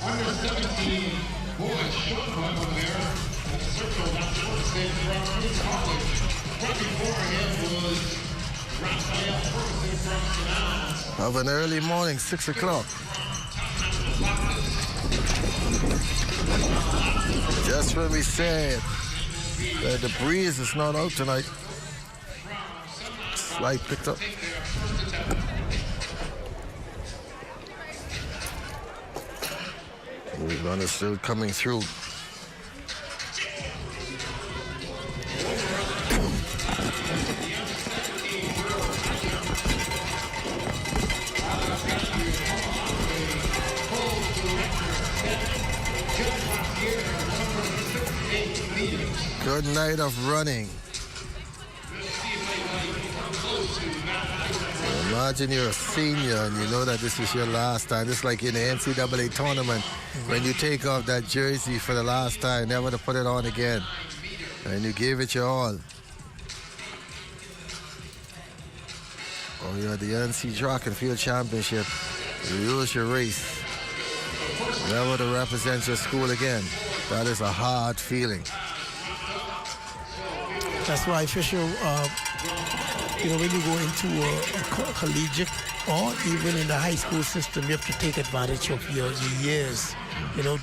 Under 17 boys, short one over there in the circle, not short stage from Queens College. Right before him was Raphael Ferguson from St. Of an early morning, 6 o'clock. Just when we said that the breeze is not out tonight. Slight picked up. The runner still coming through. Good night of running. Imagine you're a senior and you know that this is your last time. It's like in the NCAA tournament when you take off that jersey for the last time, never to put it on again. And you gave it your all. Oh, you're at the NC Track and Field Championship. You lose your race. Never to represent your school again. That is a hard feeling. That's why, Fisher, when you go into a collegiate or even in the high school system, you have to take advantage of your years.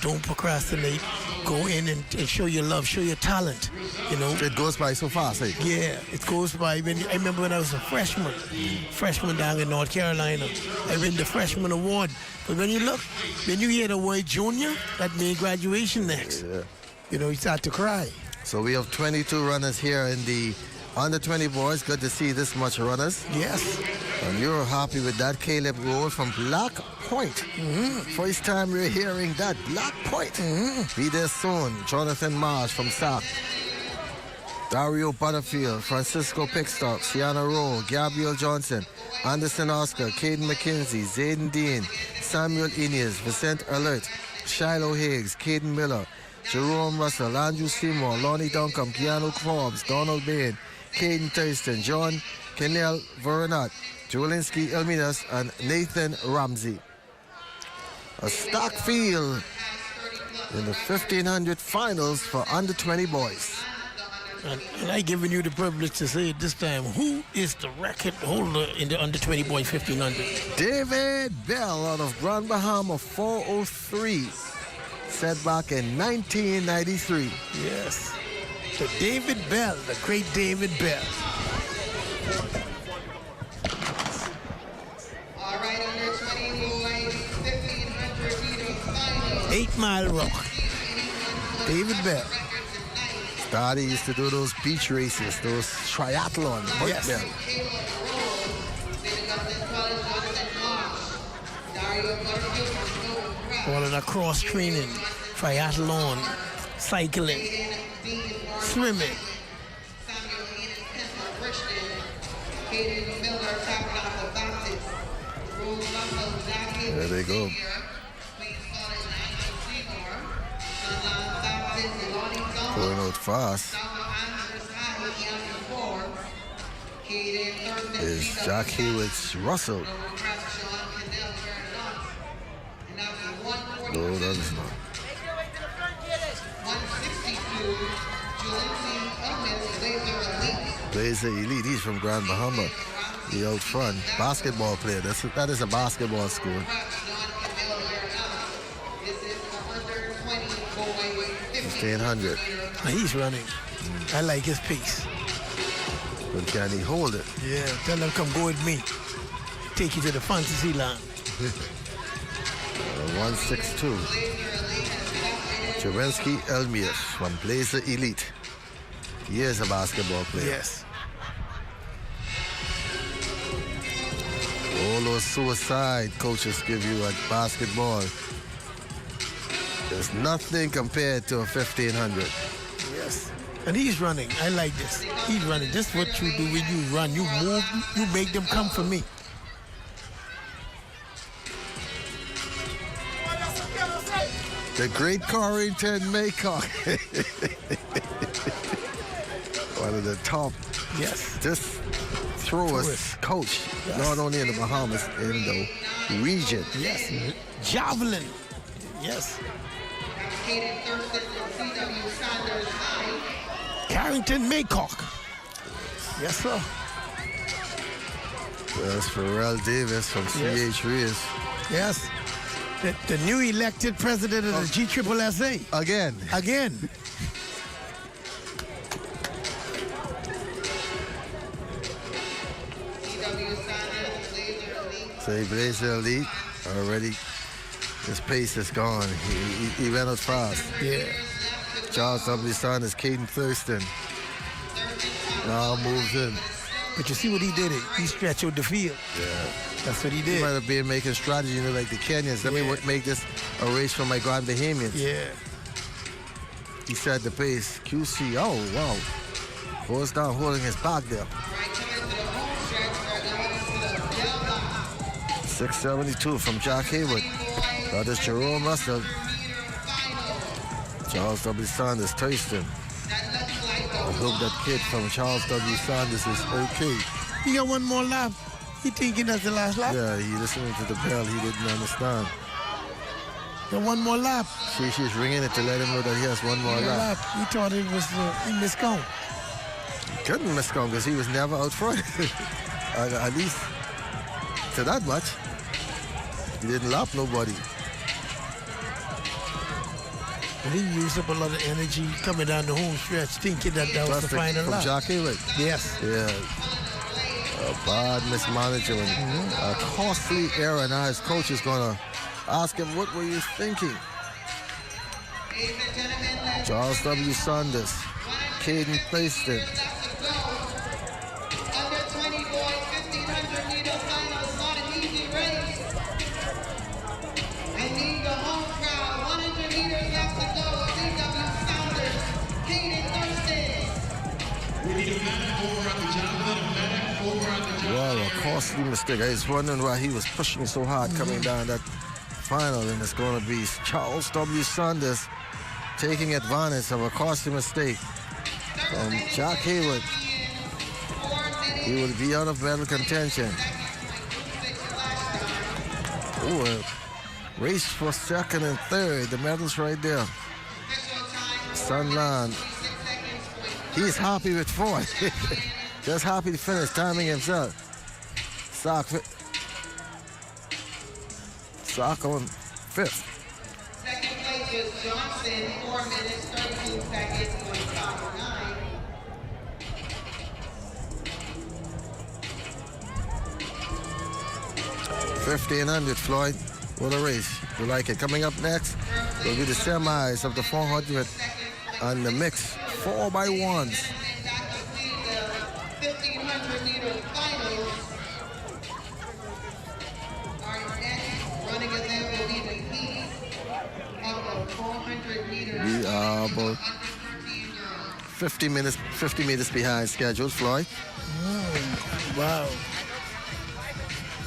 Don't procrastinate. Go in and show your love, show your talent. It goes by so fast, eh? Yeah, it goes by. I remember when I was a freshman down in North Carolina, I win the freshman award. But when you hear the word junior, that means graduation next. Yeah. You start to cry. So we have 22 runners here in the under 20 boys. Good to see this much runners. Yes. And you're happy with that. Caleb Gold from Black Point. First time we're hearing that. Black Point. Be there soon. Jonathan Marsh from SAC. Dario Butterfield, Francisco Pickstock, Sienna Rowe, Gabriel Johnson, Anderson Oscar, Caden McKenzie, Zayden Dean, Samuel Inez, Vicente Alert, Shiloh Higgs, Caden Miller, Jerome Russell, Andrew Seymour, Lonnie Duncombe, Keanu Forbes, Donald Bain, Caden Thurston, John Kennel Veronat, Jolinski Elminas, and Nathan Ramsey. A stacked field in the 1500 finals for under 20 boys. And I giving you the privilege to say it this time, who is the record holder in the under 20 boy 1500? David Bell out of Grand Bahama, 403. Set back in 1993. Yes. So David Bell, the great David Bell. All right, under 20 boys, 1500 meters final. 8 Mile Rock. David Bell. Daddy used to do those beach races, those triathlon. Yes. Bell. All of the cross training, triathlon, cycling, swimming. There they go. Going out fast is Jack Hewitt's Russell. No, that is not. 162, Blazer Elite. He's from Grand Bahama. The out front basketball player. That is a basketball school. 1500. He's running. I like his pace. But can he hold it? Yeah, tell him come go with me. Take you to the fantasy land. 162. Jawensky Elmias from Blazer Elite. He is a basketball player. Yes. All those suicide coaches give you at basketball. There's nothing compared to a 1500. Yes. And he's running. I like this. He's running. This is what you do when you run. You move, you make them come for me. The great Corrington Maycock. One of the top this throwers coach, not only in the Bahamas, in the region. Yes, javelin. Yes. Carrington Maycock. Yes, sir. That's Pharrell Davis from C.H. Reyes. Yes. The new elected president of the GSSSA. Again. So he blazed the elite already. His pace is gone. He went out fast. Yeah. Charles W. Sanders, Caden Thurston. Now moves in. But you see what he did? He stretched out the field. Yeah. That's what he did. He might have been making strategy, like the Kenyans. Let me make this a race for my Grand Bahamians. Yeah. He set the pace. QC, oh, wow. Goes down holding his back there. 672 from Jack Haywood. That is Jerome Russell. Charles W. Sanders, Thurston. I hope that kid from Charles W. Sanders is okay. He got one more lap. He thinking that's the last lap? Yeah, he listening to the bell. He didn't understand. Got one more lap. She's ringing it to let him know that he has one more lap. He thought it was he miscount. He couldn't miscount because he was never out front. At least to that much. He didn't lap nobody. And he used up a lot of energy coming down the home stretch thinking that was the final lap. From Jack Haywood. Yes. Yeah. A bad mismanagement. A costly error. Now his coach is going to ask him, what were you thinking? Charles W. Sanders. Caden Thurston. Under 20 boys, 1,500 meter finals, not an easy race. I need the home crowd. 100 meters left to go. C.W. Sanders, Caden Thurston. We need a medic over at the javelin, Wow, a costly mistake. I was wondering why he was pushing so hard coming down that final, and it's going to be Charles W. Sanders taking advantage of a costly mistake from Jack Haywood. He will be out of medal contention. Oh, race for second and third. The medals right there. Sunland. He's happy with fourth. Just happy to finish timing himself. Sock on fifth. Second place is Johnson, 4 minutes, 32 seconds, 1:09. 1,500, Floyd. What a race. You like it. Coming up next will be the semis of the 400 and the mix 4x1s. 1,500 meter finals. Our next running event will be the heat of the 400 meters. We are about 50 meters behind schedule, Floyd. Wow.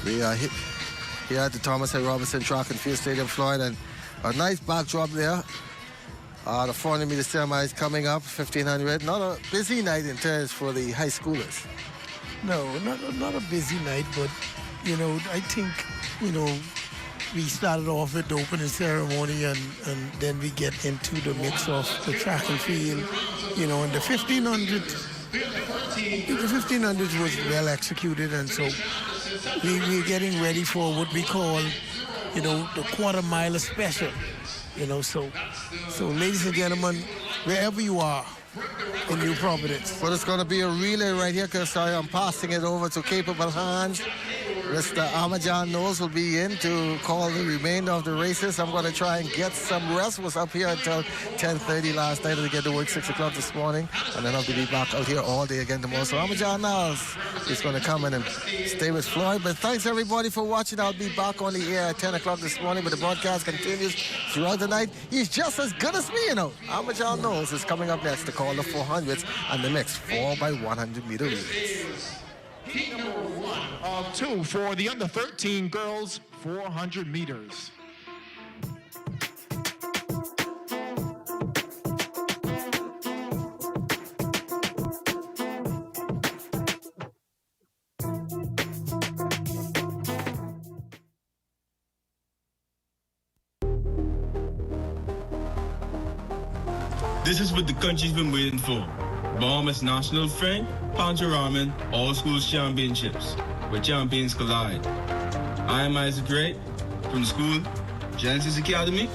We are here at the Thomas A. Robinson Track and Field Stadium, Floyd, and a nice backdrop there. The 400 meter semis coming up, 1,500. Not a busy night in terms for the high schoolers. No, not a busy night, but, I think, we started off with the opening ceremony and then we get into the mix of the track and field, and the 1,500. The 1,500 was well executed, and so we're getting ready for what we call, the quarter mile special. So ladies and gentlemen, wherever you are in New Providence. Well, it's going to be a relay right here because I am passing it over to capable hands. Mr. Amajan Knowles will be in to call the remainder of the races. I'm going to try and get some rest. Was up here until 10:30 last night to get to work 6 o'clock this morning. And then I'll be back out here all day again tomorrow. So Amajan Knowles is going to come in and stay with Floyd. But thanks everybody for watching. I'll be back on the air at 10 o'clock this morning, but the broadcast continues throughout the night. He's just as good as me, Amajan Knowles is coming up next to call the 400s and the mix 4x100 meter relays. Heat number 1 of 2 for the under 13 girls 400 meters. This is what the country's been waiting for. Bahamas National Frank Pancho Rahming All Schools Championships, where champions collide. I am Isaac Wright from the school Genesis Academy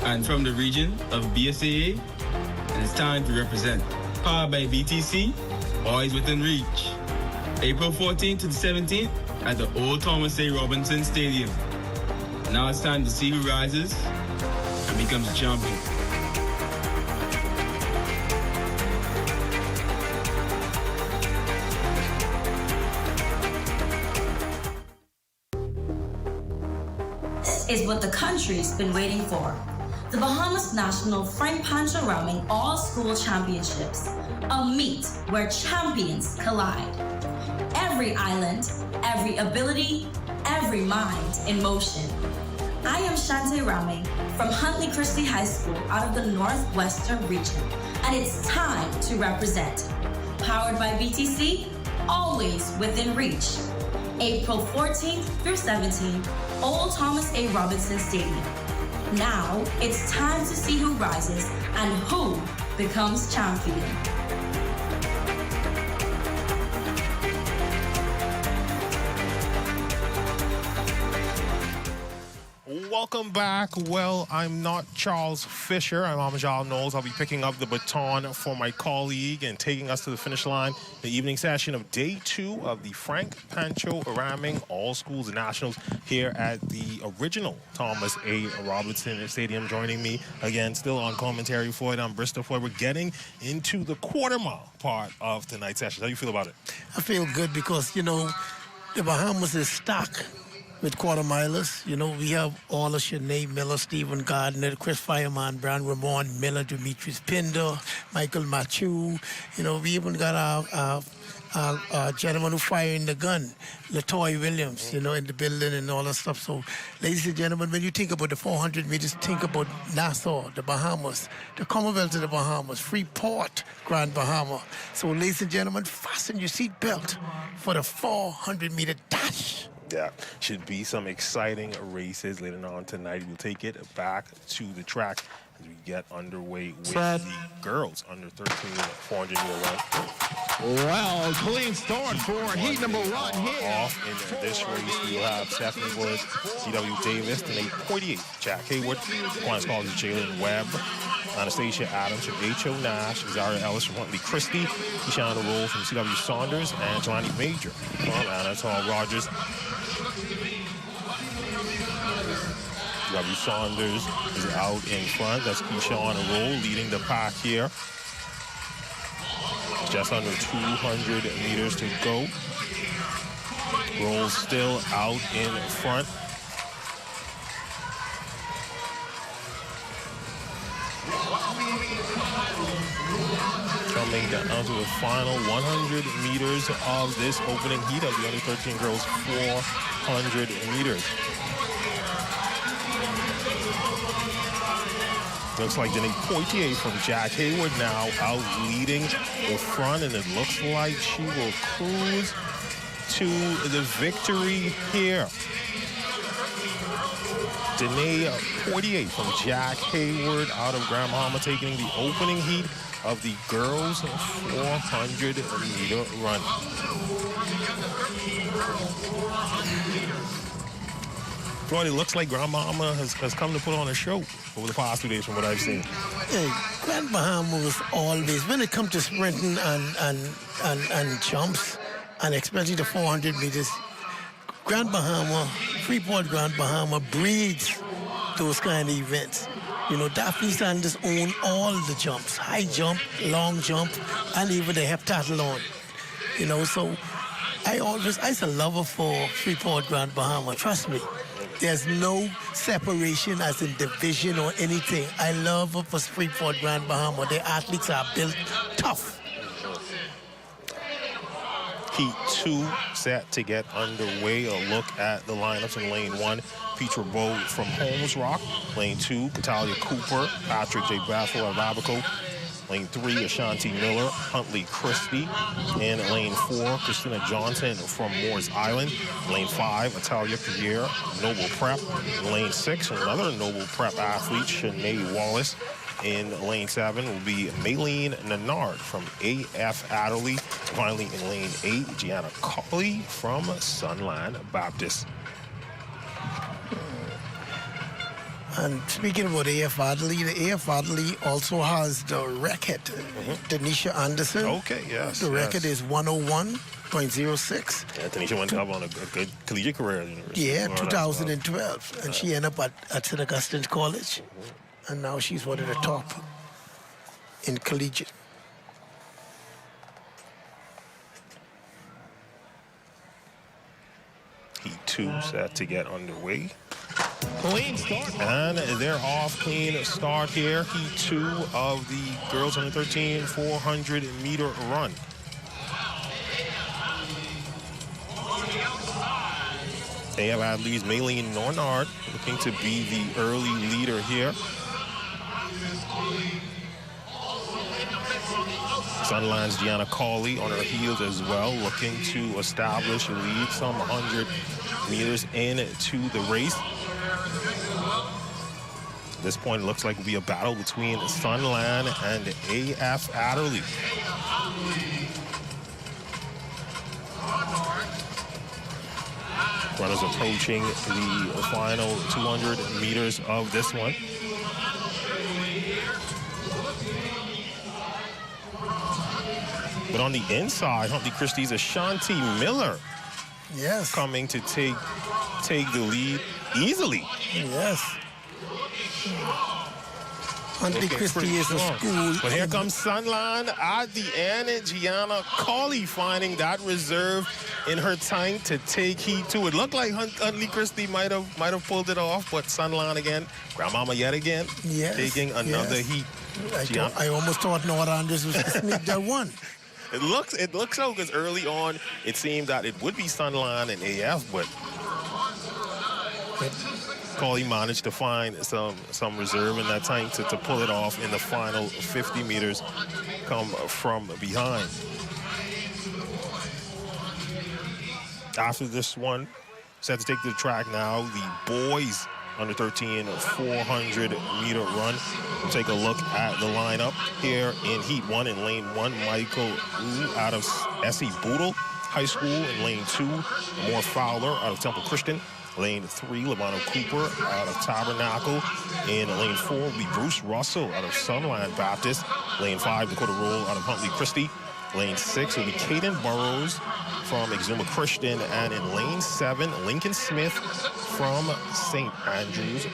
and from the region of BSAA, and it's time to represent. Powered by BTC, Boys Within Reach. April 14th to the 17th at the Old Thomas A. Robinson Stadium. Now it's time to see who rises and becomes a champion. Is what the country's been waiting for. The Bahamas National Frank Pancho Rahming All School Championships, a meet where champions collide. Every island, every ability, every mind in motion. I am Shante Rahming from Huntley Christie High School out of the Northwestern region, and it's time to represent. Powered by BTC, always within reach. April 14th through 17th, Old Thomas A. Robinson Stadium. Now, it's time to see who rises and who becomes champion. Welcome back. Well, I'm not Charles Fisher. I'm Amajal Knowles. I'll be picking up the baton for my colleague and taking us to the finish line. The evening session of day 2 of the Frank Pancho Rahming All Schools Nationals here at the original Thomas A. Robinson Stadium. Joining me again, still on commentary, Floyd. I'm Bristol Floyd. We're getting into the quarter mile part of tonight's session. How do you feel about it? I feel good because, you know, the Bahamas is stocked with quarter milers. You know, we have all of Shanae Miller, Stephen Gardner, Chris Fireman, Brian Ramon Miller, Demetrius Pinder, Michael Machu. You know, we even got our gentleman who firing the gun, Latoya Williams, you know, in the building and all that stuff. So, ladies and gentlemen, when you think about the 400 meters, think about Nassau, the Bahamas, the Commonwealth of the Bahamas, Freeport, Grand Bahama. So, ladies and gentlemen, fasten your seatbelt for the 400-meter dash. Yeah, should be some exciting races later on tonight. We'll take it back to the track as we get underway with the girls under 13 400-meter run. Well, clean start for heat number 1 here. Off in this race, we will have Stephanie Woods, C.W. Davis, Nate Poitier, Jack Hayward, Aquinas College Jalen Webb, Anastasia Adams from H.O. Nash, Zaria Ellis from Huntley Christie, Ishana Roll from C.W. Saunders, and Johnny Major from Anatole Rogers. C.W. Saunders is out in front. That's Keyshawn Roll leading the pack here. Just under 200 meters to go. Roll still out in front. Coming down to the final 100 meters of this opening heat of the under 13 girls 400 meters. Looks like Denise Poitier from Jack Hayward now out leading the front, and it looks like she will cruise to the victory here. Denise Poitier from Jack Hayward out of Grand Bahama taking the opening heat of the girls 400-meter run. Floyd, it looks like Grand Bahama has come to put on a show over the past 2 days from what I've seen. Hey, Grand Bahama was always, when it comes to sprinting and jumps, and especially the 400 meters, Grand Bahama, Freeport Grand Bahama breeds those kind of events. You know, Daphne Sanders own all the jumps, high jump, long jump, and even the heptathlon. You know, so I'm a lover for Freeport Grand Bahama, trust me. There's no separation as in division or anything. I love it for Freeport Grand Bahama. Their athletes are built tough. Heat 2 set to get underway. A look at the lineups in lane 1. Petra Bowe from Holmes Rock. Lane 2, Catalia Cooper, Patrick J. Baffle of Abaco. Lane 3, Ashanti Miller, Huntley Christie. In lane 4, Christina Johnson from Moores Island. Lane 5, Natalia Pierre, Noble Prep. Lane 6, another Noble Prep athlete, Shanae Wallace. In lane 7 will be Rahming Nat'l from A.F. Adderley. Finally, in lane 8, Gianna Colley from Sunland Baptist. And speaking about A.F. Adderley, the A.F. Adderley also has the record, Tanisha Anderson. Okay, yes. The record is 101.06. Yeah, Tanisha went up on a good collegiate career at the University. Yeah, 2012. And she ended up at St. Augustine's College. And now she's one of the top in collegiate. Heat 2 set to get underway. Clean start. And they're off clean start here. Heat 2 of the girls under 13 400-meter run. They have Adley's Rahming Nat'l looking to be the early leader here. Sunland's Gianna Colley on her heels as well, looking to establish a lead some 100 meters into the race. At this point, it looks like it'll be a battle between Sunland and A.F. Adderley. Runners approaching the final 200 meters of this one. But on the inside, Huntley Christie's Ashanti Miller coming to take the lead easily. Yes. Huntley Christie is a school. But here comes Sunland at the end, and Gianna Colley finding that reserve in her tank to take heat 2. It looked like Huntley Christie might have pulled it off, but Sunland again, Grandmama yet again, taking another heat. I almost thought North Andrews was going to sneak that one. It looks so, because early on it seemed that it would be Sunland and AF, but Colley managed to find some reserve in that tank to pull it off in the final 50 meters, come from behind. After this one, set to take to the track now, the boys under 13 400-meter run. We'll take a look at the lineup here in Heat 1. In lane 1, Michael Wu out of S.E. Boodle High School. In lane 2, Moore Fowler out of Temple Christian. Lane 3, Lavano Cooper out of Tabernacle. In lane 4 will be Bruce Russell out of Sunland Baptist. Lane 5, Dakota Roll out of Huntley Christie. Lane 6 will be Caden Burrows from Exuma Christian. And in lane 7, Lincoln Smith from St. Andrews.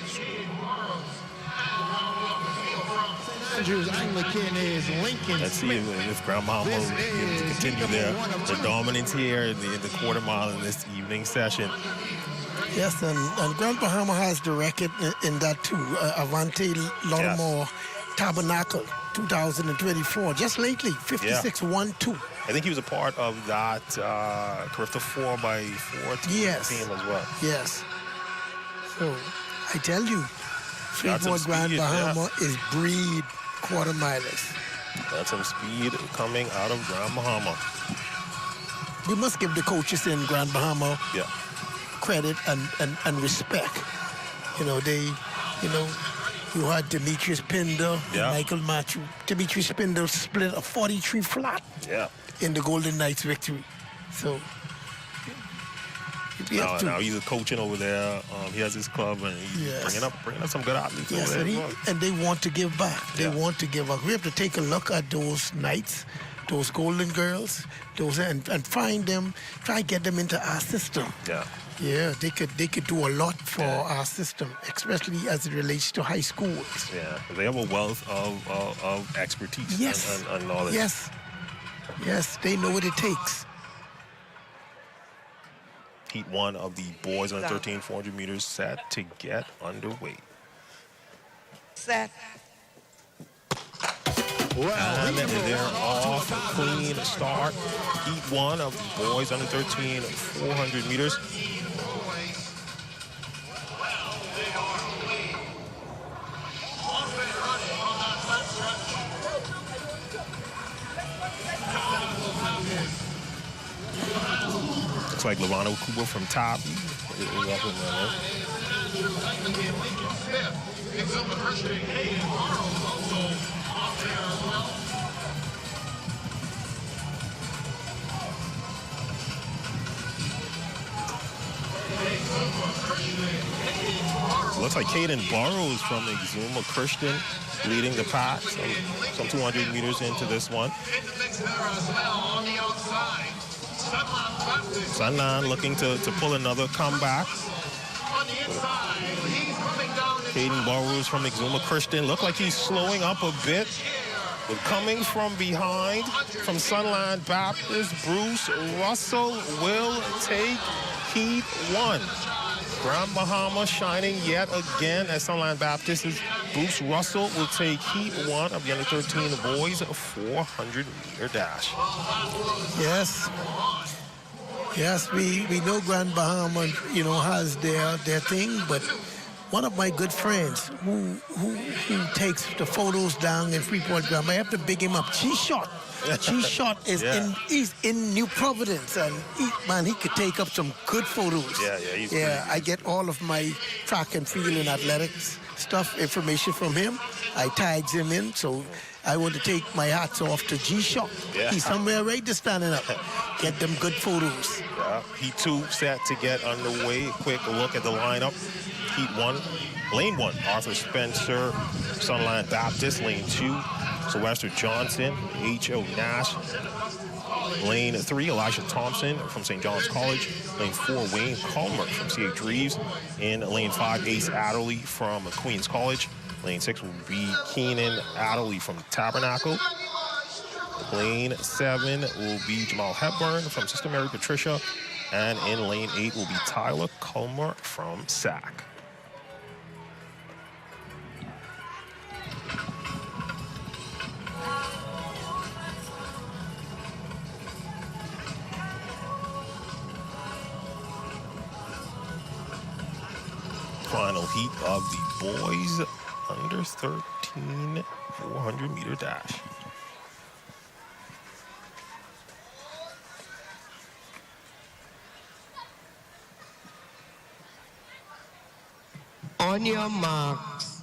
Andrews Anglican is Lincoln. Let's see if Grandmama will continue the dominance here in the quarter mile in this evening session. Yes, and Grand Bahama has the record in that too. Avante Laudamore Tabernacle 2024, just lately, 56-1-2. I think he was a part of that Carifta 4x4 team as well. Yes. So, I tell you, Freeport Grand Bahama is breed quarter milers. That's some speed coming out of Grand Bahama. We must give the coaches in Grand Bahama credit and respect. You know, you had Demetrius Pinder, Michael Matthew. Demetrius Pinder split a 43 flat in the Golden Knights victory. So, now he's coaching over there. He has his club, and he's bringing up some good athletes over there. And they want to give back. They want to give back. We have to take a look at those Knights, those Golden Girls, and find them, try to get them into our system. Yeah, they could do a lot for our system, especially as it relates to high schools. Yeah, they have a wealth of expertise and knowledge. Yes, they know what it takes. Heat 1 of the boys on 13 400 meters set to get underway. Set. And they're off clean start. Heat 1 of the boys under 13 400 meters. Looks like Lavano Cooper from top. also up there as well. Looks like Caden Burrows from Exuma Christian leading the pack. Some 200 meters into this one. Sunland looking to pull another comeback. Caden Burrows from Exuma Christian. Look like he's slowing up a bit. But coming from behind from Sunland Baptist, Bruce Russell will take heat 1. Grand Bahama shining yet again at Sunland Baptist. Bruce Russell will take heat 1 of the under 13 boys 400-meter dash. Yes. Yes, we know Grand Bahama, has their thing, but one of my good friends who takes the photos down in Freeport Grand, I have to big him up. G-Shot. G-Shot is he's in New Providence, and he could take up some good photos. Yeah, I get all of my track and field and athletics information from him. I tags him in, so I want to take my hats off to G-Shot. Yeah. He's somewhere right to standing up. Get them good photos. Yeah. Heat 2 set to get underway. Quick look at the lineup. Heat 1, Lane 1, Arthur Spencer, Sunland Baptist. Lane 2, Sylvester Johnson, H.O. Nash. Lane 3, Elijah Thompson from St. John's College. Lane 4, Wayne Culmer from C.H. Reeves. In Lane 5, Ace Adderley from Queens College. Lane 6 will be Keenan Adderley from Tabernacle. Lane 7 will be Jamal Hepburn from Sister Mary Patricia. And in Lane 8 will be Tyler Culmer from SAC. Final heat of the boys under 13 400-meter dash. On your marks.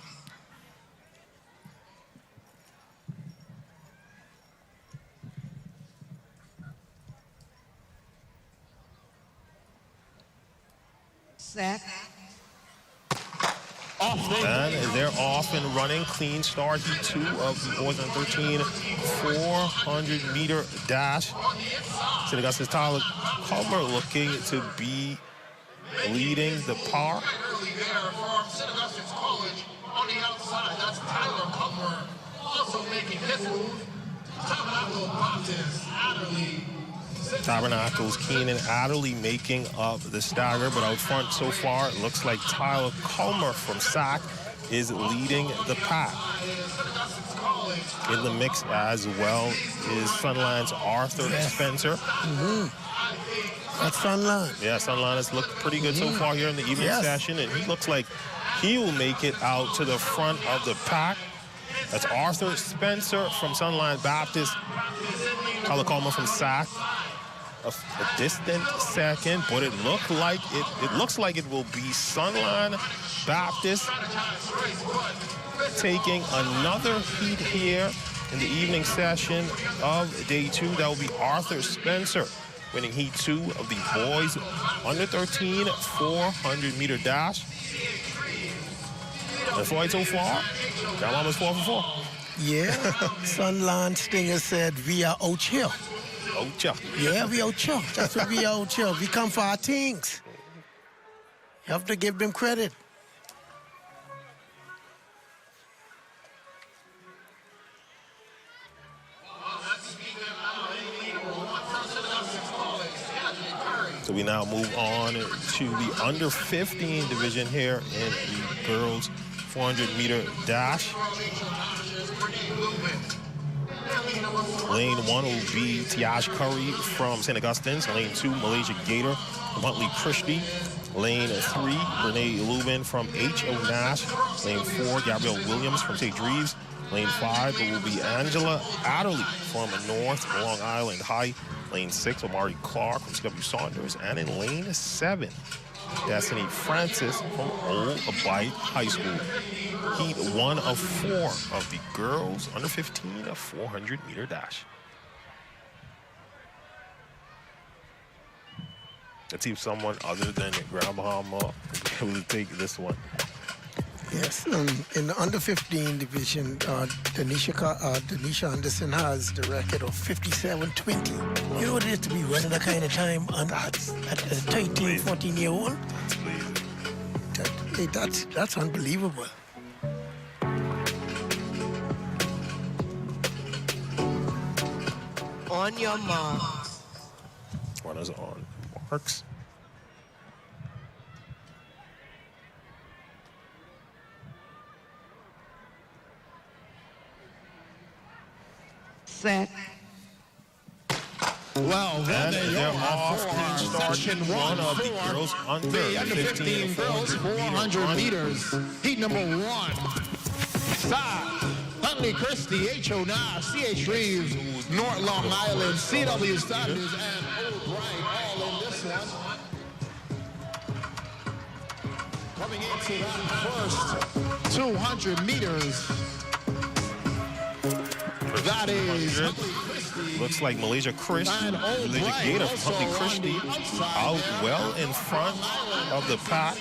Set. And they're off and running. Clean start, heat 2 of the boys under 13 400-meter dash. St. Augustine's Tyler Culmer looking to be leading the par. From St. Augustine's College on the outside, that's Tyler Culmer, also making his move. Tabernacle Baptist, Adderley. Tabernacle's Keenan Adderley making up the stagger, but out front so far, it looks like Tyler Culmer from SAC is leading the pack. In the mix as well is Sunland's Arthur Spencer. That's Sunland. Yeah, Sunland has looked pretty good so far here in the evening session, and he looks like he will make it out to the front of the pack. That's Arthur Spencer from Sunland Baptist. Tyler Culmer from SAC. A distant second, but it looks like it will be Sunland Baptist taking another heat here in the evening session of day 2. That will be Arthur Spencer winning heat 2 of the boys under 13 400-meter dash. And for so far, that one was 4 for 4. Yeah, Sunland Stinger said we are out here. Ocha. Yeah, we out here. That's what we out here. We come for our things. You have to give them credit. So we now move on to the under 15 division here in the girls 400-meter dash. Lane 1 will be Tiash Curry from St. Augustine's. Lane 2, Malaysia Gator from Huntley Christie. Lane 3, Renee Lubin from H.O. Nash. Lane 4, Gabrielle Williams from St. Reeves. Lane 5 will be Angela Adderley from North Long Island High. Lane 6, Omari Clark from C.W. Saunders. And in lane 7 Destiny Francis from Old Abide High School. Heat 1 of 4 of the girls under 15 400-meter dash. Let's see if someone other than Grand Bahama will be able to take this one. Yes, in the under 15 division, Denisha Anderson has the record of 57-20. You know what it is to be running that kind of time at a 13, 14-year-old? That's unbelievable. On your marks. Runners on marks. Set. Well, then And they they're are off for to start section one of the for girls under the under 15 girls 400 meters. Heat number 1. Side. Huntley Christie, H.O. Nye, C.H. Reeves, North Long Island, C.W. Sanders, and Old Bright all in this one. Coming into that first 200 meters. That is Huntley Christie. Looks like Malaysia Christie, Malaysia Gator from Huntley Christie, out well in front of the pack.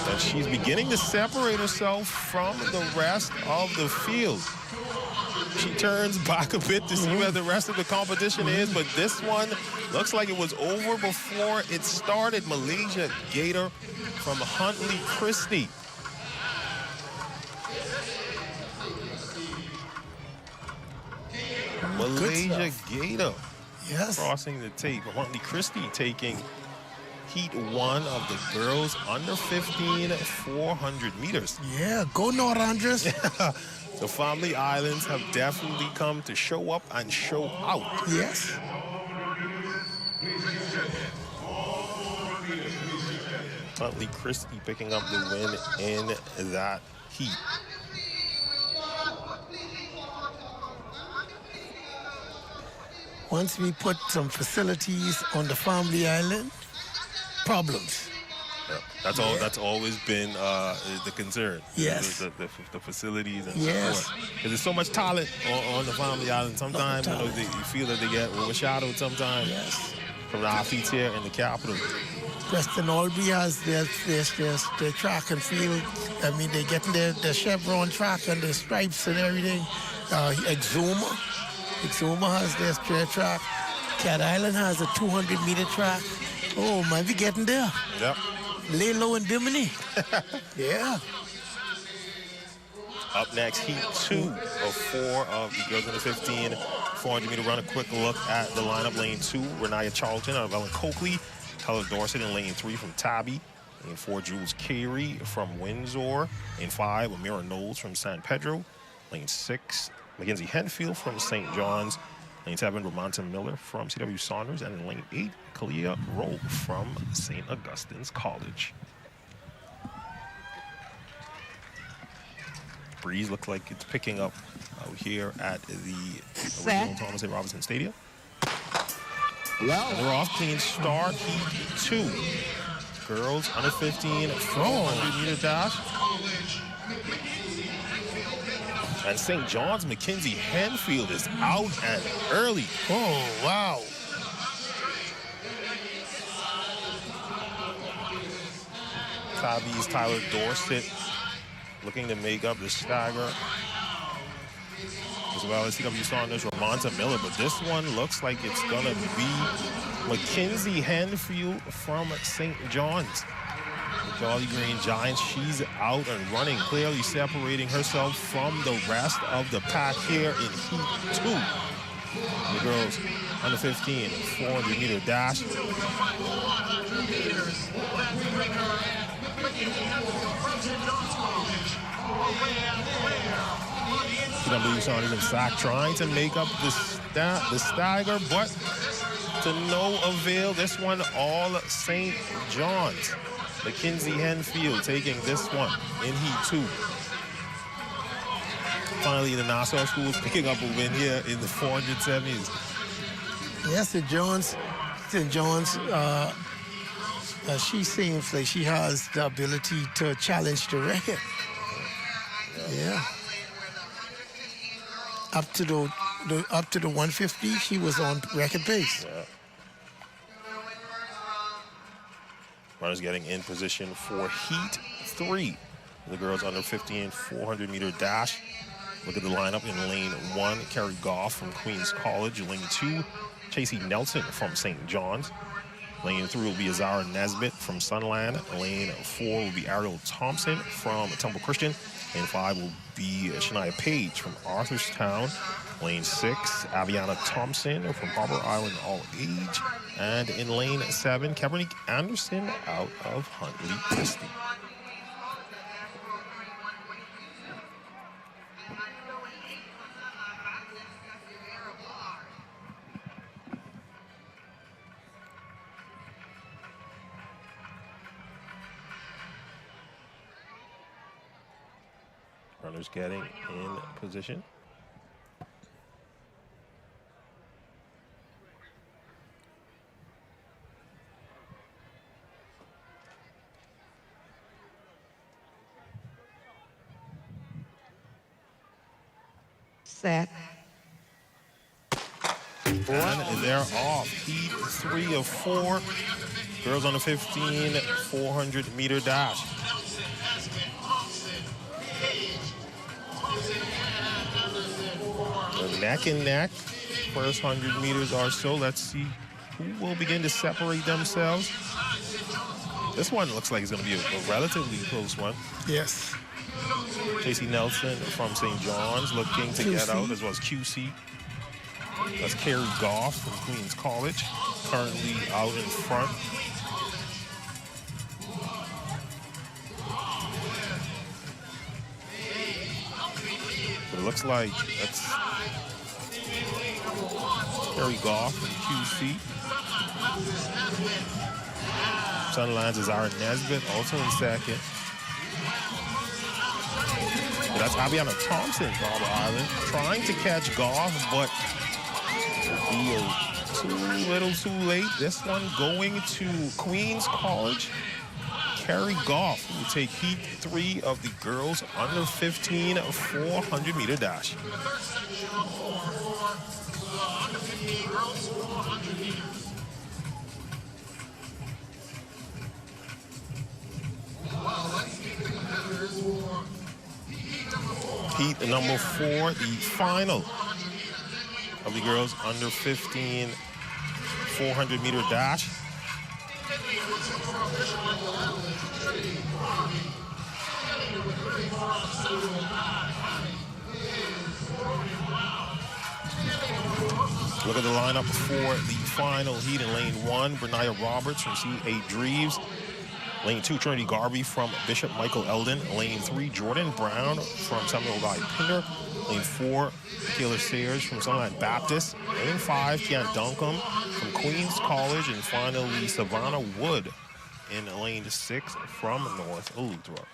And she's beginning to separate herself from the rest of the field. She turns back a bit to see where the rest of the competition is, but this one looks like it was over before it started. Malaysia Gator from Huntley Christie. Malaysia Gator. Yes. Crossing the tape. Huntley Christie taking heat 1 of the girls under 15 400 meters. Yeah, go North Andres. The Family Islands have definitely come to show up and show out. Yes. Huntley Christie picking up the win in that heat. Once we put some facilities on the Family Island, problems. Yeah, that's all. That's always been the concern. Yes. The facilities and Yes. support. Because there's so much talent on the Family Island. Sometimes you feel that they get overshadowed sometimes from the athletes here in the capital. Preston Alby has their track and field. I mean, they're getting their chevron track and their stripes and everything. Exuma has their track. Cat Island has a 200-meter track. Oh, might be getting there. Yep. Lay low in Bimini. Yeah. Up next, heat 2 of 4 of the girls under 15 400-meter run. A quick look at the lineup. Lane 2, Renaya Charlton out of Ellen Coakley. Heather Dorset in lane 3 from Tabby. Lane 4, Jules Carey from Windsor. Lane 5, Amira Knowles from San Pedro. Lane 6, Mackenzie Henfield from St. John's. Lane 7, Ramanta Miller from C.W. Saunders. And in lane 8, Kalia Rowe from St. Augustine's College. Breeze looks like it's picking up out here at the original Thomas A. Robinson Stadium. Well, and they're off clean start, heat 2. Girls under 15, 400-meter dash. And St. John's Mackenzie Henfield is out and early. Oh, wow. Tabby's Tyler Dorset looking to make up the stagger. As well as C.W. Saunders, Ramanta Miller. But this one looks like it's going to be Mackenzie Henfield from St. John's. The Jolly Green Giants, she's out and running, clearly separating herself from the rest of the pack here in heat 2. The girls under 15, 400-meter dash. C.W. Saunders, in fact, trying to make up the stagger, but to no avail. This one, all St. John's. Mackenzie Henfield taking this one in heat 2. Finally, the Nassau schools picking up a win here in the 470s. Yes, the Jones St. John's, she seems like she has the ability to challenge the record. Yeah. Up to the 150, she was on record pace. Yeah. Runners getting in position for Heat 3. The girls under 15 400-meter dash. Look at the lineup in lane 1, Carrie Goff from Queens College. Lane 2, Chasey Nelson from St. John's. Lane 3 will be Azara Nesbitt from Sunland. Lane 4 will be Ariel Thompson from Temple Christian. Lane 5 will be Shania Page from Arthurstown. Lane 6, Aviana Thompson from Harbor Island All Age. And in lane 7, Kaepernick Anderson out of Huntley Christie. Runners getting in position. Set. And they're off. Heat 3 of 4. Girls on the 15 400-meter dash. They're neck and neck. First 100 meters or so. Let's see who will begin to separate themselves. This one looks like it's going to be a relatively close one. Yes. Chasey Nelson from St. John's looking to get out, as well as QC. That's Carrie Goff from Queens College, currently out in front. But it looks like that's Carrie Goff from QC. Sunline's Azara Nesbitt, also in second. But that's Aviana Thompson from Harbor Island, trying to catch Goff, but too little too late. This one going to Queens College. Carrie Goff will take Heat 3 of the girls under 15 400-meter dash. Heat number 4, the final of the girls under 15 400-meter dash. Look at the lineup for the final heat in lane 1. Bernaya Roberts from C.A. Dreves. Lane 2, Trinity Garvey from Bishop Michael Eldon. Lane 3, Jordan Brown from Samuel Guy Pinder. Lane 4, Taylor Sayers from Sunlight Baptist. Lane 5, Keon Duncombe from Queens College. And finally, Savannah Wood in lane 6 from North Eleuthera.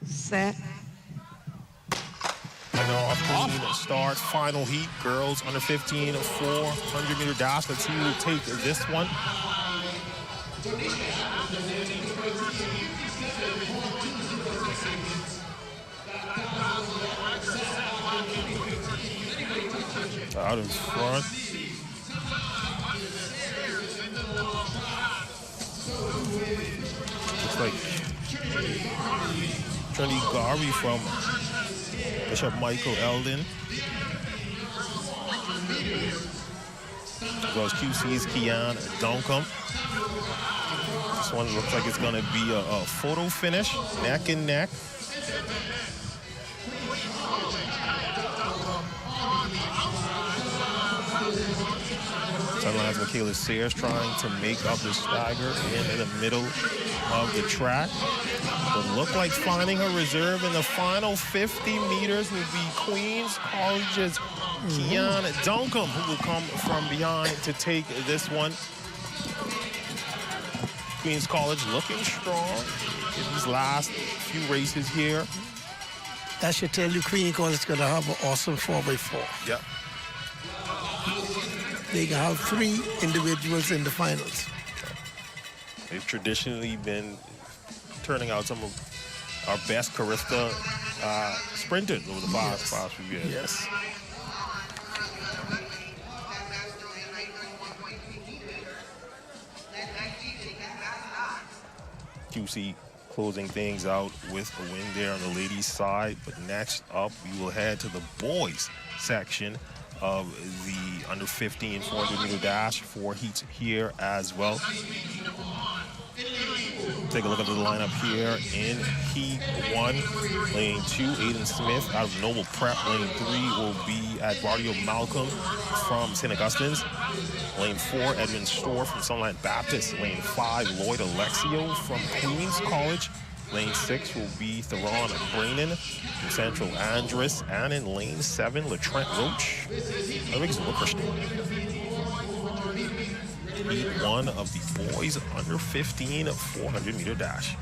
Set. And off start, final heat, girls under 15 400-meter dash. Let's see who will take this one. Out in front. Looks like Trinity Garvey from Bishop Michael Eldon. As well as QC's Keon Duncombe. This one looks like it's going to be a photo finish, neck and neck. Sunline's Michaela Sayers trying to make up the stagger in the middle of the track. But look like finding her reserve in the final 50 meters will be Queens College's Keon Duncombe, who will come from behind to take this one. Queens College looking strong in these last few races here. That should tell you Queen College is going to have an awesome 4x4. Yep. They can have 3 individuals in the finals. They've traditionally been turning out some of our best Carista sprinters over the past few years. Yes. QC closing things out with a win there on the ladies' side. But next up, we will head to the boys' section of the under 15 400-meter dash. 4 heats here as well. Take a look at the lineup here in Heat 1. Lane 2, Aiden Smith out of Noble Prep. Lane 3 will be at Barrio Malcolm from St. Augustine's. Lane 4, Edmund Storr from Sunlight Baptist. Lane 5, Lloyd Alexio from Queens College. Lane 6 will be Theron Brannon from Central Andress. And in lane 7, LaTrent Roach. I think it's a little Christian. Heat 1 of the boys under 15 400-meter dash.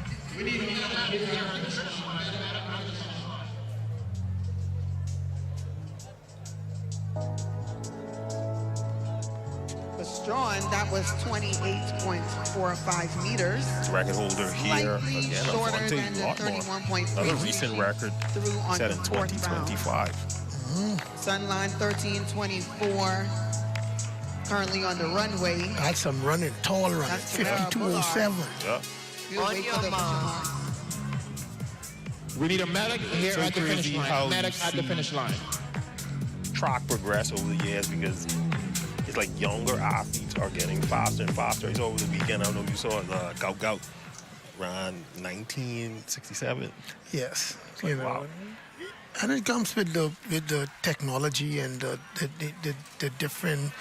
For Strawn, that was 28.45 meters. Record holder here Slightly again, shorter Avante than the Lockmore. 31.3 Another recent record through on set the in fourth 2025. Sunline 13.24. Currently on the runway. Had some running, tall running, That's 52.07. Yeah. We'll wait for the mark. We need a medic here So at the finish crazy line. how Medic you at the see finish line. Track progress over the years because it's like younger athletes are getting faster and faster. It's over the weekend. I don't know if you saw Gout around 1967. Yes. It's like, wow. And it comes with the technology and the different,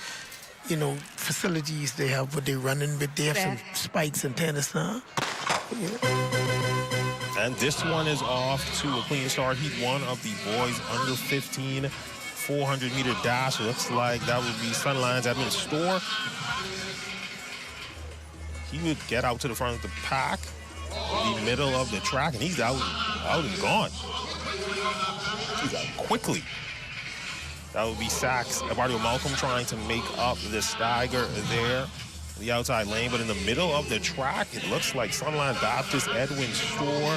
facilities they have what they're running with. They have some spikes and tennis now. And this one is off to a clean start. Heat 1 of the boys under 15 400-meter dash. It looks like that would be Sunline's Edmund Storr. He would get out to the front of the pack, the middle of the track, and he's out and gone. He's out quickly. That would be Sachs, Barrio Malcolm trying to make up the stagger there. The outside lane, but in the middle of the track, it looks like Sunline Baptist Edwin Storr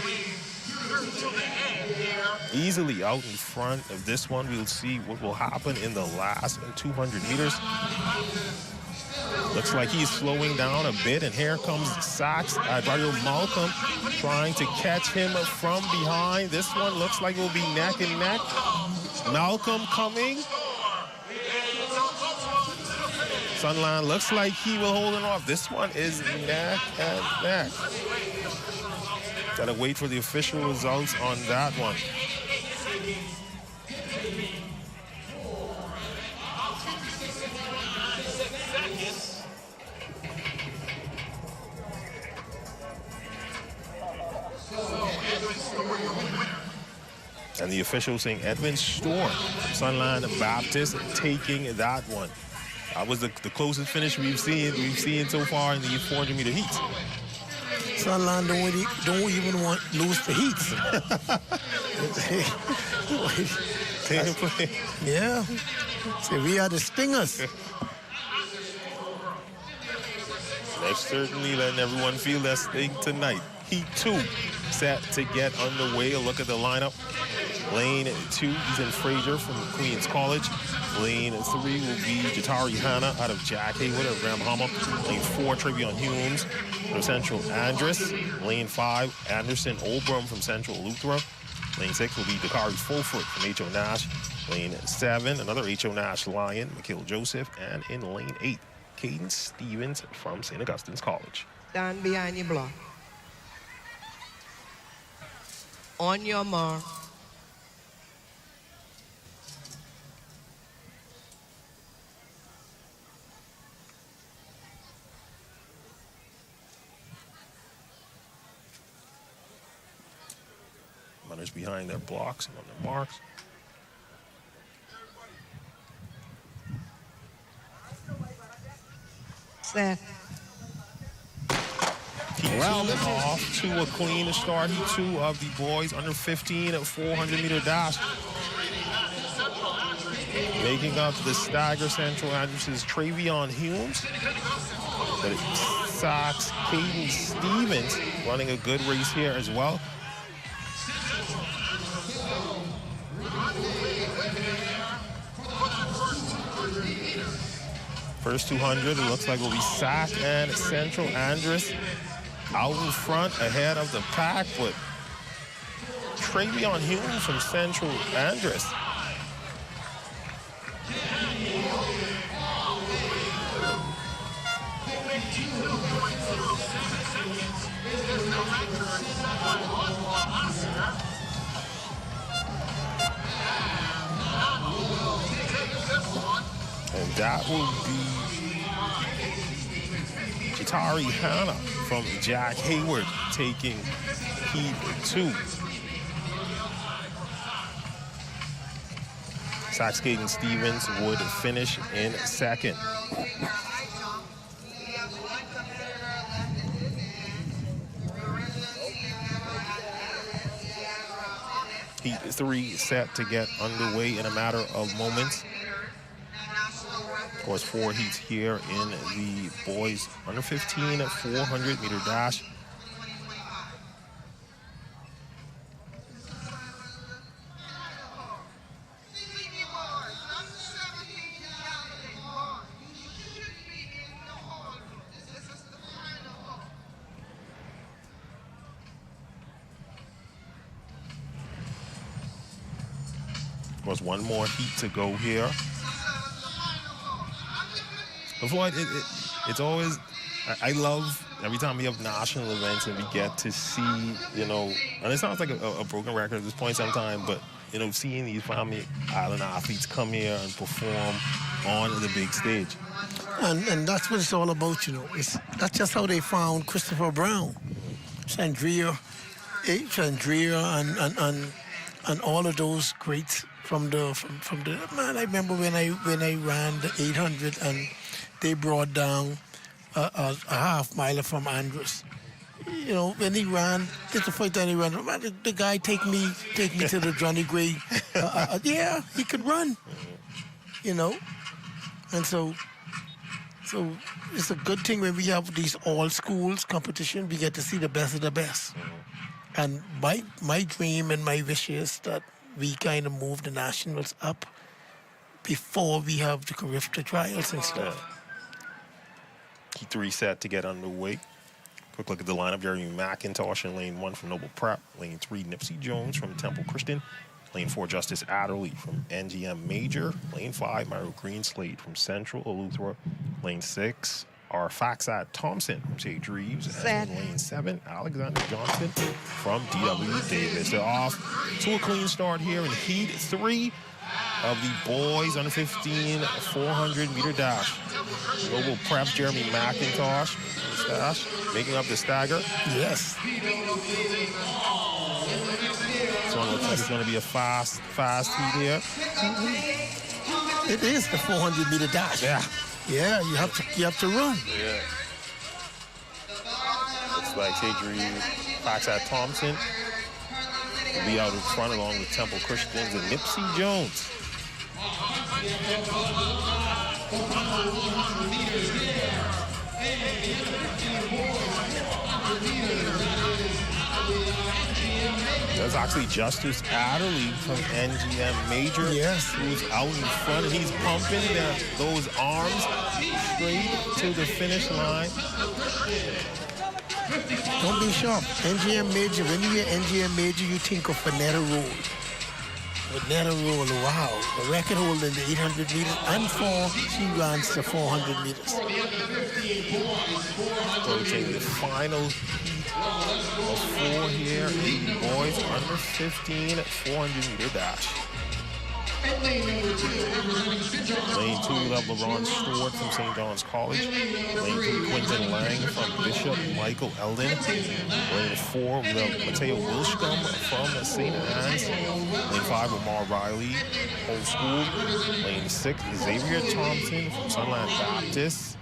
easily out in front of this one. We'll see what will happen in the last 200 meters. Looks like he's slowing down a bit, and here comes Sachs at Barrio Malcolm trying to catch him from behind. This one looks like it will be neck and neck. Malcolm coming. Sunline looks like he will hold it off. This one is neck and neck. Gotta wait for the official results on that one. And the official saying Edmund Storr, Sunline Baptist, taking that one. That was the closest finish we've seen so far in the 400-meter heats. Sunline don't even want to lose the heats. Yeah. So we are the stingers. They're certainly letting everyone feel that sting tonight. Heat 2 set to get underway. A look at the lineup. Lane 2, Ethan Frazier from Queens College. Lane 3 will be Jatari Hanna out of Jack Haywood of Ramhammer. Lane 4, Travion Humes from Central Andress. Lane 5, Anderson Olbrum from Central Lutheran. Lane 6 will be Dakari Fulford from H.O. Nash. Lane 7, another H.O. Nash Lion, Mikhail Joseph. And in lane 8, Caden Stevens from St. Augustine's College. Stand behind your block. On your mark. Runners behind their blocks and on their marks. Set. Well, this is off to a clean start. Two of the boys under 15 at 400-meter dash. Making up the stagger, Central Andrews' Travion Humes. But Sachs, Caden Stevens running a good race here as well. First 200, it looks like will be Sac and Central Andrus out in front ahead of the pack, but Travion Humes from Central Andrus. And that will be Jatari Hanna from Jack Hayward taking heat 2. Sax Caden Stevens would finish in second. Heat 3 set to get underway in a matter of moments. Of course, 4 heats here in the boys under 15 at 400-meter dash. Of course, one more heat to go here. Floyd, it's always, I love every time we have national events and we get to see, you know, and it sounds like a broken record at this point sometime, but, you know, seeing these Family Island athletes come here and perform on the big stage. And that's what it's all about, you know. That's just how they found Christopher Brown, Chandria, and all of those greats from the man. I remember when I ran the 800 and they brought down a half miler from Andrus. You know, when he ran, that's the first time he ran. The guy take me to the Johnny Gray. Yeah, he could run. You know, and so it's a good thing when we have these all schools competition. We get to see the best of the best. And my dream and my wish is that we kind of move the nationals up before we have the Carifta trials and stuff. Key 3 set to get underway. Quick look at the lineup. Jeremy McIntosh in lane 1 from Noble Prep. Lane 3, Nipsey Jones from Temple Christian. Lane 4, Justice Adderley from NGM Major. Lane 5, Myro Greenslade from Central Eleuthera. Lane 6, Faxat Thompson from St. Reeves. And in lane 7, Alexander Johnson from DW Davis. They're off to a clean start here in Heat 3 of the boys under 15 400-meter dash. Global Prep, Jeremy McIntosh, making up the stagger. Yes. So it looks like it's going to be a fast heat here. It is the 400-meter dash. Yeah. Yeah, you have to run. Yeah. Looks like Adrian Faxat Thompson will be out in front along with Temple Christians and Nipsey Jones. That's actually Justice Adderley from NGM Major. Yes. Who's out in front, and he's pumping those arms straight to the finish line. Don't be shocked. NGM Major, when you hear NGM Major, you think of Vanetta Roll. Vanetta Roll, wow. The record holder in the 800 meters and she runs the 400 meters. So we take the final of 4 here. 8 boys under 15 at 400-meter dash. Lane 2, we have LeBron Stewart from St. John's College. Lane 3, Quinton Lang from Bishop Michael Eldon. Lane 4, we have Mateo Wilschcomb from St. Anne's. Lane 5, Lamar Riley, Home School. Lane 6, Xavier Thompson from Sunland Baptist.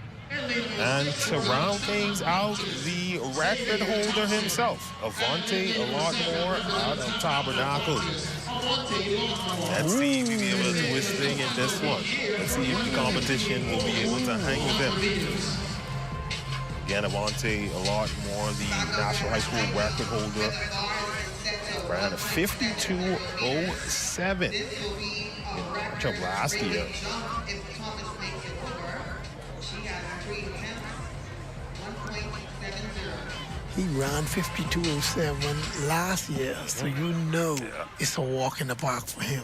And to round things out, the record holder himself, Avante a lot more out of Tabernacle. Let's see if he'll be able to do his thing in this one. Let's see if the competition will be able to hang with him. Again, Avante a lot more, the National High School record holder. Ran a 52.07 in March of last year. He ran 52.07 last year, so you know it's a walk in the park for him.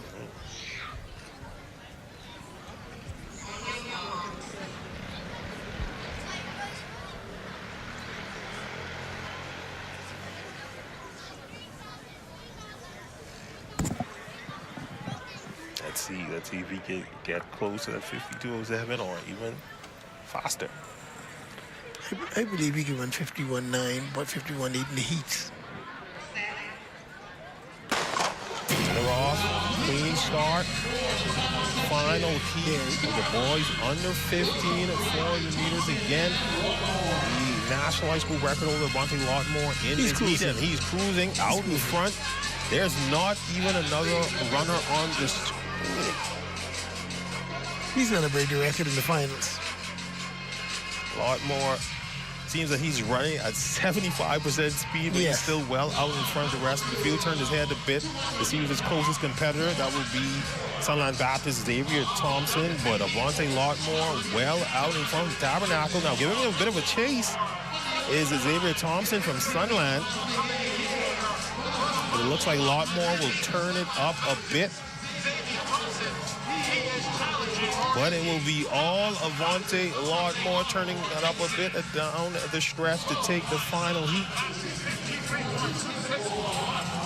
Let's see if he can get close to that 52.07 or even faster. I believe he can run 51.9, but 51.8 in the heats. They're off, clean start. Final heat of the boys under 15 at 400 meters again. The National High School record holder, Avante Lotmore, in his heat, and he's cruising out in front. There's not even another runner on this. He's going to break the record in the finals. Lotmore seems that he's running at 75% speed, but he's still well out in front of the rest of the field. Turned his head a bit to see his closest competitor. That would be Sunland Baptist Xavier Thompson, but Avante Lotmore well out in front of Tabernacle. Now giving him a bit of a chase is Xavier Thompson from Sunland. But it looks like Lotmore will turn it up a bit. But it will be all Avante Lotmore turning that up a bit down the stretch to take the final heat.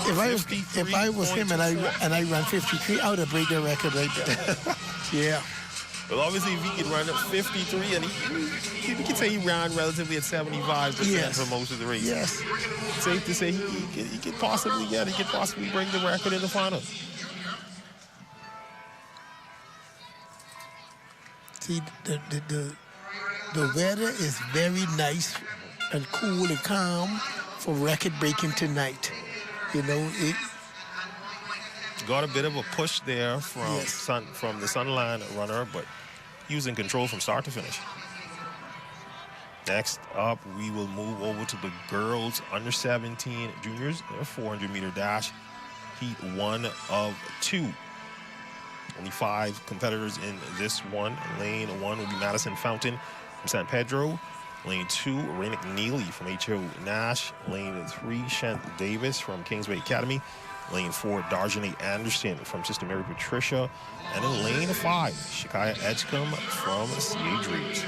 If I was him and I ran 53, I would have break the record right there. Yeah. Well, obviously, if he could run at 53, and he can say he ran relatively at 75% for most of the race. Yes. Safe to say he could possibly bring the record in the final. See, the weather is very nice and cool and calm for record breaking tonight. You know, it got a bit of a push there from the Sunland runner, but he was in control from start to finish. Next up, we will move over to the girls under 17 juniors, their 400-meter dash, heat 1 of 2. Only 5 competitors in this one. Lane 1 will be Madison Fountain from San Pedro. Lane 2, Rahming Nat'l from H.O. Nash. Lane 3, Shant Davis from Kingsway Academy. Lane 4, Darjane Anderson from Sister Mary Patricia. And in lane 5, Shakaya Edgecombe from C.A. Dreams.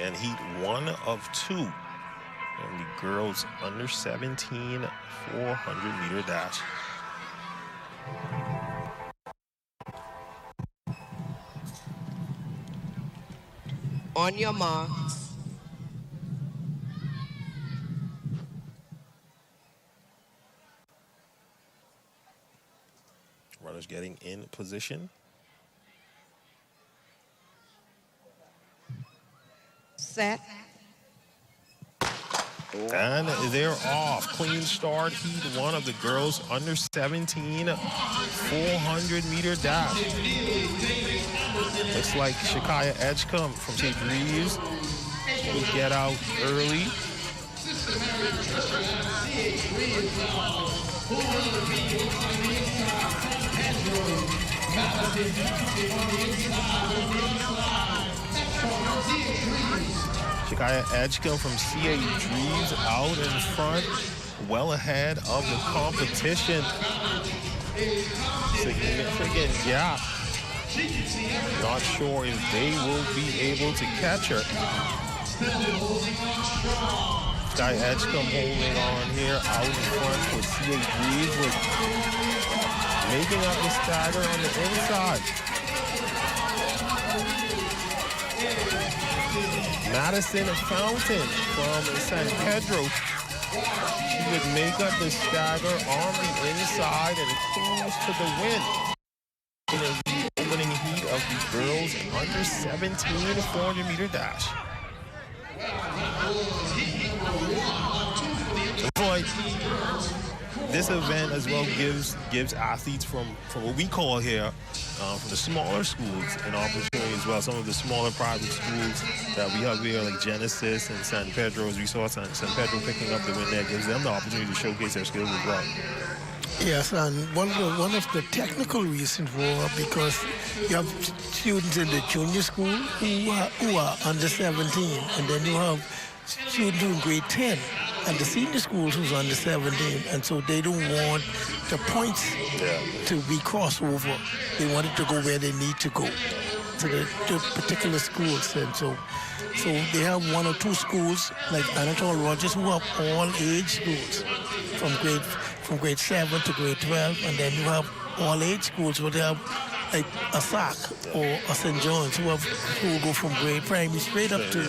And heat 1 of 2 in the girls under 17 400-meter dash. On your marks. Runners getting in position. Set. And they're off. Clean start, heat 1 of the girls under 17 400-meter dash. Looks like Shakaya Edgecombe from St. Reeves will get out early. Shakaya Edgecombe from C.A. Dreves out in front, well ahead of the competition. Significant gap. Not sure if they will be able to catch her. Shakaya Edgecombe holding on here out in front for C.A. Dreves, with making up the stagger on the inside. Madison Fountain from San Pedro. She would make up the stagger on the inside and cruise to the win. In the opening heat of the girls under 17 400-meter dash. But this event as well gives athletes from what we call here, from the smaller schools, an opportunity as well. Some of the smaller private schools that we have here, like Genesis and San Pedro, as we saw San Pedro picking up the win there, gives them the opportunity to showcase their skills as well. Yes, and one of the technical reasons for because you have students in the junior school who are under 17, and then you have students who in grade 10 and the senior schools who's under 17, and so they don't want the points to be crossover. They want it to go where they need to go, to the particular schools, and so they have one or two schools like Anatole Rogers who have all age schools from grade 7 to grade 12, and then you have all age schools where they have like a SAC or a St. John's who will go from grade primary straight up to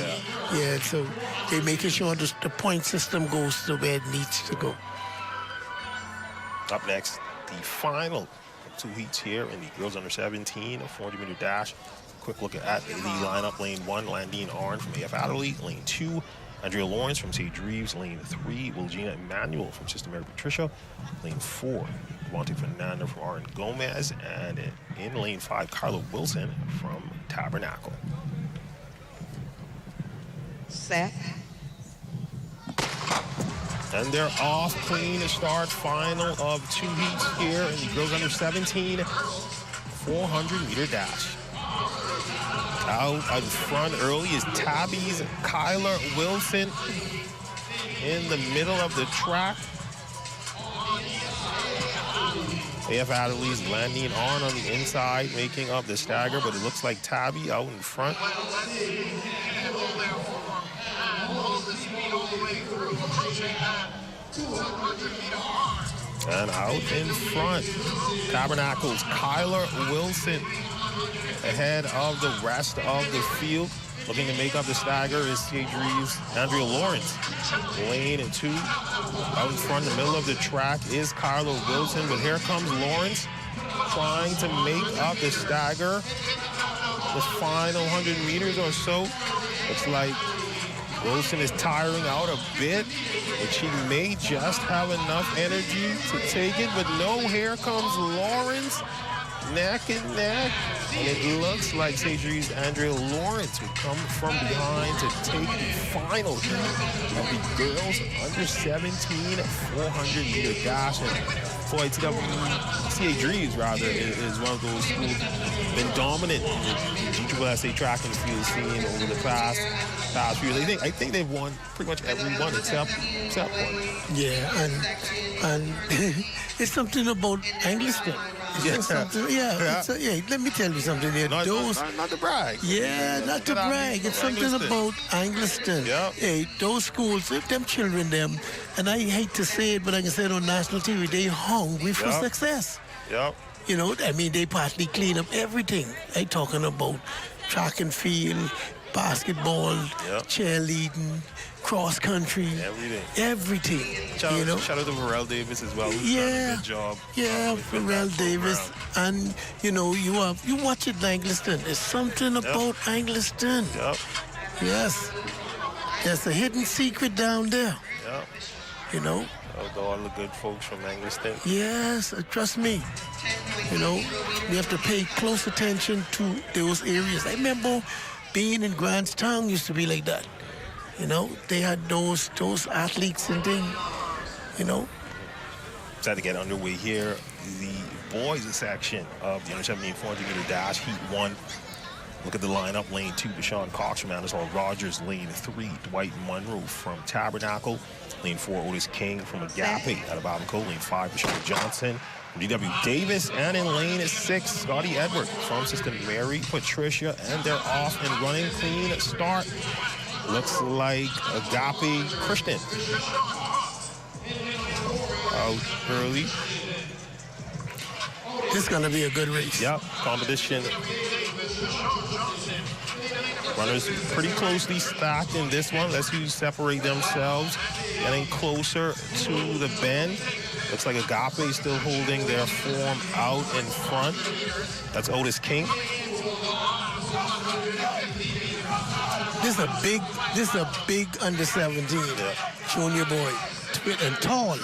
so they're making sure the point system goes to where it needs to go. Up next, the final 2 heats here in the girls under 17 400-meter dash. Quick look at the lineup. Lane 1, Landine Orange from AF Adderley. Lane 2, Andrea Lawrence from Sage Reeves. Lane 3, Wilgina Emmanuel from Sister Mary Patricia. Lane 4, Devontae Fernando from Aaron Gomez. And in lane 5, Carla Wilson from Tabernacle. Set. And they're off. Clean start. Final of 2 heats here in the girls under 17 400-meter dash. Out front early is Tabby's Kyler Wilson in the middle of the track. AF Adderley's Landine on the inside, making up the stagger, but it looks like Tabby out in front. And out in front, Tabernacle's Kyler Wilson. Ahead of the rest of the field, looking to make up the stagger is Sage Reeves, Andrea Lawrence. Lane 2, out in front, in the middle of the track is Carla Wilson, but here comes Lawrence trying to make up the stagger. The final 100 meters or so. Looks like Wilson is tiring out a bit, but she may just have enough energy to take it, but no, here comes Lawrence. Neck and neck, and it looks like Sage Reeves' Andrea Lawrence would come from behind to take the final heat of the girls under 17 400-meter dash. And Floyd Sage Reeves, rather, is one of those schools been dominant in the GSSA track and field scene over the past few years. I think they've won pretty much every one except one. Yeah, and it's something about Angliston. Let me tell you something here. Not to brag. Yeah, not to brag. It's something about Angliston. Yep. Hey, those schools, them children, and I hate to say it, but I can say it on national TV, they hungry for success. Yep. You know, I mean, they partly clean up everything. I'm talking about track and field, basketball, cheerleading, cross country, everything. Shout out to Pharrell Davis as well. Who's done a good job. Yeah, Pharrell Davis, and you know you watch it in Angliston. There's something about Angliston. Yep. Yes, there's a hidden secret down there. Yep. You know. All the good folks from Angliston. Yes, trust me. You know, we have to pay close attention to those areas. I remember being in Grantstown used to be like that. You know, they had those athletes and things, you know. Try to get underway here. The boys section of the under 17 400-meter dash, heat 1. Look at the lineup. Lane 2, Deshaun Cox from Anatole Rogers. Lane 3, Dwight Munro from Tabernacle. Lane 4, Otis King from Agape out of Abaco. Lane 5, Deshaun Johnson from D.W. Davis. And in lane 6, Scotty Edward from Sister Mary Patricia. And they're off and running. Clean start. Looks like Agape Christian out early. This is going to be a good race. Yep, competition Runners pretty closely stacked in this one. Let's see who separate themselves. Getting closer to the bend. Looks like Agape still holding their form out in front. That's Otis King. This is a big under 17 junior boy, and tall.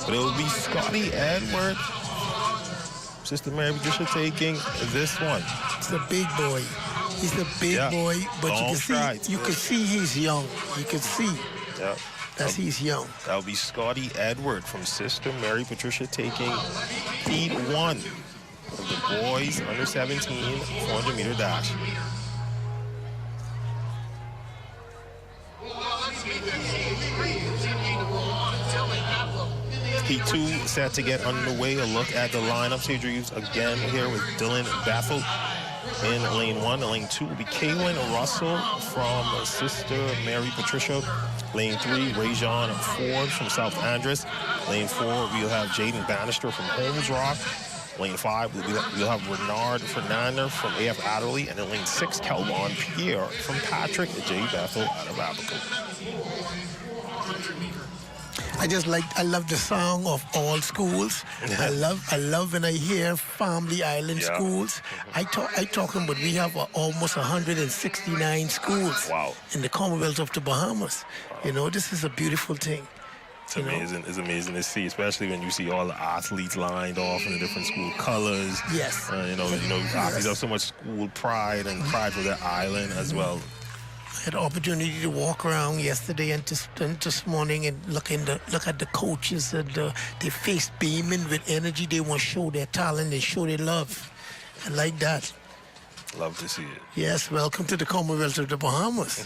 But it will be Scotty Edward. Sister Mary Patricia taking this one. It's a big boy. He's a big boy, but you can see he's young. You can see that he's young. That'll be Scotty Edward from Sister Mary Patricia taking heat 1 of the boys under 17 400-meter dash. Heat 2 set to get underway. A look at the lineup. Sage Reeves again here with Dylan Bethel in lane 1. Lane 2 will be Kaylin Russell from Sister Mary Patricia. Lane 3, Rajon Ford from South Andres. Lane 4, we'll have Jaden Bannister from Holmes Rock. Lane 5, we'll have Renard Fernandez from AF Adderley. And in lane 6, Kelvon Pierre from Patrick J. Bethel out of Abaco. I love the song of all schools. I love when I hear Family Island schools. I talking, but we have almost 169 schools in the Commonwealth of the Bahamas. You know, this is a beautiful thing. It's amazing. It's amazing to see, especially when you see all the athletes lined off in the different school colors. Yes. Athletes have so much school pride and pride for their island as well. I had the opportunity to walk around yesterday and this morning and look at the coaches and their face beaming with energy. They want to show their talent, they show their love. I like that. Love to see it. Yes, welcome to the Commonwealth of the Bahamas.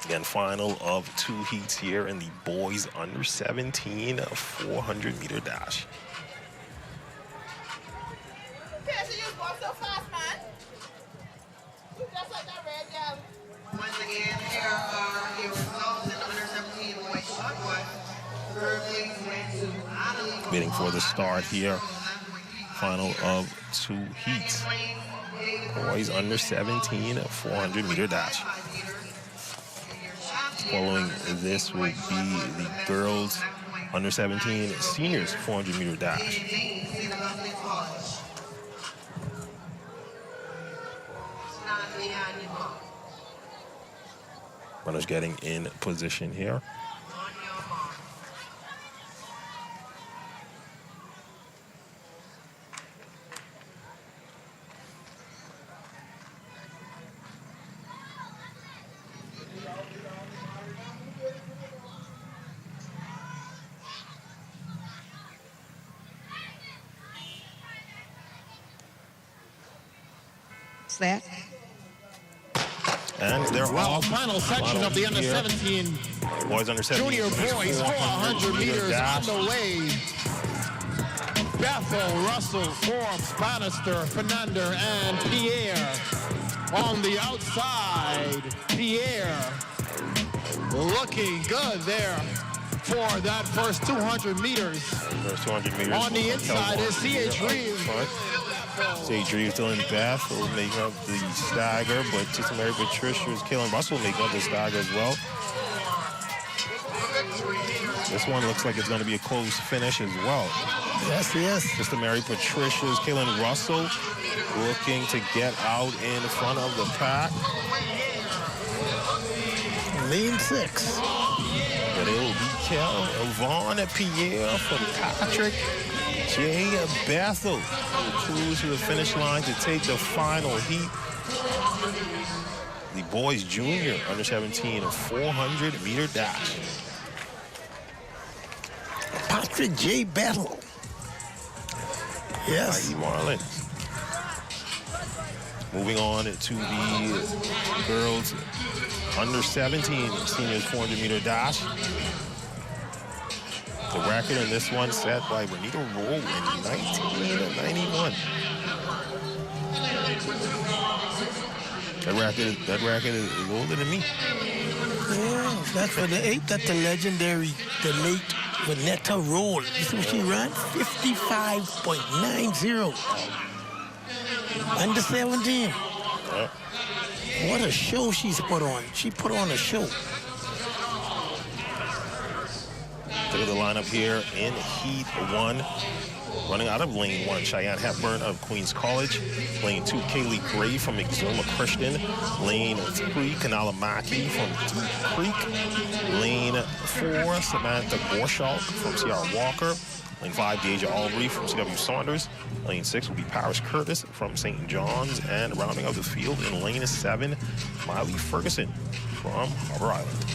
Again, final of 2 heats here in the boys under 17 400-meter dash. Once again, here are your results in under 17 boys shotgun. Third place went to Adderley. Waiting for the start here. Final of 2 heats. Boys under 17 400-meter dash. Following this will be the girls under 17 seniors 400-meter dash. Runners getting in position here. Set. And they're off. Final section of the under 17 boys under 17 junior boys 400 meters on the way. Bethel, Russell, Forbes, Bannister, Fernandez, and Pierre. On the outside, Pierre looking good there for that first 200 meters. First 200 meters. On the inside is C.H. Reeves. C.H. Reeves still in Bethel making up the stagger, but Sister Mary Patricia's Kaylin Russell making up the stagger as well. This one looks like it's going to be a close finish as well. Yes, yes. Sister Mary Patricia's Kaylin Russell looking to get out in front of the pack. Lane 6. But it will be Kelvon Pierre from Patrick J. Bethel who cruise to the finish line to take the final heat. The boys junior under 17 400-meter dash. Patrick J. Bethel. Yes. Marlins. Moving on to the girls under 17 seniors 400-meter dash. The record in this one set by Renita Roll in 1991. That record is older than me. Yeah, that's for the 8. That's the legendary, the late Vanetta Roll. You see what she ran? 55.90. Under 17. Yeah. What a show she's put on. She put on a show. Look at the lineup here in Heat 1. Running out of lane 1, Cheyenne Hepburn of Queens College. Lane 2, Kaylee Gray from Exuma Christian. Lane 3, Kanala Mackey from Deep Creek. Lane 4, Samantha Gorshalk from C.R. Walker. Lane 5, Deja Albury from C.W. Saunders. Lane 6 will be Paris Curtis from St. John's. And rounding out the field in lane 7, Miley Ferguson from Harbor Island.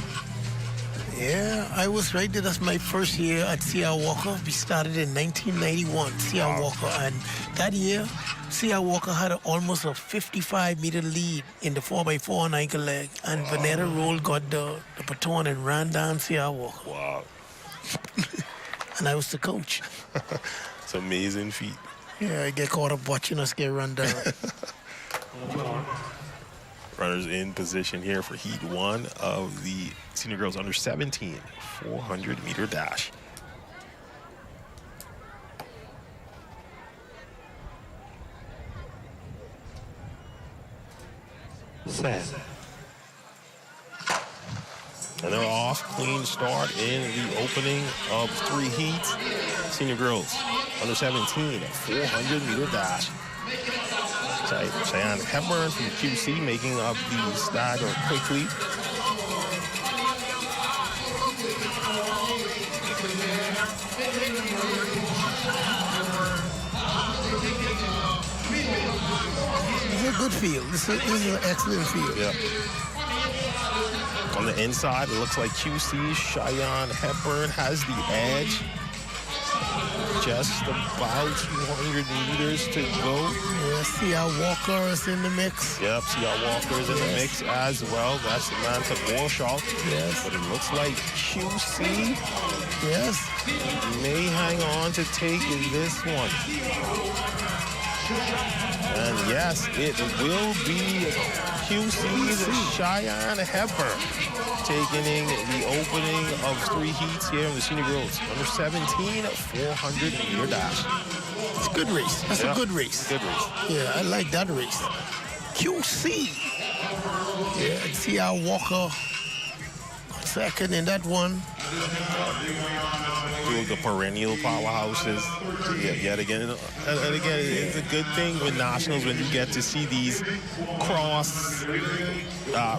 Yeah, I was right there. That's my first year at C.R. Walker. We started in 1991, C.R. Walker. And that year, C.R. Walker had almost a 55-meter lead in the 4x4 on ankle leg. And Vanetta Roll got the baton and ran down C.R. Walker. Wow. And I was the coach. It's an amazing feat. Yeah, I get caught up watching us get run down. Runners in position here for Heat 1 of the Senior Girls Under 17 400-meter dash. Sad. And they're off. Clean start in the opening of 3 heats. Senior Girls Under 17 400-meter dash. Cheyenne Hepburn from QC making up the stagger quickly. It's a good field. This is an excellent field. Yeah. On the inside, it looks like QC Cheyenne Hepburn has the edge. Just about 200 meters to go. Yeah, C.R. Walker is in the mix. Yep, C.R. Walker is in the mix as well. That's Samantha Gorshalk. Yes. But it looks like QC Yes. may hang on to take this one. And yes, it will be QC's Cheyenne Hepburn taking in the opening of 3 heats here in the Senior Girls Under 17 400-meter dash. It's a good race. That's a good race. Good race. Yeah, I like that race. QC. Yeah, and C.R. Walker got second in that one. Two of the perennial powerhouses yet again. And again, it's a good thing with nationals when you get to see these cross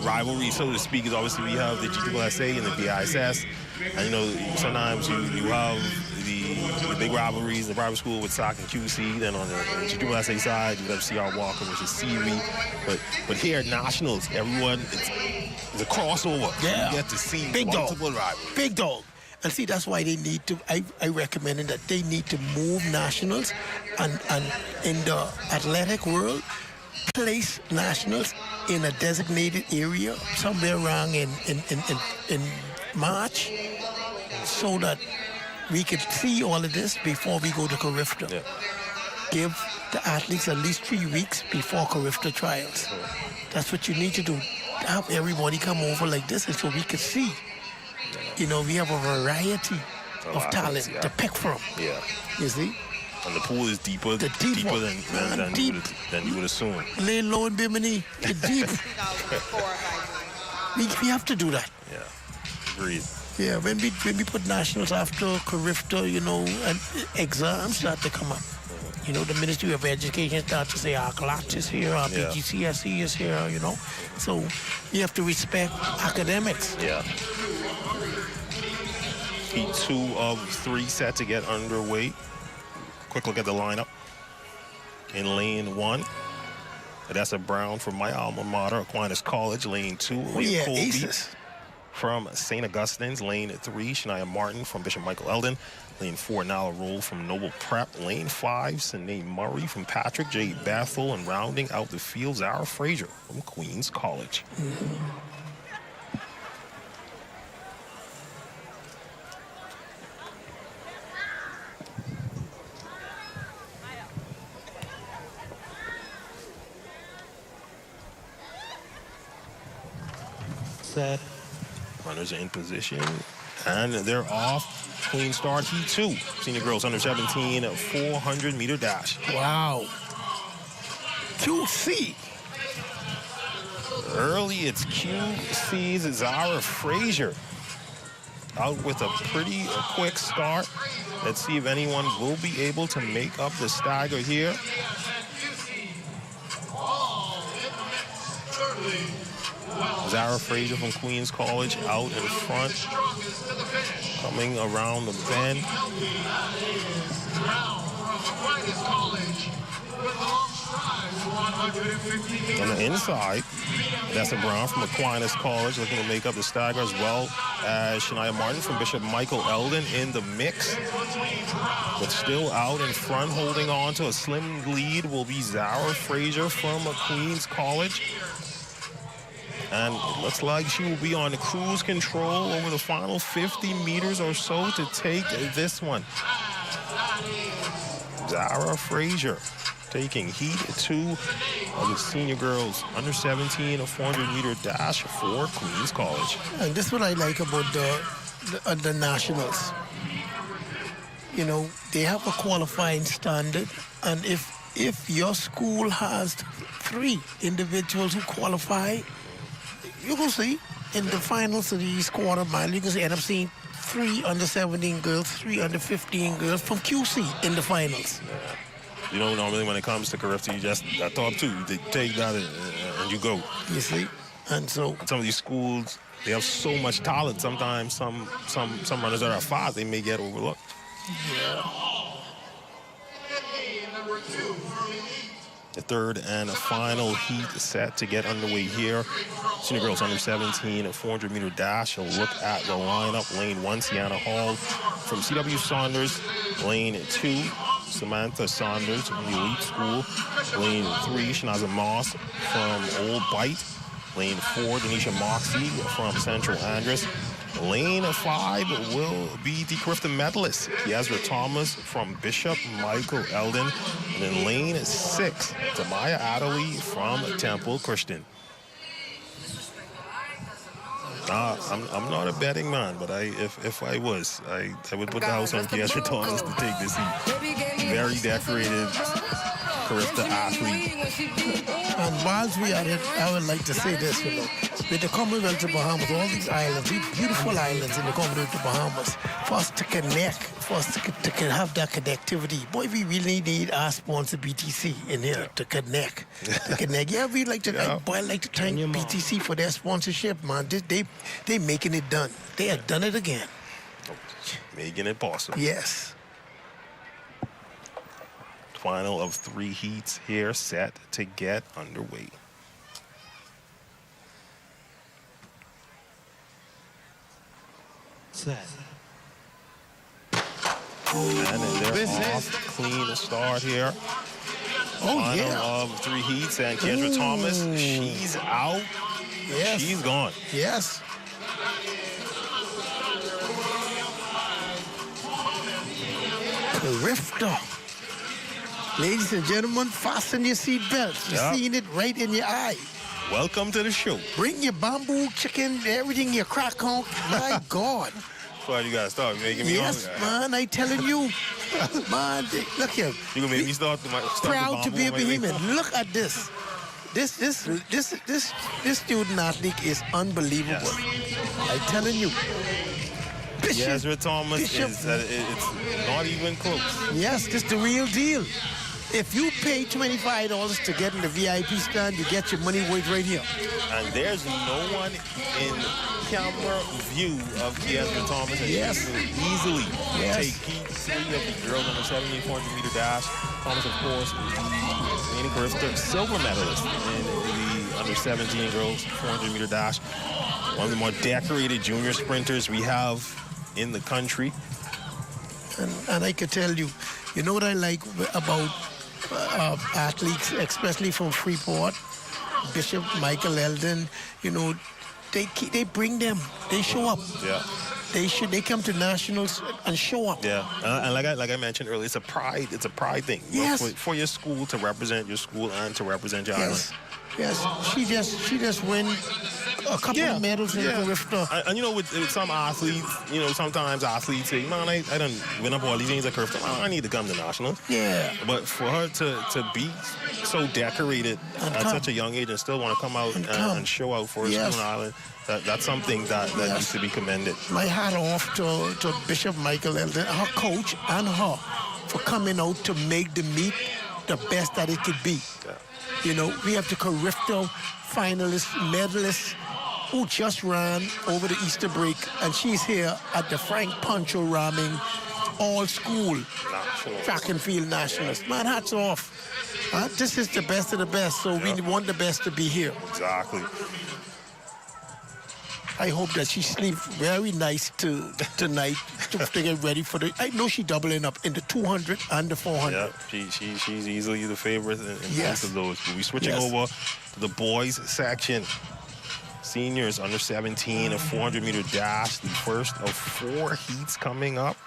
rivalries, so to speak. Is obviously we have the GSSA and the BISS. And, you know, sometimes you have the big rivalries, the rival school with SOC and QC. Then on the GSSA side, you have C.R. Walker versus Seaweed. But here at nationals, everyone, it's a crossover. Yeah. You get to see Big multiple dog. rivalries. Big dog. And see, that's why they need to, I recommended that they need to move nationals and in the athletic world, place nationals in a designated area somewhere around in March so that we could see all of this before we go to Carifta. Yeah. Give the athletes at least 3 weeks before Carifta trials. That's what you need to do. Have everybody come over like this and so we could see. You know, we have a variety of talent to pick from. Yeah. You see? And the pool is deeper than you would assume. Lay low in Bimini. It's deep. we have to do that. Yeah. Agreed. Yeah, when we put nationals after Carifta, you know, and exams start to come up. You know, the Ministry of Education starts to say our CLAT is here, our PGCSE is here, you know. So we have to respect academics. Yeah. Heat 2 of 3 set to get underway. Quick look at the lineup. In lane 1, Odessa Brown from my alma mater, Aquinas College. Lane 2, Leah Colby Aces. from St. Augustine's. Lane 3, Shania Martin from Bishop Michael Eldon. Lane 4, Nala Roll from Noble Prep. Lane 5, Sinead Murray from Patrick J. Bethel. And rounding out the field, Zara Frazier from Queens College. Set. Runners are in position, and they're off. Clean start, heat 2. Senior girls under 17, 400-meter dash. Wow. QC. Early, it's QC's Zara Frazier out with a pretty quick start. Let's see if anyone will be able to make up the stagger here. Zara Frazier from Queens College out in front, coming around the bend. On the inside, that's a Brown from Aquinas College looking to make up the stagger, as well as Shania Martin from Bishop Michael Eldon in the mix. But still out in front, holding on to a slim lead, will be Zara Frazier from Queens College. And it looks like she will be on cruise control over the final 50 meters or so to take this one. Zara Frazier taking heat 2 of the senior girls under 17, a 400-meter dash for Queens College. And this is what I like about the nationals. You know, they have a qualifying standard, and if your school has 3 individuals who qualify, you can see in the finals of these quarter mile, you can end up seeing 3 under 17 girls, 3 under 15 girls from QC in the finals. Yeah. You know, normally when it comes to Carifta, you just top 2. They take that and you go. You see, and so some of these schools, they have so much talent. Sometimes some runners that are 5, they may get overlooked. Yeah. The third and final heat set to get underway here. Senior girls under 17, a 400-meter dash. A look at the lineup. Lane 1, Sienna Hall from C.W. Saunders. Lane 2, Samantha Saunders from the elite school. Lane 3, Shanaza Moss from Old Bite. Lane 4, Denisha Moxie from Central Andress. Lane 5 will be the Carifta medalist, Kiazra Thomas from Bishop Michael Eldon. And then lane 6, Tamaya Adderley from Temple Christian. I'm not a betting man, but if I was, I would put the house on Kiazra Thomas to take this heat. Very decorated Carifta athlete. And whilst we are it, I would like to say this, you know, with the Commonwealth of Bahamas, all these islands, these beautiful islands in the Commonwealth of Bahamas, for us to connect, for us to have that connectivity, boy, we really need our sponsor BTC in here to connect. Yeah, we like to, I'd like to thank BTC for their sponsorship, man. They making it done. They have done it again. Making it possible. Yes. Final of 3 heats here set to get underway. Set. And they're off. Clean start here. Oh, Final yeah. of 3 heats, and Kendra Thomas, she's out. Yes. She's gone. Yes. Carifta. Ladies and gentlemen, fasten your seat belts. You're seeing it right in your eye. Welcome to the show. Bring your bamboo chicken, everything, your crack on. My God. That's why you gotta start making me Yes, hungry. man, I telling you. Man, look here. You gonna make me start Proud to the be a bamboo on my way? Bohemian. Look at this. This student athlete is unbelievable. Yes. I'm telling you. Kiazra Thomas it's not even close. Yes, this the real deal. If you pay $25 to get in the VIP stand, you get your money worth right here. And there's no one in camera view of Kiazra Thomas. And Yes. she will easily Yes. take heat 3 of the girls on the 400-meter dash. Thomas, of course, is the reigning Carifta silver medalist in the under 17 girls 400-meter dash. One of the more decorated junior sprinters we have in the country. And I could tell you, you know what I like about athletes, especially from Freeport, Bishop Michael Eldon, you know, they bring them, they show up. Yeah. They come to nationals and show up. Yeah, and like I mentioned earlier, it's a pride thing. Yes. For your school to represent your school and to represent your island. Yes, she just win a couple of medals in Carifta. And you know, with some athletes, you know, sometimes athletes say, man, I done win up all these things at Carifta. I need to come to nationals. Yeah. But for her to be so decorated at such a young age and still want to come out and show out for a school in Ireland, that's something that needs to be commended. My hat off to Bishop Michael Eldon, her coach, and her for coming out to make the meet the best that it could be. Yeah. You know, we have the Carifta finalists, medalists who just ran over the Easter break, and she's here at the Frank Pancho Rahming all-school track and field nationals. Man, hats off. This is the best of the best, so we want the best to be here. Exactly. I hope that she sleeps very nice tonight to get ready for the. I know she's doubling up in the 200 and the 400. Yeah, she's easily the favorite in both of those. We'll be switching over to the boys section. Seniors under 17, a 400-meter dash, the first of 4 heats coming up.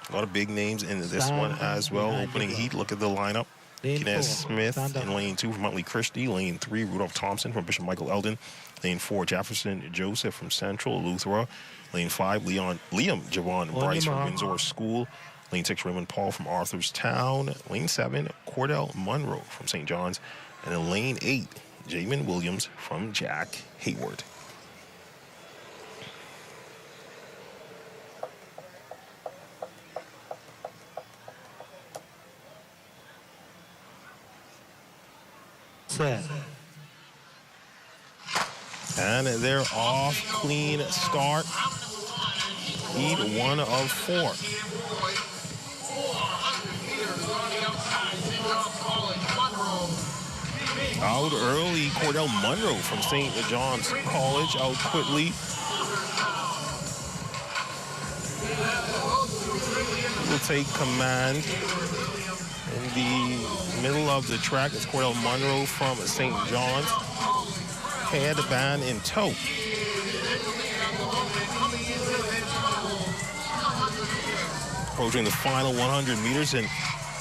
A lot of big names in this one as well. Opening heat, look at the lineup. Kenneth Smith in lane 2 from Huntley Christie. Lane 3, Rudolph Thompson from Bishop Michael Eldon. Lane 4, Jefferson Joseph from Central Luthera. Lane 5, Liam Javon Bryce from Windsor School. Lane 6, Raymond Paul from Arthurstown. Lane 7, Cordell Monroe from St. John's. And in lane 8, Jamin Williams from Jack Hayward. Set. And they're off, clean start. Heat 1 of 4. Out early, Cordell Monroe from St. John's College, out quickly. Will take command in the middle of the track. It's Cordell Monroe from St. John's. Had the band in tow. Approaching the final 100 meters, and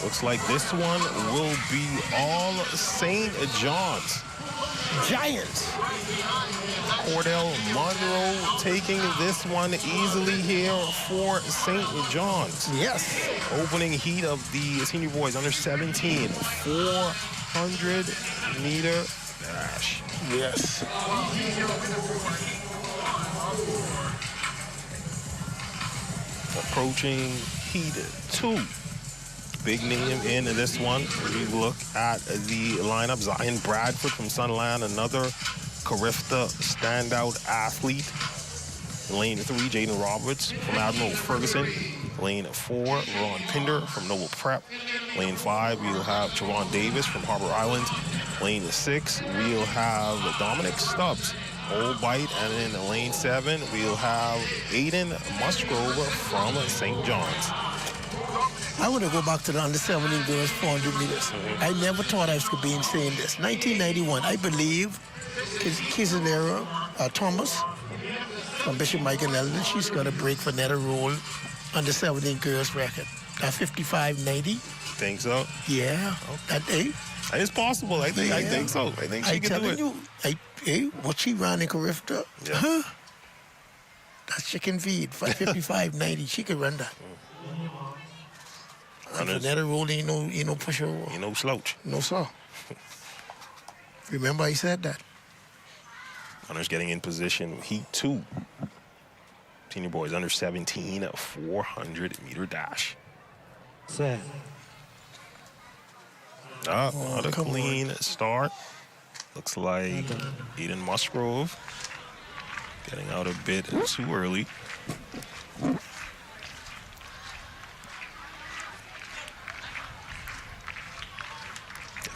looks like this one will be all St. John's. Giants. Cordell Monroe taking this one easily here for St. John's. Yes. Opening heat of the senior boys under 17, 400-meter dash. Yes. Approaching heat 2. Big name in this one. We look at the lineup. Zion Bradford from Sunland, another Carifta standout athlete. Lane 3, Jaden Roberts from Admiral Ferguson. Lane 4, Ron Pinder from Noble Prep. Lane 5, we'll have Javon Davis from Harbor Island. Lane 6, we'll have Dominic Stubbs, Old Bite. And in lane 7, we'll have Aiden Musgrove from St. John's. I want to go back to the under 17 girls 400 meters. I never thought I could be saying this. 1991, I believe, Kizanera Thomas from Bishop Michael Eldon, she's got a break for Netta Roll under 17 girls record. At 55.90. Think so? Yeah. Okay. It's possible. I think so. I think she can do it. What she ran in Carifta, that's chicken feed. 55.90. She could run that. Netta Roll ain't no pusher. Ain't no slouch. No, sir. Remember I said that. Hunter's getting in position. Heat 2. Senior boys under 17, 400-meter dash. Set. Not a clean start. Looks like Eden Musgrove getting out a bit too early.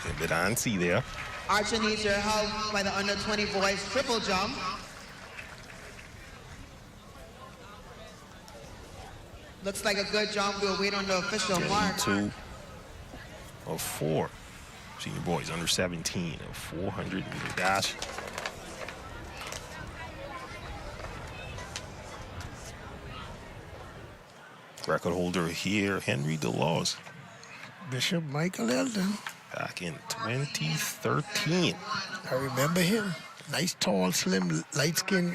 A bit antsy there. Archer needs your help by the under 20 boys triple jump. Looks like a good jump. We'll wait on the official mark. 2 of 4. Senior boys under 17, a 400-meter dash. Record holder here, Henry DeLaws. Bishop Michael Eldon. Back in 2013. I remember him. Nice, tall, slim, light-skinned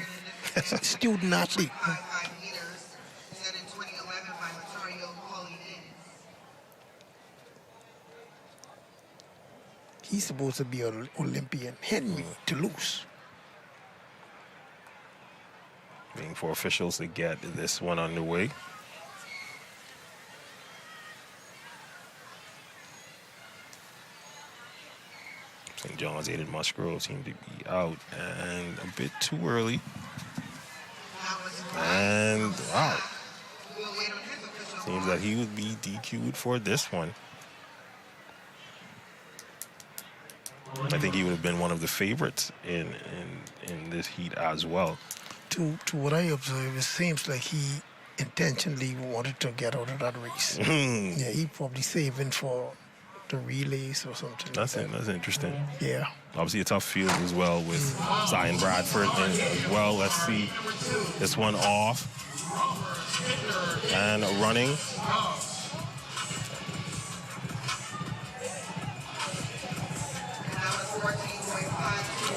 student athlete. 5 meters, set in 2011 by Ontario Pauline Innes. He's supposed to be an Olympian. Henry Toulouse. Waiting for officials to get this one underway. St. John's Aided Musgrove seemed to be out and a bit too early. And wow. Seems that he would be DQ'd for this one. I think he would have been one of the favorites in this heat as well. To what I observe, it seems like he intentionally wanted to get out of that race. Yeah, he probably saving for the relays or something. That's interesting. Yeah. Obviously a tough field as well with Zion Bradford in as well. Let's see this one off. And running.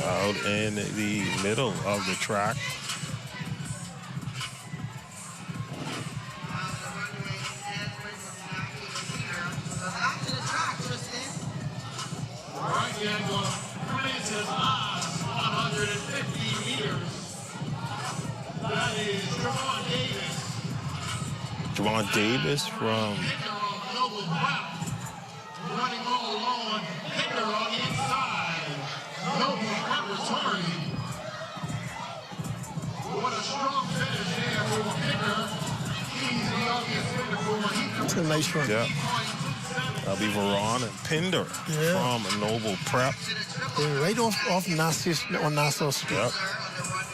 Out in the middle of the track. Right hand will commence his last 150 meters. That is Javon Davis. Javon Davis from Noble Prep. Running all alone. Hinder on the inside. Noble Preparatory. What a strong finish there for Hinder. He's the obvious winner for Hinder. It's a nice run. Yeah. That'll be Veron Pinder from Noble Prep. Yeah, right off Nassau Street. Yep.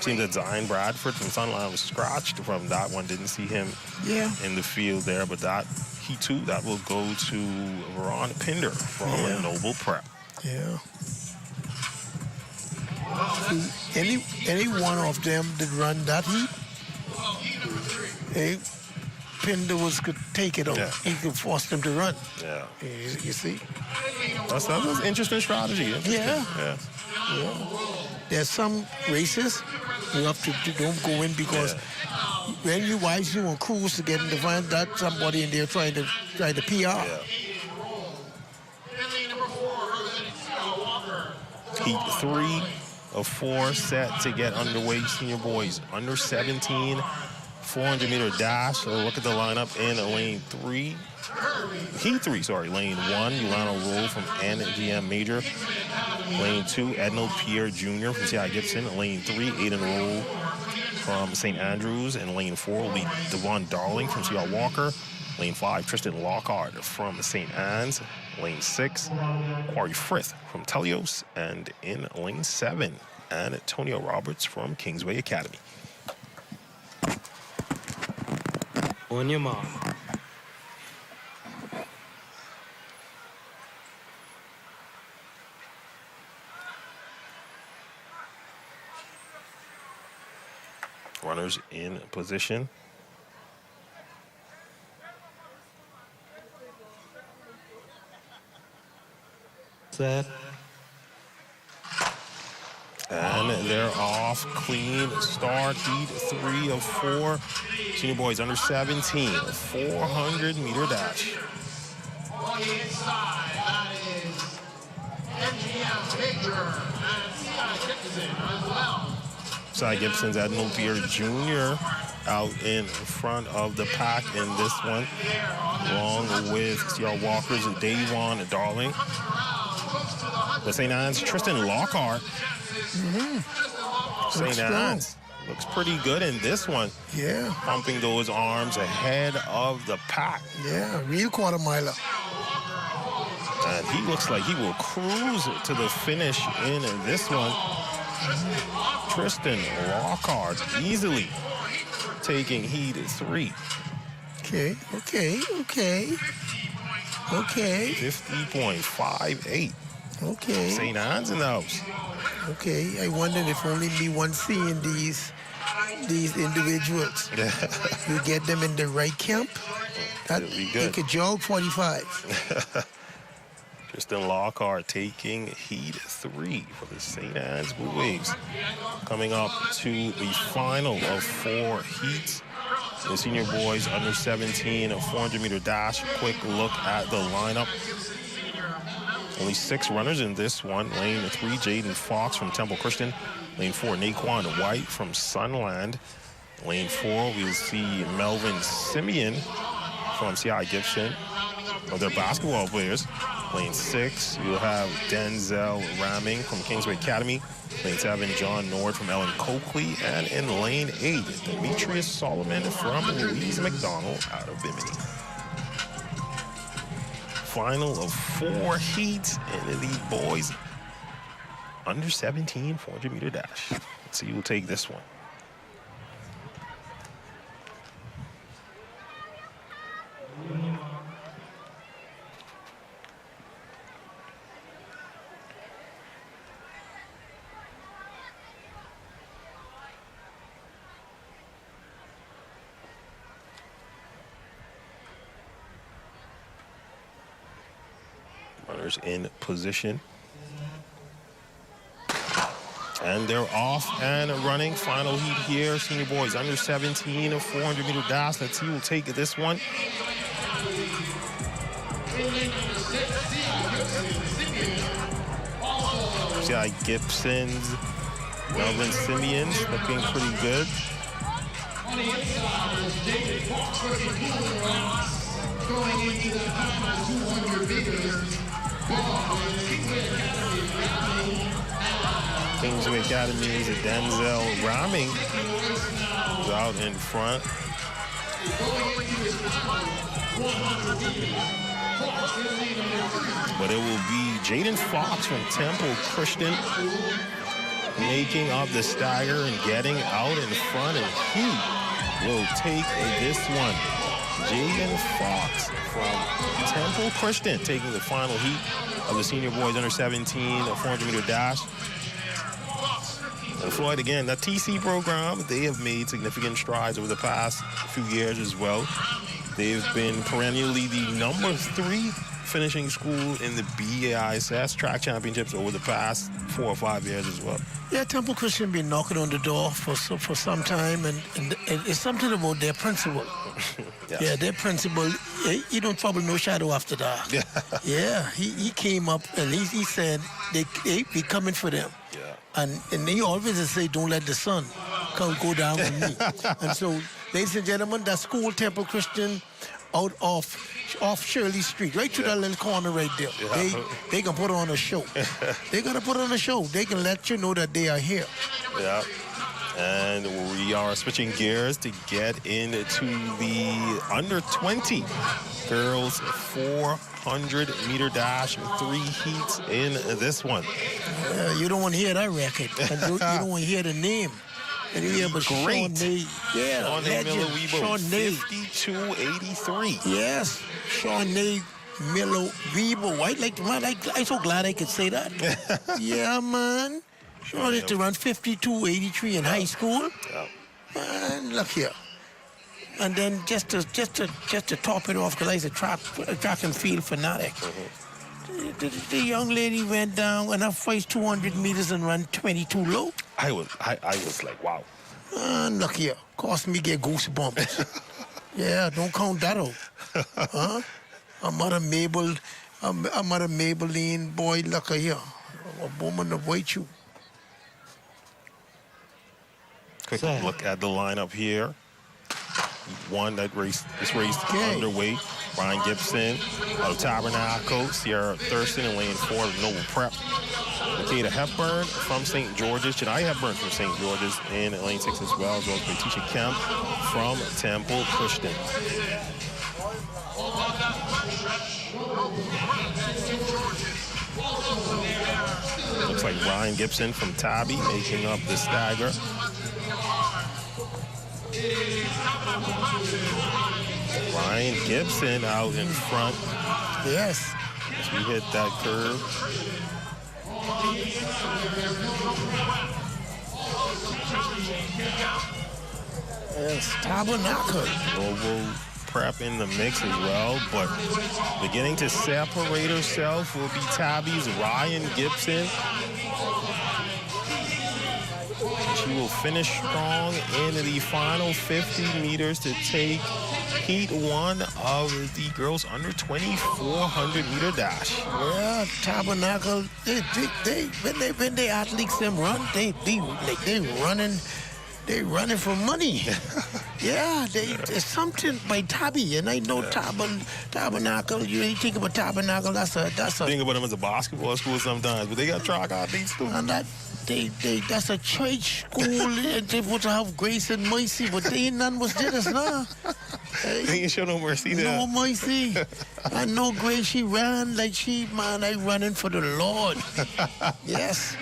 Seems that Zion Bradford from Sunline was scratched from that one. Didn't see him in the field there, but that he too, that will go to Veron Pinder from Noble Prep. Yeah. Any one of them that run that heat, Pinder could take it over. He could force them to run. Yeah. You see? That's an interesting strategy. Yeah. There's some races you have to don't go in because when you on cruise to get in to find that somebody in there trying to PR. Yeah. Heat 3 of 4 set to get underway. Senior boys under 17, 400-meter dash. So look at the lineup in lane 3. Heat 3, lane 1, Ulano Roll from NGM Major. Lane 2, Edno Pierre Jr. from C.I. Gibson. Lane 3, Aiden Roll from St. Andrews. And lane 4 will be Devon Darling from C.R. Walker. Lane 5, Tristan Lockhart from St. Anne's. Lane 6, Quarry Frith from Telios. And in lane 7, Antonio Roberts from Kingsway Academy. On your mark. Runners in position. Set. And they're off. Clean start. Heat 3 of 4. Senior boys under 17. 400-meter dash. On the inside, that is MGM Major and C.I. Gibson as well. C.I. Gibson's Edmund Pierre Jr. out in front of the pack in this one, along with C.R. Walker's Davon Darling. The St. Anne's Tristan Lockhart. St. Anne's looks pretty good in this one. Yeah. Pumping those arms ahead of the pack. Yeah, real quarter miler. And he looks like he will cruise to the finish in this one. Tristan Lockhart easily taking heat 3. Okay. 50.58. Okay. St. Anne's in the house. Okay, I wondered if only me one seeing these individuals. You get them in the right camp, that It'll be good. they could jog 45. Tristan Lockhart taking heat 3 for the St. Anne's Blue Waves. Coming up to the final of 4 heats. The senior boys under 17, a 400-meter dash. Quick look at the lineup. Only 6 runners in this one. Lane 3, Jaden Fox from Temple Christian. Lane 4, Naquan White from Sunland. Lane 4, we'll see Melvin Simeon from C.I. Gibson. Other basketball players. Lane 6, you'll have Denzel Rahming from Kingsway Academy. Lane 7, John Nord from Ellen Coakley. And in lane 8, Demetrius Solomon from Louise McDonald out of Bimini. Final of 4 heats in the boys under 17 400-meter dash. Let's see who will take this one. Runners in position. And they're off and running. Final heat here. Senior boys under 17, a 400-meter dash. Let's see who will take this one. C.I. Gibson's Melvin Simeon's looking pretty good. Going into the final 200 meters. Kingsway Academy's Denzel Rahming is out in front. But it will be Jaden Fox from Temple Christian making up the stagger and getting out in front, and he will take this one. Jaden Fox from Temple Christian taking the final heat of the senior boys under 17, a 400-meter dash. And Floyd, again, that TC program, they have made significant strides over the past few years as well. They've been perennially the number 3 finishing school in the BAISS track championships over the past 4 or 5 years as well. Yeah, Temple Christian been knocking on the door for some time, and it's something about their principal. Yes. Yeah, their principal, he don't trouble no shadow after that. Yeah, he came up and he said they be coming for them. Yeah. And he always say, don't let the sun go down on me. And so, ladies and gentlemen, that school, Temple Christian, out off Shirley Street, right to that little corner right there. Yeah. They can put on a show. They're going to put on a show. They can let you know that they are here. Yeah. And we are switching gears to get into the under 20 girls 400-meter dash, 3 heats in this one. You don't want to hear that record. And you don't want to hear the name. And you hear but Great. Shawnee. Yeah, Shawnee legend. Miller-Weebo, Shawnee. 52-83. Yes, Shawnee Miller-Weebo. I'm so glad I could say that. Yeah, man. Shawnee used to run 52-83 in high school. Yeah. Man, look here. And then just to top it off, because I was a track and field fanatic. The young lady went down on her first 200 meters and ran 22 low. I was like, wow. And look here, cost me get goosebumps. Yeah, don't count that out. Huh? I'm at a Maybelline, boy, look here. A woman of white shoe. Quick look at the lineup here. This race underway. Ryan Gibson out of Tabernacle, Sierra Thurston in lane 4 of Noble Prep. Makeda Hepburn from St. George's, Janai Hepburn from St. George's in lane 6 as well as Patricia Kemp from Temple Christian. Looks like Ryan Gibson from Tabby making up the stagger. Ryan Gibson out in front. Yes. As we hit that curve. Yes, Tabernacle. Noble prep in the mix as well, but beginning to separate herself will be Tabby's Ryan Gibson. She will finish strong in the final 50 meters to take heat one of the girls under 2,400 meter dash. Yeah, Tabernacle. When they athletes them run, they running for money. Yeah, there's something by Tabby, and I know Tabernacle. You think about Tabernacle, that's a. Think about them as a basketball school sometimes, but they got track athletes too. And that's a church school, and they supposed to have grace and mercy, but they ain't none was did us now. They ain't show no mercy there. No mercy. I know grace. She ran like I running for the Lord. Yes.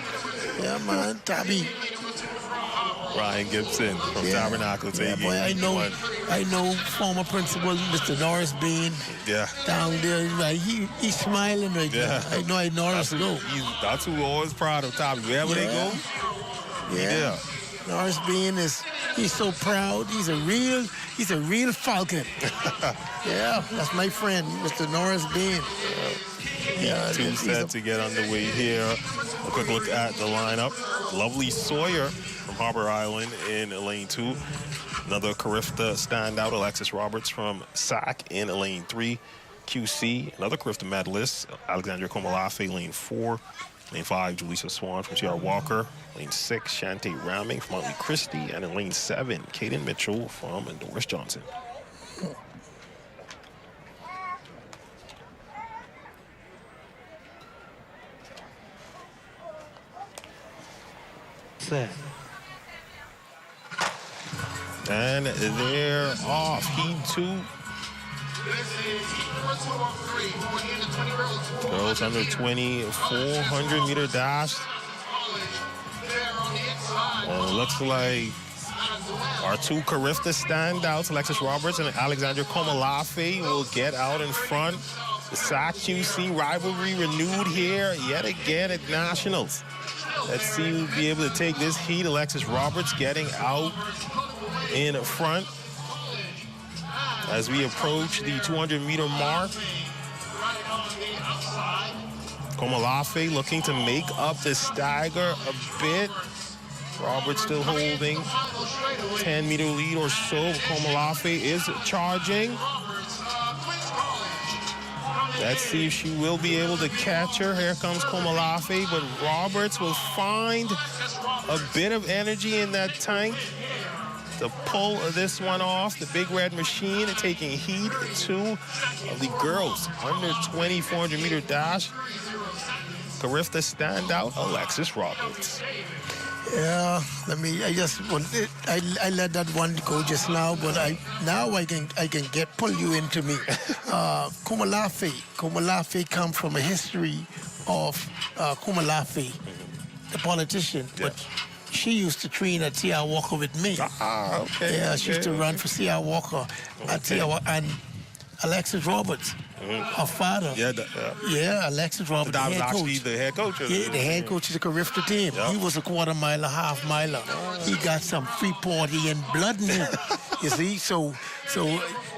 Yeah, man, Tabby. Ryan Gibson from Tabernacle taking. Boy, I know former principal Mr. Norris Bean. Yeah. Down there, right? He's smiling right now. I know Norris go. That's who we're always proud of, Tabby. Wherever they go. Yeah. Norris Bean he's so proud. He's a real Falcon. Yeah, that's my friend, Mr. Norris Bean. Yeah, two set to get underway here. A quick look at the lineup. Lovely Sawyer from Harbor Island in lane 2. Another Carifta standout, Alexis Roberts from SAC in lane 3. QC, another Carifta medalist, Alexandra Komalafe, lane 4. Lane 5, Julissa Swan from C.R. Walker. Lane 6, Shantae Rahming from Motley Christie. And in lane 7, Kaden Mitchell from Doris Johnson. Set. And they're off. Heat 2. Girls under 2,400 meter dash. And it looks like our two Carifta standouts, Alexis Roberts and Alexandra Komalafe, will get out in front. The SAC QC rivalry renewed here yet again at Nationals. Let's see who'll be able to take this heat. Alexis Roberts getting out in front as we approach the 200-meter mark. Komalafe looking to make up the stagger a bit. Roberts still holding 10-meter lead or so. Komalafe is charging. Let's see if she will be able to catch her. Here comes Komalafe, but Roberts will find a bit of energy in that tank to pull this one off. The Big Red Machine taking heat 2 of the girls under 2,400 meter dash. Carifta standout, Alexis Roberts. Yeah, I let that one go just now, but I can pull you into me. Komalafe come from a history of Komalafe, the politician, but she used to train at C.R. Walker with me. Okay. Yeah, she used to run for C.R. Walker at C.R. and Alexis Roberts. Her father. Yeah, Alexis Roberts, that the was head actually coach. the head coach. Yeah, the head coach of the Carifta team. Yep. He was a quarter miler, half miler. He got some Freeportian blood in him. You see, so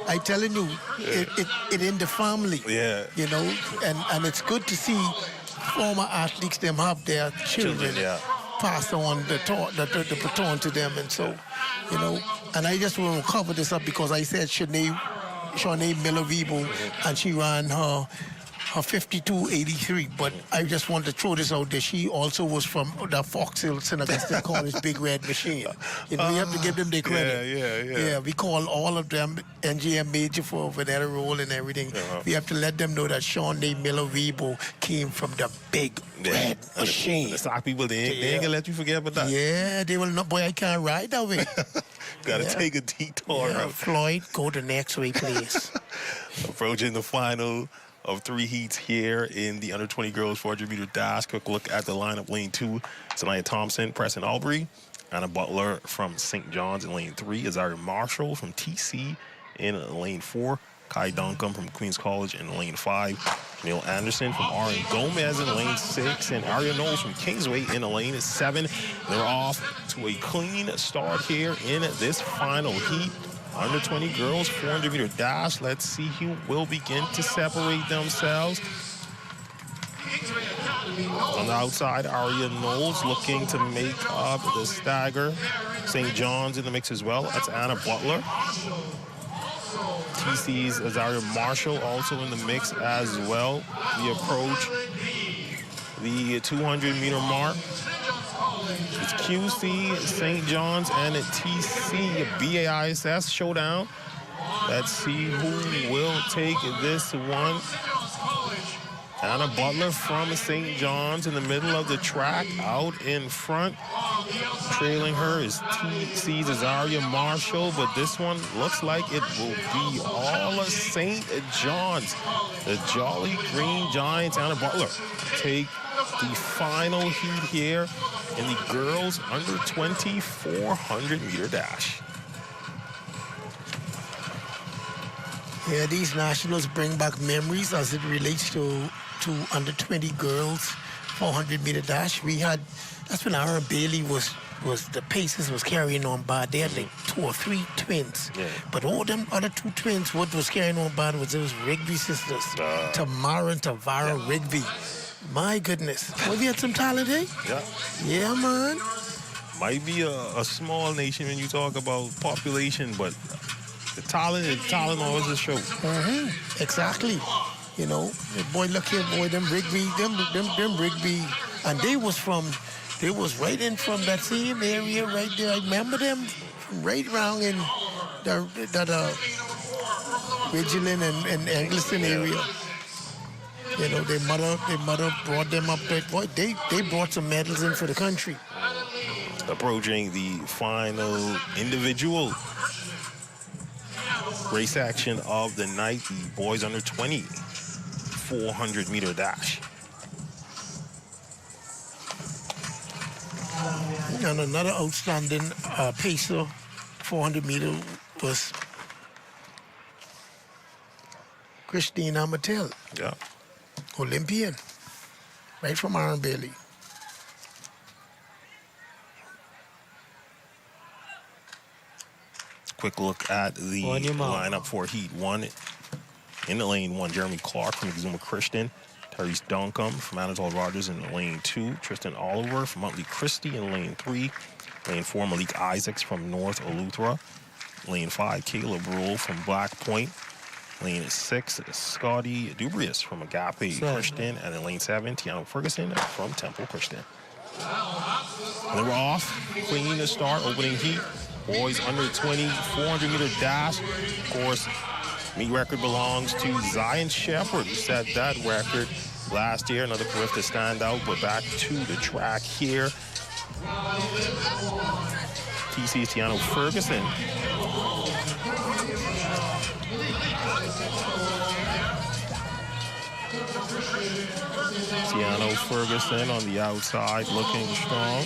I telling you, it in the family. Yeah. You know, and it's good to see former athletes them have their children pass on the baton to them, and so, you know, and I just want to cover this up because I said Shawnee Miller-Rebo, and she ran her 52.83, but I just want to throw this out there. She also was from the Fox Hill St. Augustine College Big Red Machine. You know, we have to give them their credit. Yeah, we call all of them NGM major for their role and everything. We have to let them know that Shawnee Miller-Rebo came from the Big Red Machine. The SAC people, they ain't gonna let you forget about that. Yeah, they will not. Boy, I can't ride that way. Gotta take a detour. Yeah, Floyd, go the next way, please. Approaching the final of 3 heats here in the under 20 girls 400 meter dash. Quick look at the lineup. Lane 2, Sanaya Thompson, Preston Albury, Anna Butler from St. John's in lane 3, Azaria Marshall from TC in lane 4, Kai Duncombe from Queens College in lane 5, Neil Anderson from R.N. Gomez in lane 6, and Aria Knowles from Kingsway in lane 7. They're off to a clean start here in this final heat. under 20 girls 400-meter dash. Let's see who will begin to separate themselves. On the outside, Aria Knowles looking to make up the stagger. St. John's in the mix as well. That's Anna Butler. TC's Azaria Marshall also in the mix as well. We approach the 200-meter mark. It's QC, St. John's, and at TC BAISS showdown. Let's see who will take this one. Anna Butler from St. John's in the middle of the track, out in front. Trailing her is TC's Azaria Marshall, but this one looks like it will be all of St. John's. The Jolly Green Giants, Anna Butler, take the final heat here in the girls under 20 400-meter dash. Yeah, these nationals bring back memories as it relates to under 20 girls 400-meter dash. We had, that's when Aaron Bailey was the paces was carrying on bad. They had like 2 or 3 twins. Yeah. But all them other 2 twins, what was carrying on bad was those Rigby sisters, Tamara and Tavara Rigby. My goodness. Well, we had some talent, eh? Yeah. Yeah, man. Might be a small nation when you talk about population, but the talent always a show. Mm-hmm. Exactly. You know, boy, look here, boy, them Rigby, them Rigby, and they was right in from that same area right there. I remember them right around in that Ridgeland and Angleston area. You know, their mother brought them up there. Boy, they brought some medals in for the country. Approaching the final individual race action of the night, the boys under 20 400-meter dash. And another outstanding pacer 400-meter was Christina Mattel. Yeah. Olympian, right from Aaron Bailey. Quick look at the lineup for Heat 1. In the lane 1, Jeremy Clark from Exuma Christian. Tyrese Duncombe from Anatole Rogers in lane 2. Tristan Oliver from Motley Christie in lane 3. Lane 4, Malik Isaacs from North Eleuthera. Lane 5, Caleb Rule from Black Point. Lane 6, Scotty Dubrius from Agape Christian. And in lane 7, Tiano Ferguson from Temple Christian. And then we're off. Clean to start, opening heat. Boys under 20, 400-meter dash. Of course, meet record belongs to Zion Shepherd, who set that record last year. Another Carif to stand out, but back to the track here. TC's Tiano Ferguson. Tiano Ferguson on the outside, looking strong.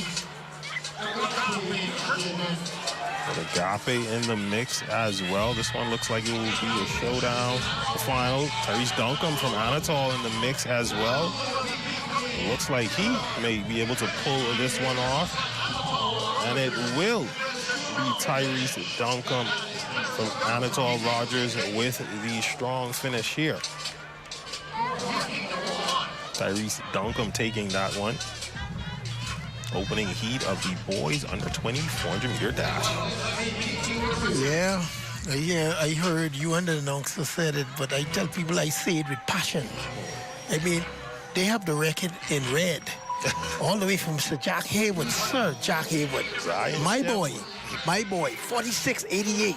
With Agape in the mix as well. This one looks like it will be a showdown. The final, Tyrese Duncombe from Anatole in the mix as well. It looks like he may be able to pull this one off. And it will be Tyrese Duncombe from Anatole Rogers with the strong finish here. Tyrese Duncombe taking that one. Opening heat of the boys under 20 400-meter dash. Yeah, I heard you and the announcer said it, but I tell people I say it with passion. I mean, they have the record in red. All the way from Sir Jack Haywood. My boy, 4688,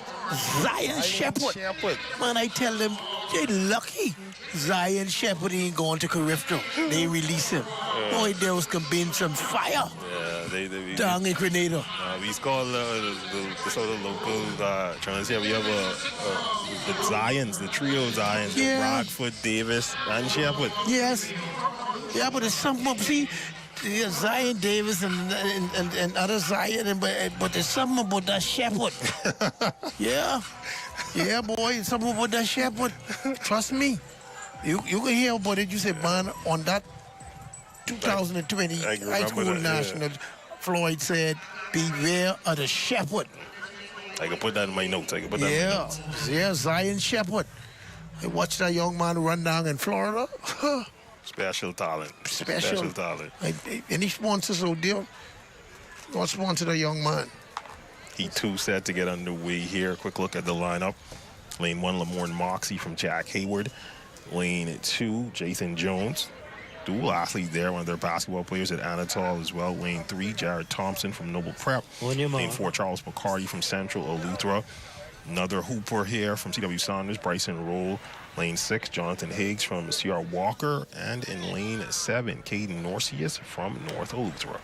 Zion Shepherd. Man, I tell them, they're lucky Zion Shepherd ain't going to Carifto. They release him. Boy, there was gonna be some fire. They down in Grenada. We call the sort of local trying to see if we have the Zions, the trio of Zions, Rockford, Davis, and Shepherd. Yes. Yeah, but there's something, see, Zion Davis and other Zion, but there's something about that Shepherd. Yeah, boy, something about that Shepherd. Trust me. You can hear about it. You say, man, on that 2020 high school national, Floyd said, beware of the Shepherd. I can put that in my notes. I can put that in my notes. Yeah, Zion Shepherd. I watched that young man run down in Florida. Special talent. Special talent. Any sponsors out there? What sponsor the young man? Heat 2 set to get underway here. Quick look at the lineup. Lane 1, Lamorne Moxie from Jack Hayward. Lane 2, Jason Jones. Dual athlete there, one of their basketball players at Anatol as well. Lane 3, Jared Thompson from Noble Prep. Lane 4, Charles McCarty from Central Eleuthera. Another hooper here from C.W. Saunders, Bryson Roll. Lane 6, Jonathan Higgs from C.R. Walker. And in lane 7, Caden Norcius from North Eleuthera.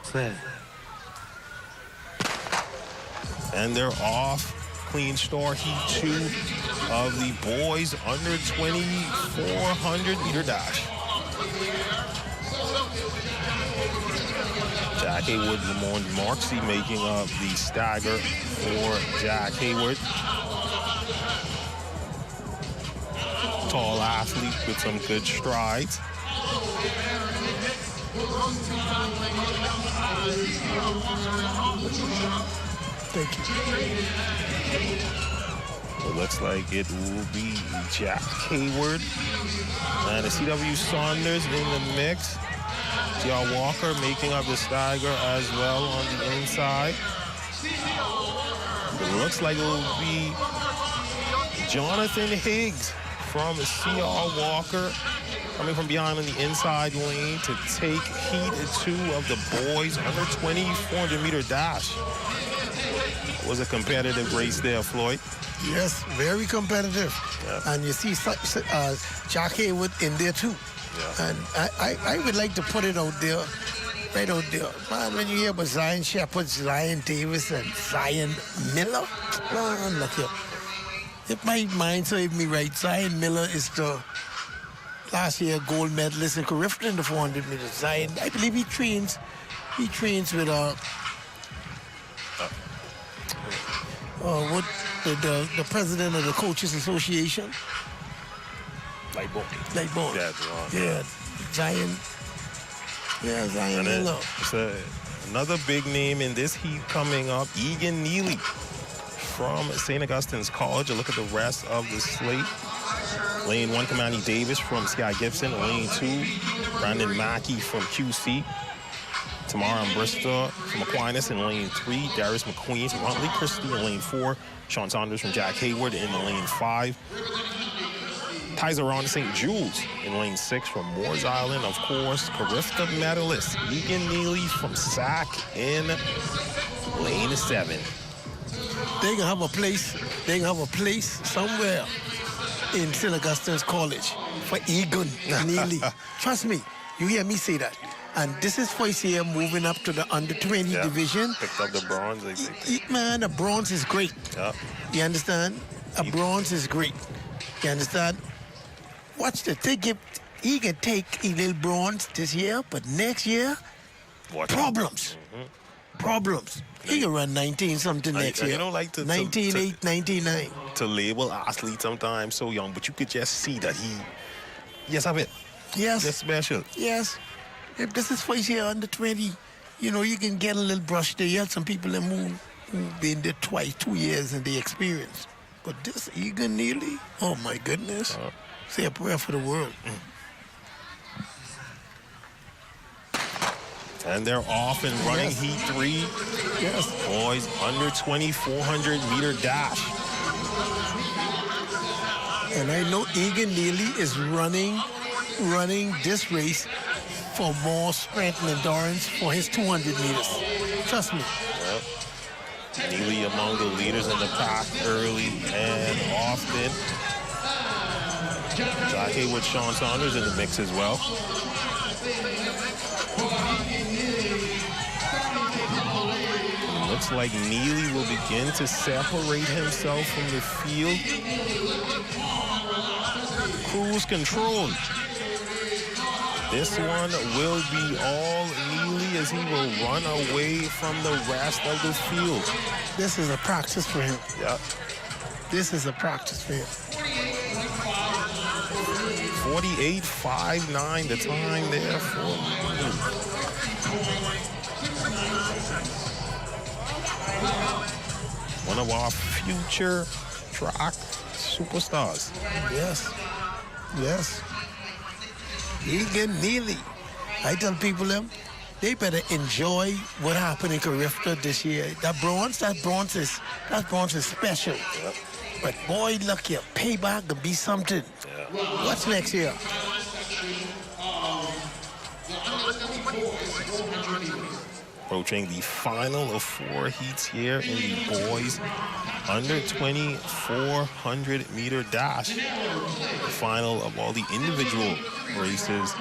Set. And they're off. Clean start, Heat 2 of the boys under 2,400 meter dash. Jack Hayward, Lamorne Moxie making up the stagger for Jack Hayward. Tall athlete with some good strides. Thank you. It looks like it will be Jack Hayward and the C.W. Saunders in the mix. C.R. Walker making up the stagger as well on the inside. It looks like it will be Jonathan Higgs from C.R. Walker coming from behind on the inside lane to take Heat 2 of the boys under 2,400 meter dash. It was a competitive race there, Floyd. Yes, very competitive. Yeah. And you see Jack Hayward in there too. Yeah. And I would like to put it out there, right out there. Man, when you hear about Zion Shepherd, Zion Davis, and Zion Miller, man, look here. If my mind serves me right, Zion Miller is the last year gold medalist in Carifta in the 400 meters. Zion, I believe he trains with what the president of the Coaches Association. Lightbone. Yeah, Zion. Yeah, Zion Miller. Another big name in this heat coming up, Egan Neely from St. Augustine's College. A look at the rest of the slate. Lane 1, Kamani Davis from Sky Gibson. Lane 2, Brandon Mackey from QC. Tamara Bristol from Aquinas in lane 3. Darius McQueen from Huntley Christie in lane 4. Sean Saunders from Jack Hayward in lane 5. Tyzeron St. Jules in lane 6 from Moores Island. Of course, Carifta medalist Egan Neely from SAC in lane 7. They can have a place. They can have a place somewhere in St. Augustine's College for Egan Neely. Trust me, you hear me say that. And this is for year moving up to the under 20 division. Picked up the bronze. Man, a bronze is great. Yeah. You understand? A bronze is great. You understand? Watch this. He can take a little bronze this year, but next year, problems. Problems. He can run 19-something next year. You don't like to 19-8, 19-9. To label athletes sometimes so young, but you could just see that yes, I bet. Yes. That's special. Yes. If this is first year under 20, you can get a little brush there. You had some people that who've been there twice, 2 years, and they experience. But this Egan Neely, oh my goodness. Say a prayer for the world. And they're off and running Heat 3. Yes. Boys under 2,400 meter dash. And I know Egan Neely is running this race for more strength and endurance for his 200 meters. Trust me. Yep. Neely among the leaders in the pack early and often. Jack Hayward, Sean Saunders in the mix as well. Looks like Neely will begin to separate himself from the field. Cruise control. This one will be all Neely as he will run away from the rest of the field. This is a practice for him. Yep. This is a practice for him. 48.59 the time there for one of our future track superstars. Yes. Yes. He get nearly. I tell people them, they better enjoy what happened in Carifta this year. That bronze is special. Yep. But boy, look here, payback could be something. Yeah. What's next year? Approaching the final of 4 heats here in the boys under 20 400-meter dash. The final of all the individual races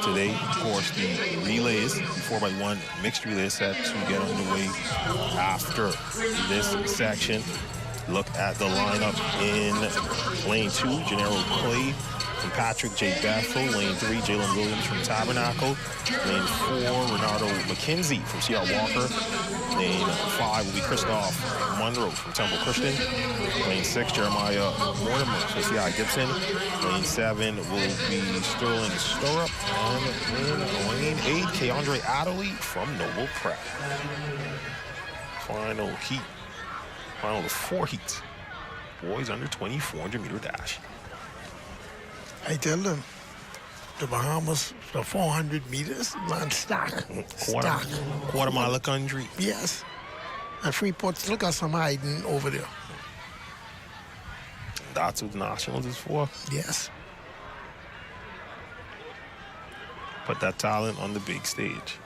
today. Of course, the relays, 4x1 mixed relay set to get underway after this section. Look at the lineup in lane 2, Gennaro Clay and Patrick J. Bethel. Lane 3, Jalen Williams from Tabernacle. Lane 4, Renardo McKenzie from C.R. Walker. Lane 5 will be Christoph Monroe from Temple Christian. Lane 6, Jeremiah Mortimer from C.I. Gibson. Lane 7 will be Sterling Stirrup. And in lane 8, Keandre Adderley from Noble Prep. Final heat. Final of 4 heats. Boys under 20 400-meter dash. I tell them, the Bahamas, the 400 meters, man, stock. Quarter mile of country. Yes. And Freeport still got some hiding over there. That's what the Nationals is for. Yes. Put that talent on the big stage.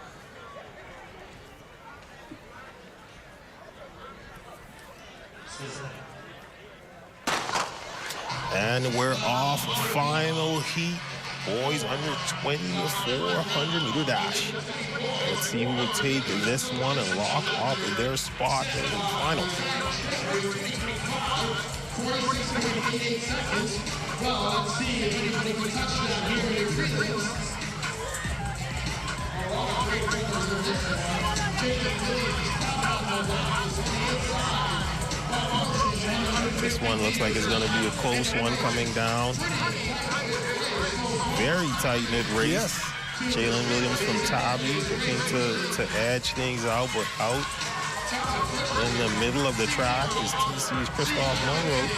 And we're off. Final heat. Boys under 20 400-meter dash. Let's see who will take this one and lock up their spot in the final. 48 seconds. Well, let's see if we can make a touchdown here in relays. This one looks like it's going to be a close one coming down. Very tight-knit race. Yes. Jalen Williams from Tabby looking to edge things out, but out in the middle of the track is TC's Christoph Monroe.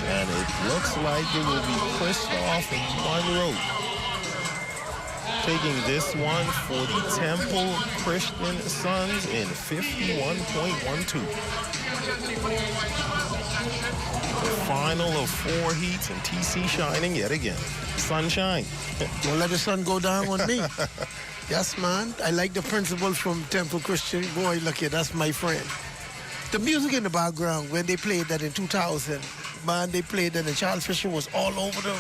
And it looks like it will be Christoph Monroe taking this one for the Temple Christian Sons in 51.12. The final of 4 heats and TC shining yet again. Sunshine. Don't let the sun go down on me. Yes, man. I like the principal from Temple Christian. Boy, look here, that's my friend. The music in the background, when they played that in 2000, man, they played that and Charles Fisher was all over the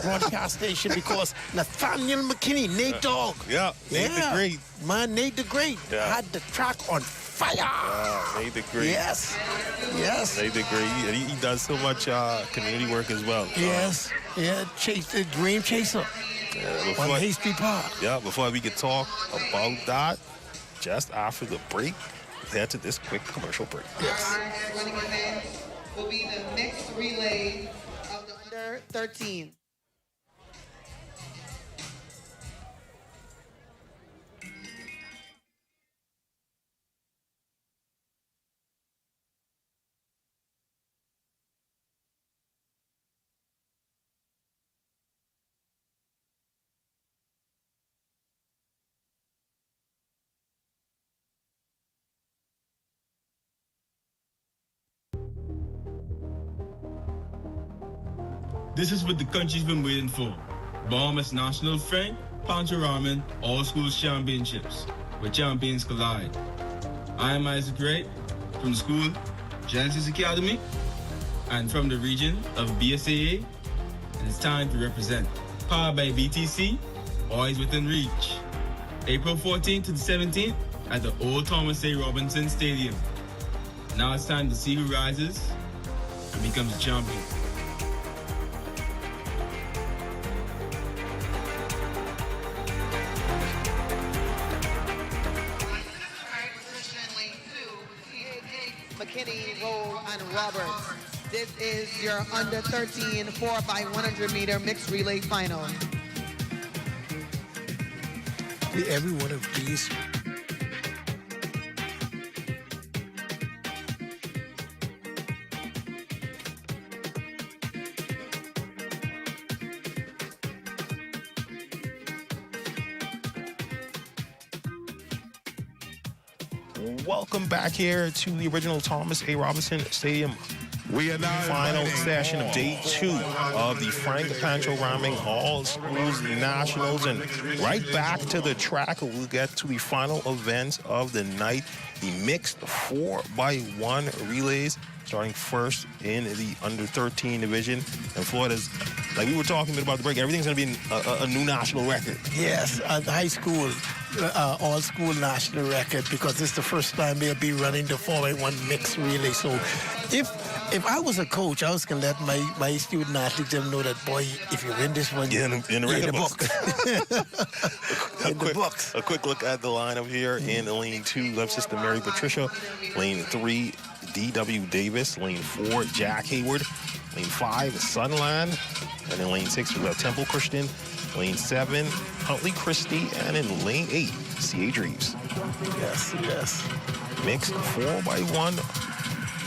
broadcast station because Nathaniel McKinney, Nate Dogg. Yeah, Nate the Great. Man, Nate the Great had the track on fire. Nate the Great. Yes, yes. Nate the Great. He does so much community work as well. Yes, Chase the Dream Chaser on Hasty Park. Yeah, before we could talk about that, just after the break, let's head to this quick commercial break. Yes. Our next running event will be the mixed relay of the under 13. This is what the country's been waiting for. Bahamas National Frank Pancho All Schools Championships, where champions collide. I am Isaac Wright from the school Genesis Academy and from the region of BSAA, and it's time to represent. Powered by BTC, always within reach. April 14th to the 17th at the Old Thomas A. Robinson Stadium. Now it's time to see who rises and becomes a champion. McKinney, Roll, and Roberts. This is your under 13 4x100 meter mixed relay final. Every one of these Welcome back here to the original Thomas A. Robinson Stadium. We are now Final inviting session of day 2 of the Frank Pancho Rahming All Schools Nationals. And right back to the track, we'll get to the final events of the night. The mixed 4x1 relays, starting first in the under 13 division. And Florida's, like we were talking about the break, everything's going to be a new national record. Yes, at high school, all-school national record, because it's the first time they'll be running the 4x1 mixed relay. So if I was a coach, I was going to let my student athletes know that, boy, if you win this one, in the record books. In the books. A quick look at the lineup here. In lane 2, left sister Mary Patricia. Lane 3, D.W. Davis. Lane 4, Jack Hayward. Lane 5, Sunland. And in lane 6, we have Temple Christian. Lane 7, Huntley Christie. And in lane 8, C.H. Reeves. Yes, yes. Mixed 4x1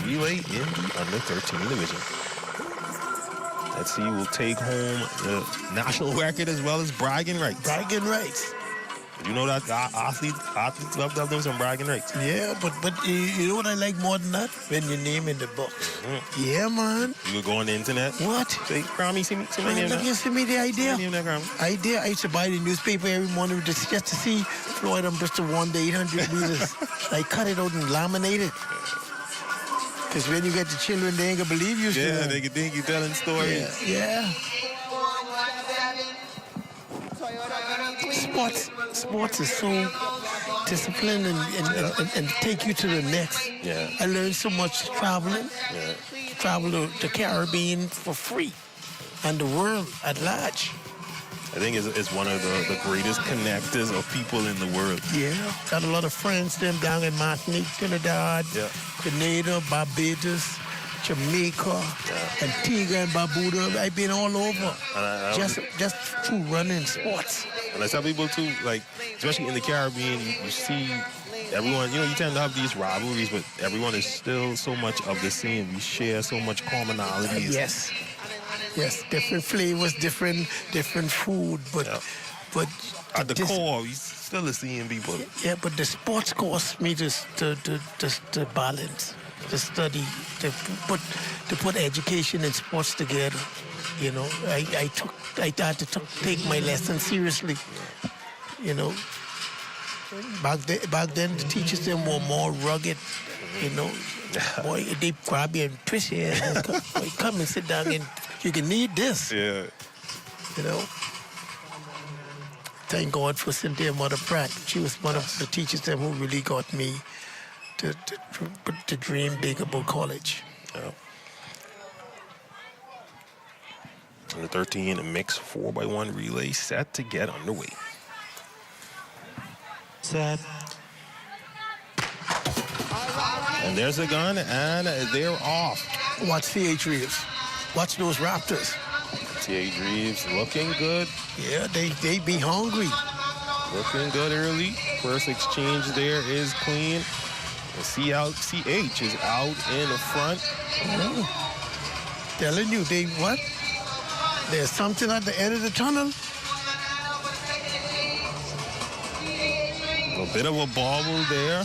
relay in the under 13 division. Let's see, we'll take home the national record as well as bragging rights. Bragging rights. You know that athletes love to have them some bragging rights. Yeah, but you know what I like more than that? When your name in the book. Mm-hmm. Yeah, man. You could go on the internet. What? Say, Grammy, see me name that. You see me the idea? Idea. I used to buy the newspaper every morning just to see Floyd and Bristol won the 800 meters. I cut it out and laminate it. Because when you get the children, they ain't gonna believe you. Yeah, they can think you telling stories. Yeah. Sports is so disciplined and take you to the next. Yeah. I learned so much traveling. Yeah. Travel to the Caribbean for free and the world at large. I think it's one of the greatest connectors of people in the world. Yeah. Got a lot of friends them down in Martinique, Trinidad, Grenada, Barbados, Jamaica, Antigua and Barbuda. I've been all over. Just through running sports. And I tell people too, like, especially in the Caribbean, you see everyone, you tend to have these rivalries, but everyone is still so much of the same. We share so much commonalities. Yes. Yes, different flavors, different food, but at the core, we still the same people. Yeah, but the sports course me to balance, to study, to put education and sports together. I had to take my lesson seriously. Back then the teachers them were more rugged. Boy, they grab you and twist you and come and sit down and you can need this. Yeah. Thank God for Cynthia Mother Pratt. She was one of the teachers them who really got me to dream big about college. Yeah. The 13 mixed 4x1 relay set to get underway. Set. And there's a gun, and they're off. Watch C.H. Reeves. Watch those Raptors. C.H. Reeves looking good. Yeah, they be hungry. Looking good early. First exchange there is clean. And C.H. is out in the front. Telling you, there's something at the end of the tunnel. A bit of a bobble there.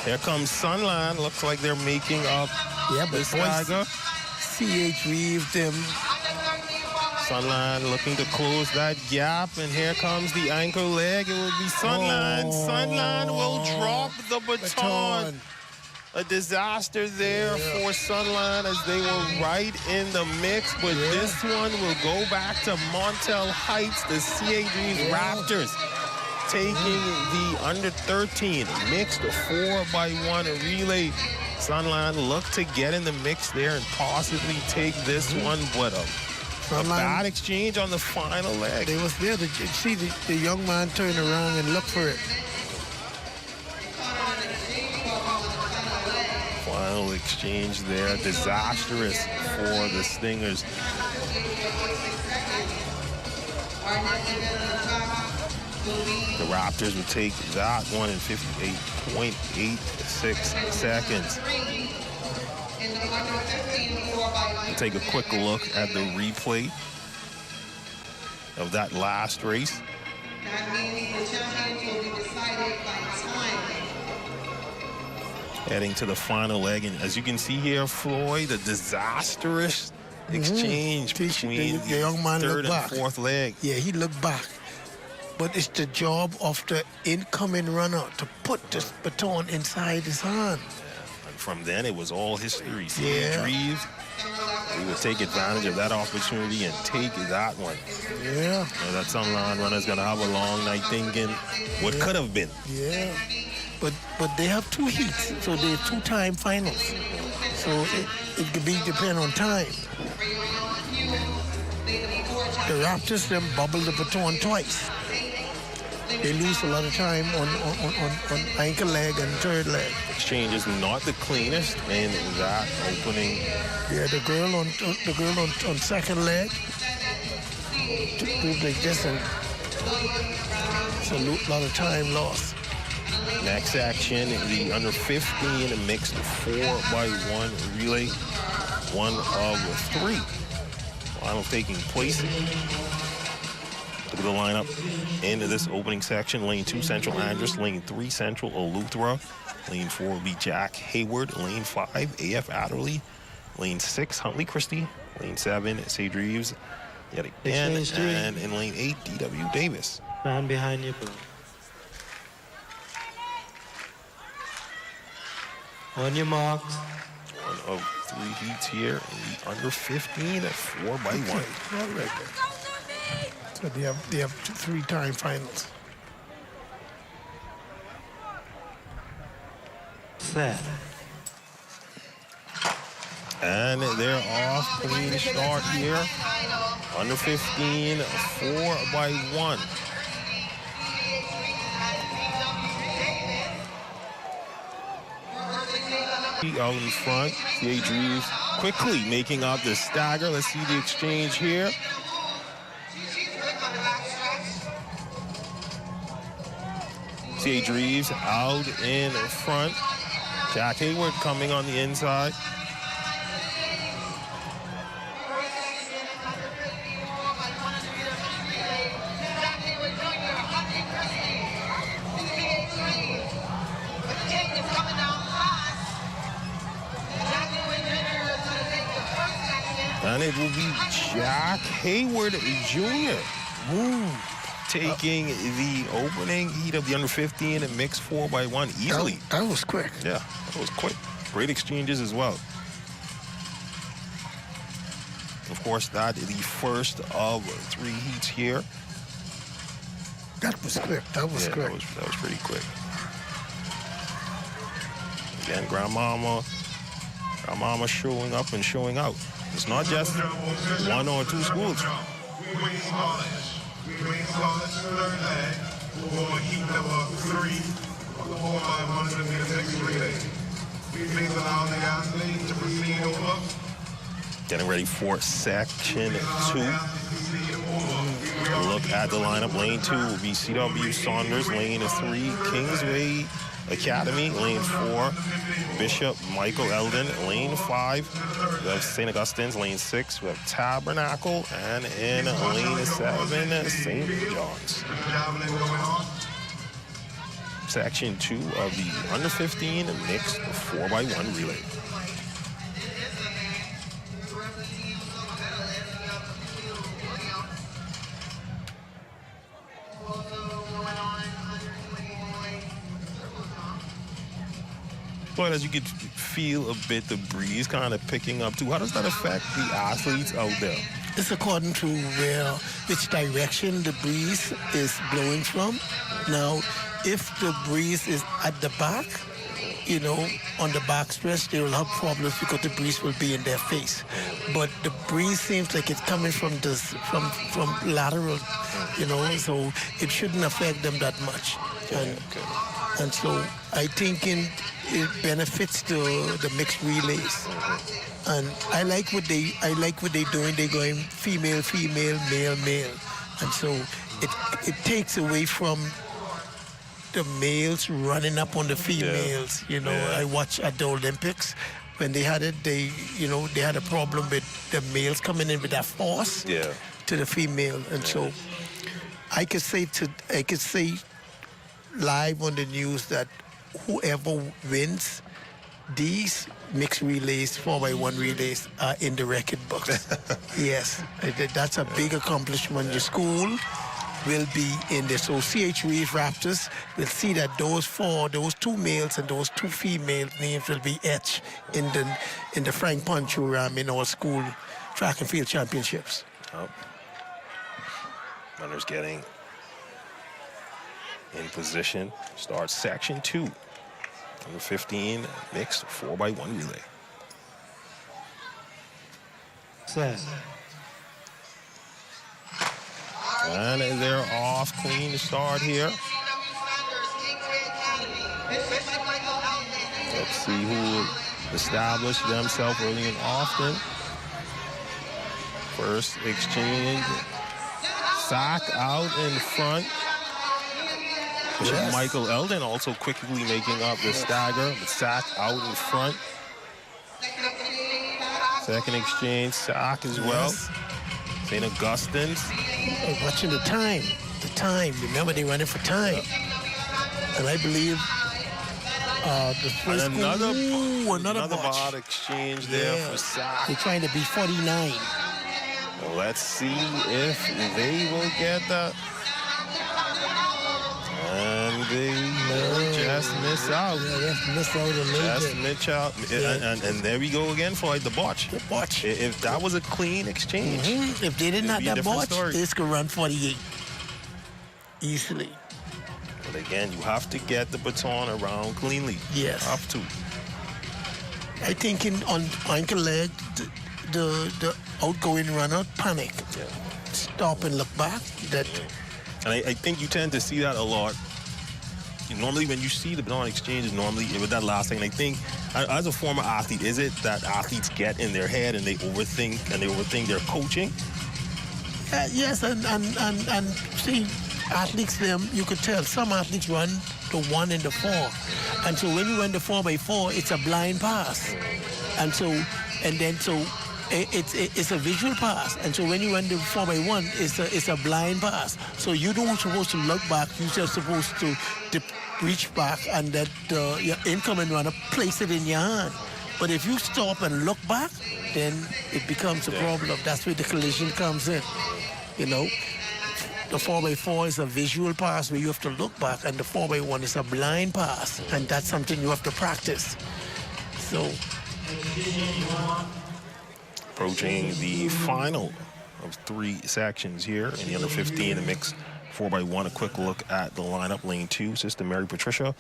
Here comes Sunline. Looks like they're making up this tiger. C.H. Reeves them. Sunline looking to close that gap. And here comes the ankle leg. It will be Sunline. Sunline will drop the baton. A disaster there for Sunline as they were right in the mix. But this one will go back to Montel Heights, the C.H. Reeves Raptors. Taking the under 13 mixed 4x1 relay. Sunline look to get in the mix there and possibly take this one, but a bad exchange on the final leg. They was there to see the young man turn around and look for it. Final final exchange there. Disastrous for the Stingers. The Raptors would take that one in 58.86 seconds. We'll take a quick look at the replay of that last race. Heading to the final leg, and as you can see here, Floyd, a disastrous exchange between the young man third looked and back. fourth leg. Yeah, he looked back. But it's the job of the incoming runner to put this baton inside his hand. And from then, it was all history. Yeah. Reeves, he would take advantage of that opportunity and take that one. Yeah. And that Sunline runner's going to have a long night thinking what could have been. Yeah. But they have 2 heats, so they're 2-time finals. So it could be depend on time. The Raptors then bubble the baton twice. They lose a lot of time on ankle leg and third leg. Exchange is not the cleanest in that opening. Yeah, the girl on second leg moved like this, and it's a lot of time lost. Next action, the under 15 mixed 4x1 relay, 1 of 3. Final taking place. Look at the lineup in this opening section. Lane 2, Central Andrus. Lane 3, Central Eleuthera. Lane 4 will be Jack Hayward. Lane 5, AF Adderley. Lane 6, Huntley Christie. Lane 7, Sage Reeves. Yet again. And in lane 8, D.W. Davis. Man behind you, bro. On your marks. 1 of 3 heats here in the under 15 at 4x1. So they have 3-time finals. Set. And they're off. Clean start here. Under 15, 4x1. Out in front, C.H. Reeves quickly making up the stagger. Let's see the exchange here. C.H. Reeves out in front. Jack Hayward coming on the inside. And it will be Jack Hayward Jr. Taking the opening heat of the under 15 and mixed 4x1 easily. That was quick. Yeah, that was quick. Great exchanges as well. Of course, that is the first of 3 heats here. That was quick. That was quick. That was pretty quick. Again, Grandmama showing up and showing out. It's not just 1 or 2 schools. We wait Scarlett's third leg for heat number 3 of the 4x100 meter mixed relay. We please allow the athlete to proceed over. Getting ready for section 2. Look at the lineup. Lane 2 will be C.W. Saunders. Lane 3, Kingsway Academy. Lane 4, Bishop Michael Eldon. Lane 5, we have St. Augustine's. Lane 6, we have Tabernacle. And in lane 7, St. John's. Section 2 of the under 15 mixed 4x1 relay. But as you could feel a bit, the breeze kind of picking up too. How does that affect the athletes out there? It's according to which direction the breeze is blowing from. Now, if the breeze is at the back, on the back stretch, they will have problems because the breeze will be in their face. But the breeze seems like it's coming from lateral, so it shouldn't affect them that much. And And so I think it benefits the mixed relays. And I like what they're doing. They're going female, female, male, male. And so it takes away from the males running up on the females. You know, I watched at the Olympics when they had it. They had a problem with the males coming in with that force to the female, and so I could say live on the news that whoever wins these mixed relays, 4x1 relays, are in the record books. Yes, that's a big accomplishment. The school will be in this. So CH Reef Raptors will see that those two males and those two females names will be etched in the Frank Pancho Rahming All School Track and Field Championships. Oh. Runners getting in position. Start section 2. Number 15, mixed 4x1 relay. Set. And they're off clean to start here. Let's see who will establish themselves early and often. First exchange. Sack out in front. Yes. Michael Eldon also quickly making up the stagger. But Sack out in front. Second exchange, Sack as well. St. Augustine's. Watching the time. Remember, they're running for time. And I believe the first And another botch. bot exchange there for Sack. They're trying to be 49. Well, let's see if they will get that. And they just miss out. Just miss out a little Just bit. miss out. And there we go again for the botch. The botch. If that was a clean exchange. If they didn't have be a that different botch, story. this could run 48 easily. But again, you have to get the baton around cleanly. Yes. Have to. I think on ankle leg, the outgoing runner panic. Yeah. Stop and look back. That And I think you tend to see that a lot. Normally, when you see the baton exchange, normally with that last thing, I think, as a former athlete, is it that athletes get in their head and they overthink their coaching? yes, and see, athletes, you could tell some athletes run the 1 and the 4, and so when you run the 4x4, it's a blind pass, and so it's a visual pass, and so when you run the 4x1, it's a blind pass. So you don't supposed to look back. You're just supposed to reach back and that your incoming runner place it in your hand. But if you stop and look back, then it becomes a problem. That's where the collision comes in. You know, the 4x4 is a visual pass where you have to look back, and the 4x1 is a blind pass, and that's something you have to practice. So. Approaching the final of 3 sections here in the under 15, the mixed 4x1. A quick look at the lineup. Lane 2, Sister Mary Patricia.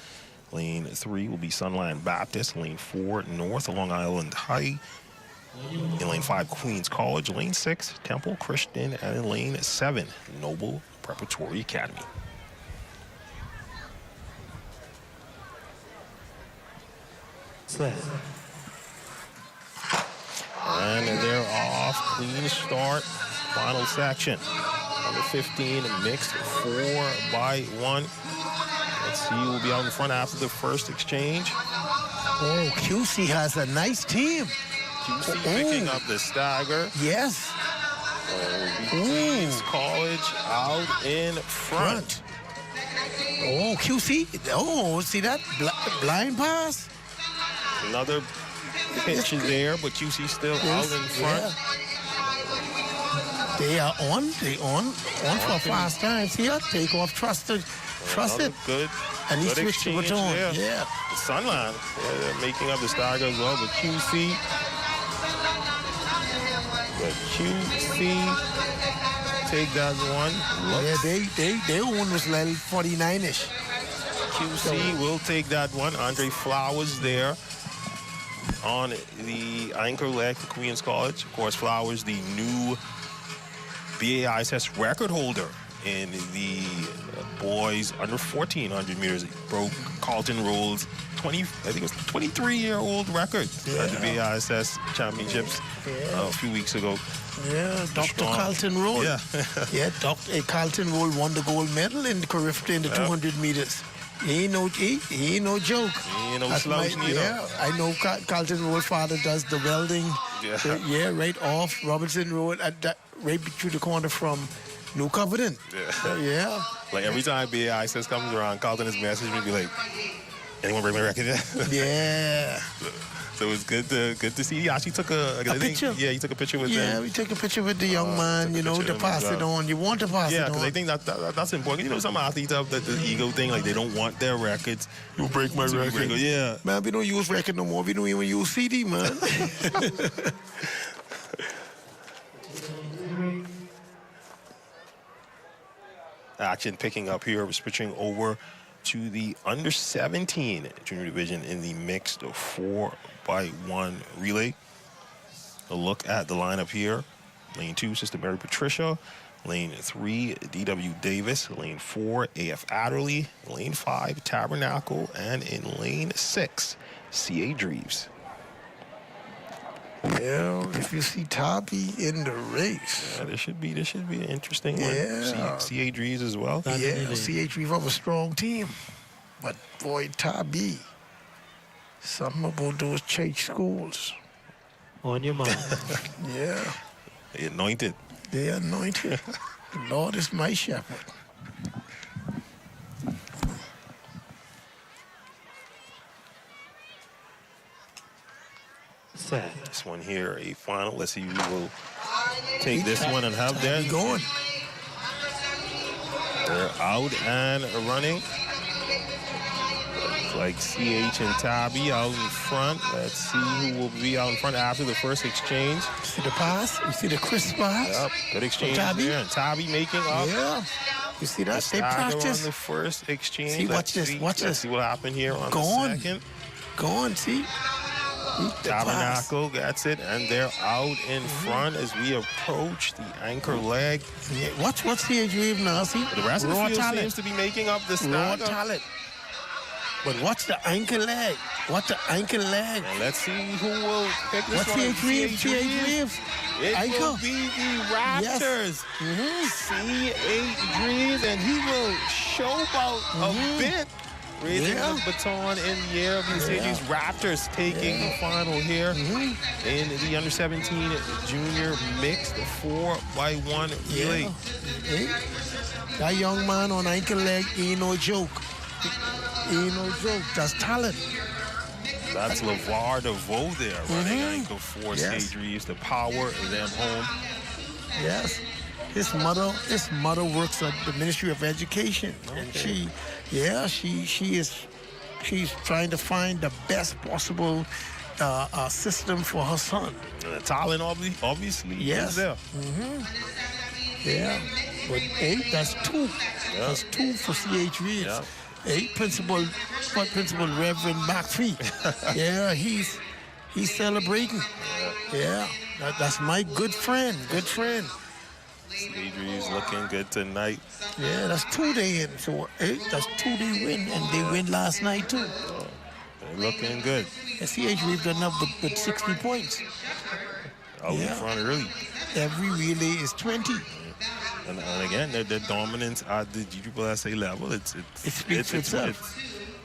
Lane 3 will be Sunland Baptist. Lane 4, North Long Island High. In lane 5, Queens College. Lane 6, Temple Christian. And in lane 7, Noble Preparatory Academy. Set. And they're off. Clean start. Final section. Number 15, mixed 4x1. Let's see who will be out in front after the first exchange. Oh, QC has a nice team. QC picking up the stagger. Yes. Queens College out in front. Oh, QC. Oh, see that? Blind pass? Another pitch there, but QC still out in front. Yeah. They are on. They on for a fast time. See that? Take off, trust it. Good. And he good switched the exchange baton. there. Yeah. The Sunline, they're making up the stagger as well, but QC take that one. Yeah, their one was like 49-ish. QC will take that one. Andre Flowers there on the anchor leg for Queens College. Of course, Flowers, the new BAISS record holder in the boys under 1,400 meters. He broke Carlton Roll's 23-year-old record at the BISS Championships a few weeks ago. Yeah, Dr. Carlton Roll. Yeah. Yeah, Carlton Roll won the gold medal in the 200 meters. He ain't no joke. He ain't no slouch neither. Yeah, I know Carlton Roll's father does the welding. Yeah. Right off Robinson Road, right through the corner from New Covenant. Yeah. Like every time BISS comes around, Carlton is messaging me, be like, anyone bring my record yet? Yeah. So it was good to see. He actually took a picture. He took a picture with them. Yeah, we take a picture with the young man, to pass it on. You want to pass it on. Yeah, because I think that's important. You know, some athletes have the ego thing, like they don't want their records. You break my record. Yeah. Man, we don't use record no more. We don't even use CD, man. Action picking up here. We're switching over to the under 17 junior division in the mixed 4x1 relay. A look at the lineup here. Lane 2, Sister Mary Patricia. Lane 3, D.W. Davis. Lane 4, A.F. Adderley. Lane 5, Tabernacle. And in lane 6, C.A. Dreves. Yeah, if you see Tabby in the race. Yeah, this should be an interesting one. Yeah. C.A. Dreves as well. Yeah, C.A. Dreves have a strong team. But boy, Tabby, something about those church schools. On your mark. Yeah. They anointed. They anointed. The Lord is my shepherd. Set. This one here, a final. Let's see who will take this one and have that. Going. They're out and running. Looks like CH and Tabby out in front. Let's see who will be out in front after the first exchange. See the pass? You see the crisp pass? Yep, good exchange Tabby? there. And Tabby making up. Yeah. You see that? They Stagger practice. on the first exchange. See, watch this. Let's see what happened here on Go the on. second. Go on, see? Tabernacle gets it, and they're out in front as we approach the anchor leg. Yeah. What's the age wave now, see? The rest of the Raw field talent. seems to be making up the Raw stagger. talent. But watch the ankle leg. Watch the ankle leg. And let's see who will pick this What's one. the age wave? It Ankle. will be the Raptors. C.A. Dreves, and he will show about a bit. Raising the baton in the air. BCA's Raptors taking the final here in the under 17 junior mixed 4x1 relay. Hey, that young man on ankle leg ain't no joke. Ain't no joke. That's talent. That's LeVar DeVoe there running ankle for C.A. Dreves to power them home. Yes. His mother works at the Ministry of Education. And she's trying to find the best possible system for her son. And the talent obviously is there. Yeah. But that's two. That's two for C.H. Reeves. Yeah. Principal Reverend McPhee. Yeah, he's celebrating. Yeah. That's my good friend. Good friend. C.A. Dreves looking good tonight. Yeah, that's 2 they in. So that's 2 they win, and they win last night too. They're looking good. And C.H. Reeves done up with 60 points. Out in front early. Every relay is 20. And again, their dominance at the GSSA level, it speaks for itself.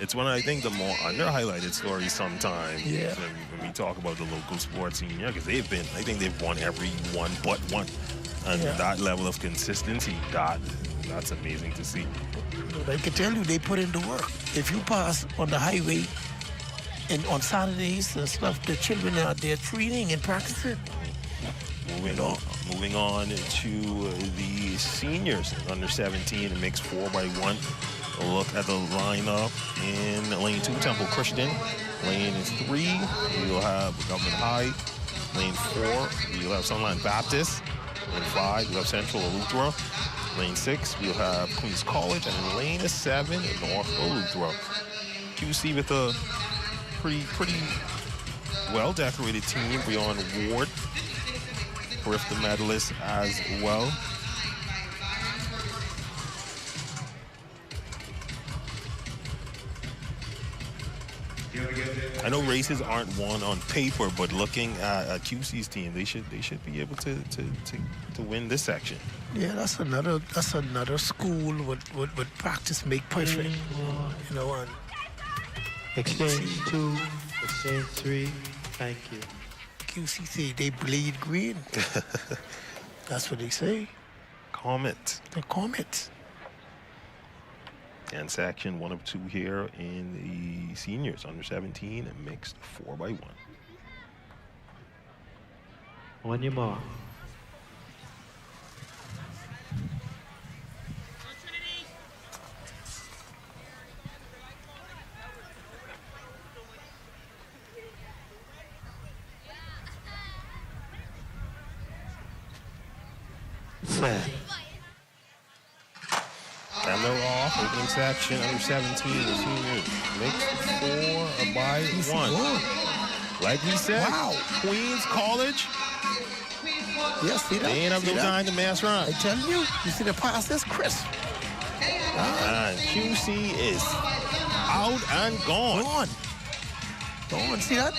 It's one of, I think, the more under-highlighted stories sometimes when we talk about the local sports scene here, because I think they've won every one but one. And that level of consistency, that's amazing to see. But I can tell you, they put in the work. If you pass on the highway and on Saturdays and stuff, the children are there training and practicing. Moving on to the seniors under 17 mixed 4x1. A look at the lineup in lane 2, Temple Christian. Lane 3, we'll have Government High. Lane 4, we'll have Sunline Baptist. Lane 5, we'll have Central Eleuthera. Lane 6, we'll have Queens College. And in lane 7, North Eleuthera. QC with a pretty well-decorated team. Beyond Ward, the medalist as well. I know races aren't won on paper, but looking at QC's team, they should be able to win this section. Yeah, that's another school with practice make perfect. You know, and Exchange 2, exchange 3. Thank you. QCC, they bleed green. That's what they say. Comet. The Comets. And section 1 of 2 here in the seniors under 17 mixed 4x1. On your mark. Set. And they're off. Opening section under 17 the seniors mixed 4x1. Like we said, Wow. Queens College. Yes, see that? They ain't have See no that? time to mess around. I tell you see the pass this crisp. And QC is out and gone. Gone. See that?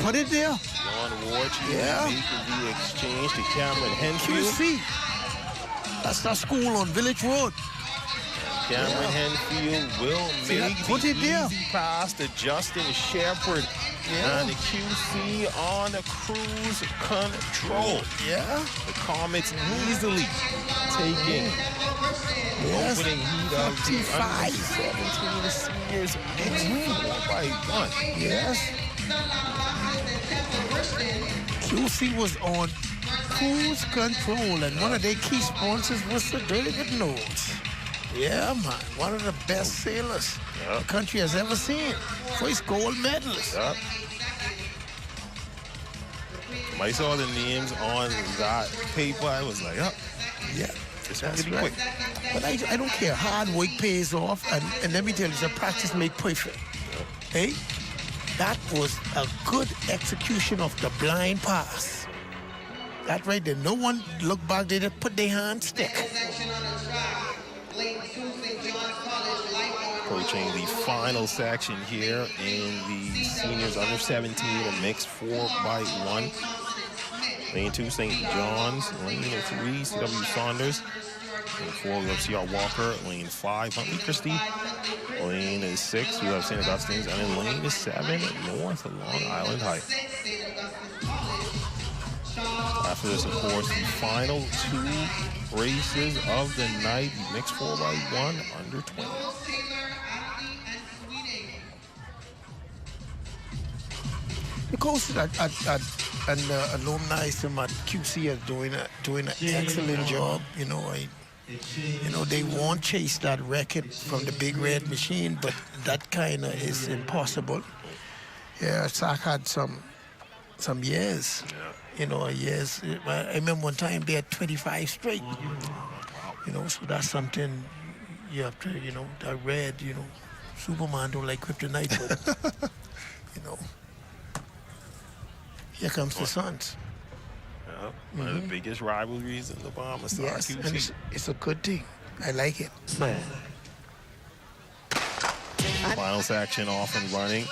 Put it there. John Ward, Yeah. the exchange to Cameron Henfield. QC. That's that school on Village Road. Cameron Henfield will See that? make Put the it there. easy pass to Justin Shepard. Yeah. And the QC on the cruise control. Yeah. The Comets easily taking Yes. opening heat of the 45. under 17 seniors mixed 4x1. Yes. QC was on cruise control, and one of their key sponsors was the Dirty Good Nose. Yeah, man. One of the best sailors the country has ever seen. First gold medalist. Yep. When I saw the names on that paper, I was like, oh, Yeah. this one's That's gonna be right. quick. But I don't care. Hard work pays off, and let me tell you, the practice made perfect. Hey, that was a good execution of the blind pass. That right there. No one looked back. They just put their hand stick. Approaching the final section here in the seniors under 17, a mixed 4x1. Lane 2, St. John's. Lane 3, C.W. Saunders. Lane 4, we have C.R. Walker. Lane 5, Huntley Christie. Lane 6, we have St. Augustine's. And in lane 7, North Long Island High. After this, of course, the final 2 races of the night, the mixed 4x1 under 20. The coaches and alumni from at QC are doing an excellent job. You know, they won't chase that record from the Big Red Machine, but that kind of is impossible. Yeah, SAC had some years. You know, years. I remember one time they had 25 straight. You know, so that's something you have to, you know, that red, you know, Superman don't like kryptonite, but, you know, here comes the Suns. Yeah, one of the biggest rivalries in the Bahamas. Yes, and it's a good thing. I like it. Set. Final section off and running.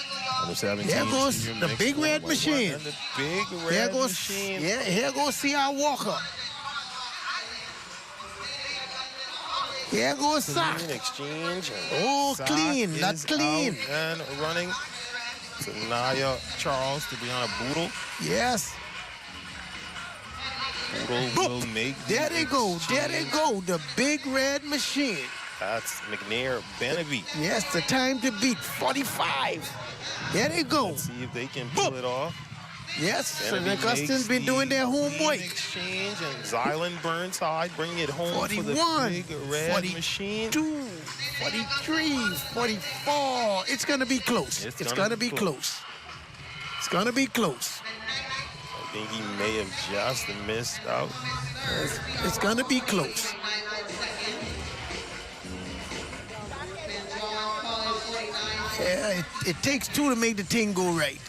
Under 17. Here goes senior the mixed Big Red 4x1 Machine. and the Big Here Red goes, Machine. yeah, here goes C.R. Walker. Here goes Sack. Clean exchange. Oh, Sack clean. is That's clean. out and running. Sanaya Charles to Brianna Boodle. Yes. Boodle will make the There they go. There they exchange. go. The Big Red Machine. That's McNair Benavi. Yes, the time to beat 45. There they go. Let's see if they can pull it off. Yes, St. Benavi Augustine's makes been doing their the homework. exchange, and Zylan Burnside bringing it home 41, for the Big Red Machine. 42, 43, 44. It's going to be close. It's going to be close. It's going to be close. I think he may have just missed out. It's going to be close. Yeah, it takes 2 to make the thing go right.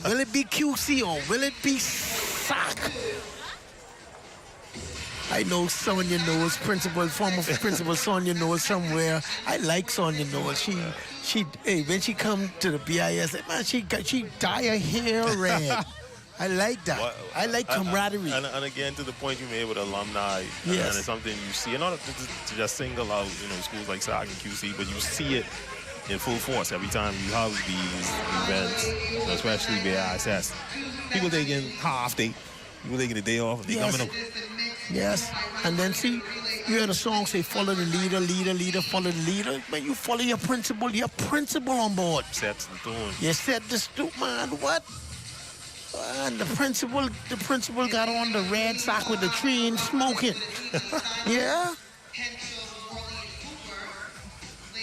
Will it be QC or will it be SAC? I know Sonia Knowles, former principal Sonia Knowles somewhere. I like Sonia Knowles. when she come to the BIS, man, she dye her hair red. I like that. Well, I like camaraderie. And again, to the point you made with alumni, Yes. and it's something you see, and not to just single out, schools like SAC and QC, but you see it in full force every time you have these events, especially BISS. People taking half day, people taking the day off, and they coming up. Yes, and then see, you heard a song say, follow the leader, follow the leader. Man, you follow your principal on board. Sets the tune. You set the man, what? And the principal got on the red sock with the tree and smoking. Yeah?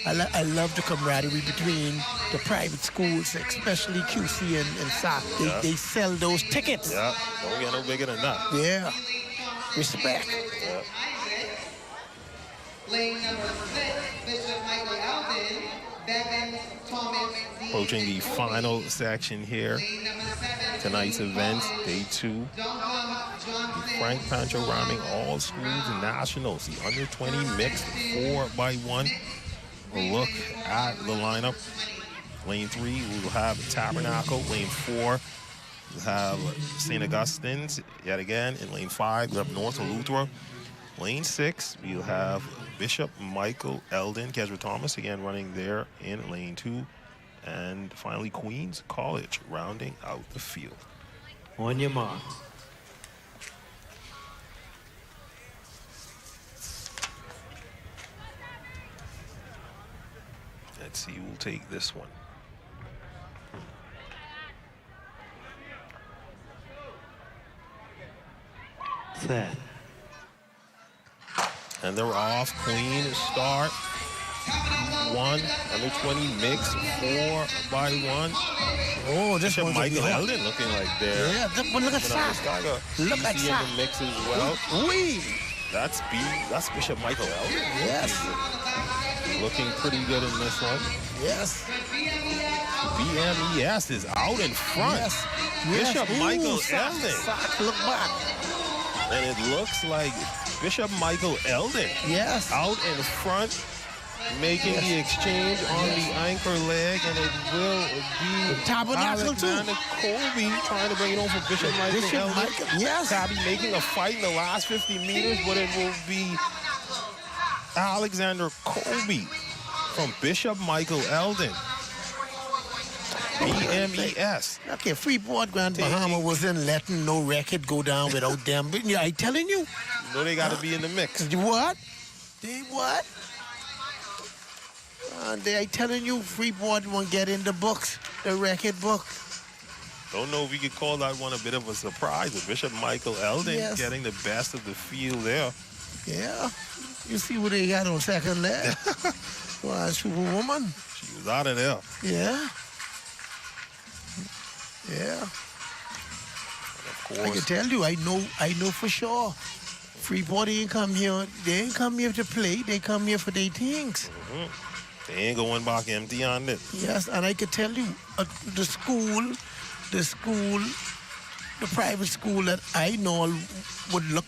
I love the camaraderie between the private schools, especially QC and SAC. They sell those tickets. Yeah, don't get no bigger than that. Yeah. Respect. Yeah. Lane number 6, Bishop Michael Alden, Bevan Thomas D. Approaching the final section here. Lane number 7, Tonight's event, day 2. John Frank Pancho Rahming All Schools Nationals. The under 20 mixed 4x1. A look at the lineup. Lane 3, we will have Tabernacle. Lane 4, we'll have St. Augustine's yet again. In lane 5, we have North Eleuthera. Lane 6, we'll have Bishop Michael Eldon, Kesra Thomas again running there in lane 2. And finally, Queens College rounding out the field. On your mark. Let's see who will take this one. Set. And they're off. Queen start. 1 under 20 mix 4x1. Oh, this Bishop one's Michael Eldon looking like they're Yeah, look at SAC. Look at in SAC. the mix as well. Oui. That's Bishop Michael Eldon. Yes. Looking pretty good in this one. Yes. BMES is out in front. Yes. Bishop Yes. Michael SAC. Eldon. SAC, look back. And it looks like Bishop Michael Eldon Yes. out in front, making the exchange on the anchor leg, and it will be Tabernacle too. Alexander Colby trying to bring it on for Bishop Michael Bishop Eldon. Michael, yes. Tabby making a fight in the last 50 meters, but it will be Alexander Colby from Bishop Michael Eldon. BMES. Okay, Freeport Grand Bahama wasn't letting no record go down without them. But yeah, I telling you. You know they got to be in the mix. What? They what? I telling you, Freeport won't get in the books, the record book. Don't know if we could call that one a bit of a surprise with Bishop Michael Eldon Yes. getting the best of the field there. Yeah. You see what they got on second leg? Well, Superwoman. She was out of there. Yeah. Yeah. Of I can course. tell you, I know for sure. Freeport ain't come here. They ain't come here to play. They come here for their things. They ain't going back empty on it. Yes, and I could tell you, the private school that I know would look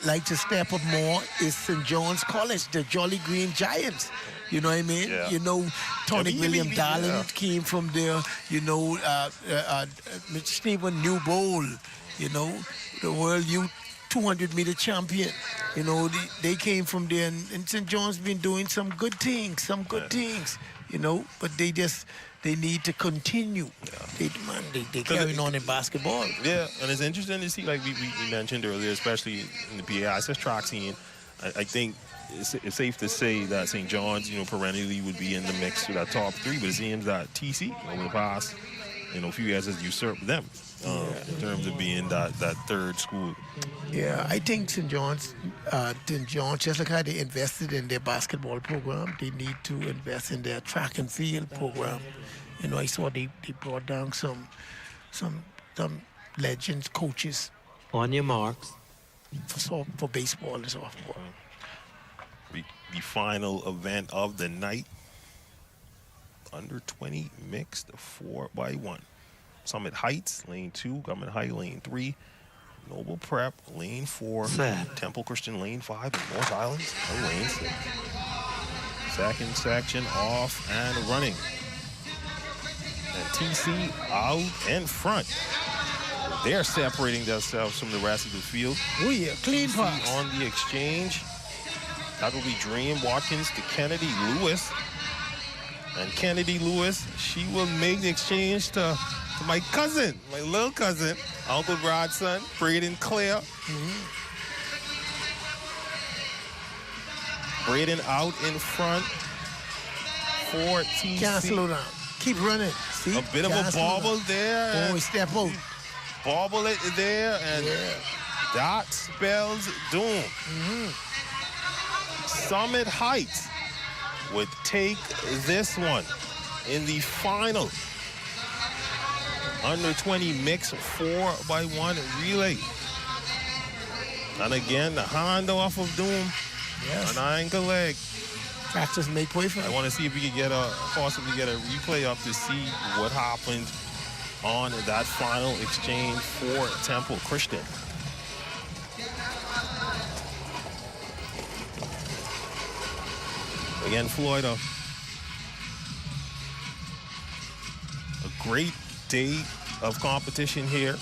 like to step up more is St. John's College, the Jolly Green Giants. You know what I mean? Yeah. You know, Tony William Darling yeah. came from there. You know, Stephen Newbold, you know, the world youth 200-meter champion. You know, they came from there, and St. John's been doing some good things, you know, but they need to continue. Yeah. They carrying on in basketball. Yeah, and it's interesting to see, like we mentioned earlier, especially in the PAISS track scene. I think it's safe to say that St. John's, you know, perennially would be in the mix to that top 3, but it seems that TC over the past, few years has usurped them in terms of being that third school. Yeah, I think St. John's, just like how they invested in their basketball program, they need to invest in their track and field program. You know, I saw they brought down some legends, coaches On your marks. for baseball and softball. The final event of the night, under 20 mixed 4x1. Summit Heights, lane 2, Government High, lane 3, Noble Prep, lane 4, Set. Temple Christian, lane 5, and North Islands, lane 6. Second section off and running. And TC out in front. They're separating themselves from the rest of the field. Oh yeah, clean TC pass. on the exchange. That will be Dream Watkins to Kennedy Lewis. And Kennedy Lewis, she will make the exchange to my cousin, my little cousin, Uncle Brad's son, Braden Clare. Braden out in front for TC. Can't slow down. Keep running. See? A bit of a bobble there. Oh, step out. Bobble it there, and that spells doom. Summit Heights would take this one in the final under 20 mix 4x1 relay. And again, the handoff of Doom, an ankle leg. Practice make way for I want to see if we can possibly get a replay up to see what happened on that final exchange for Temple Christian. Again, Floyd, a great day of competition here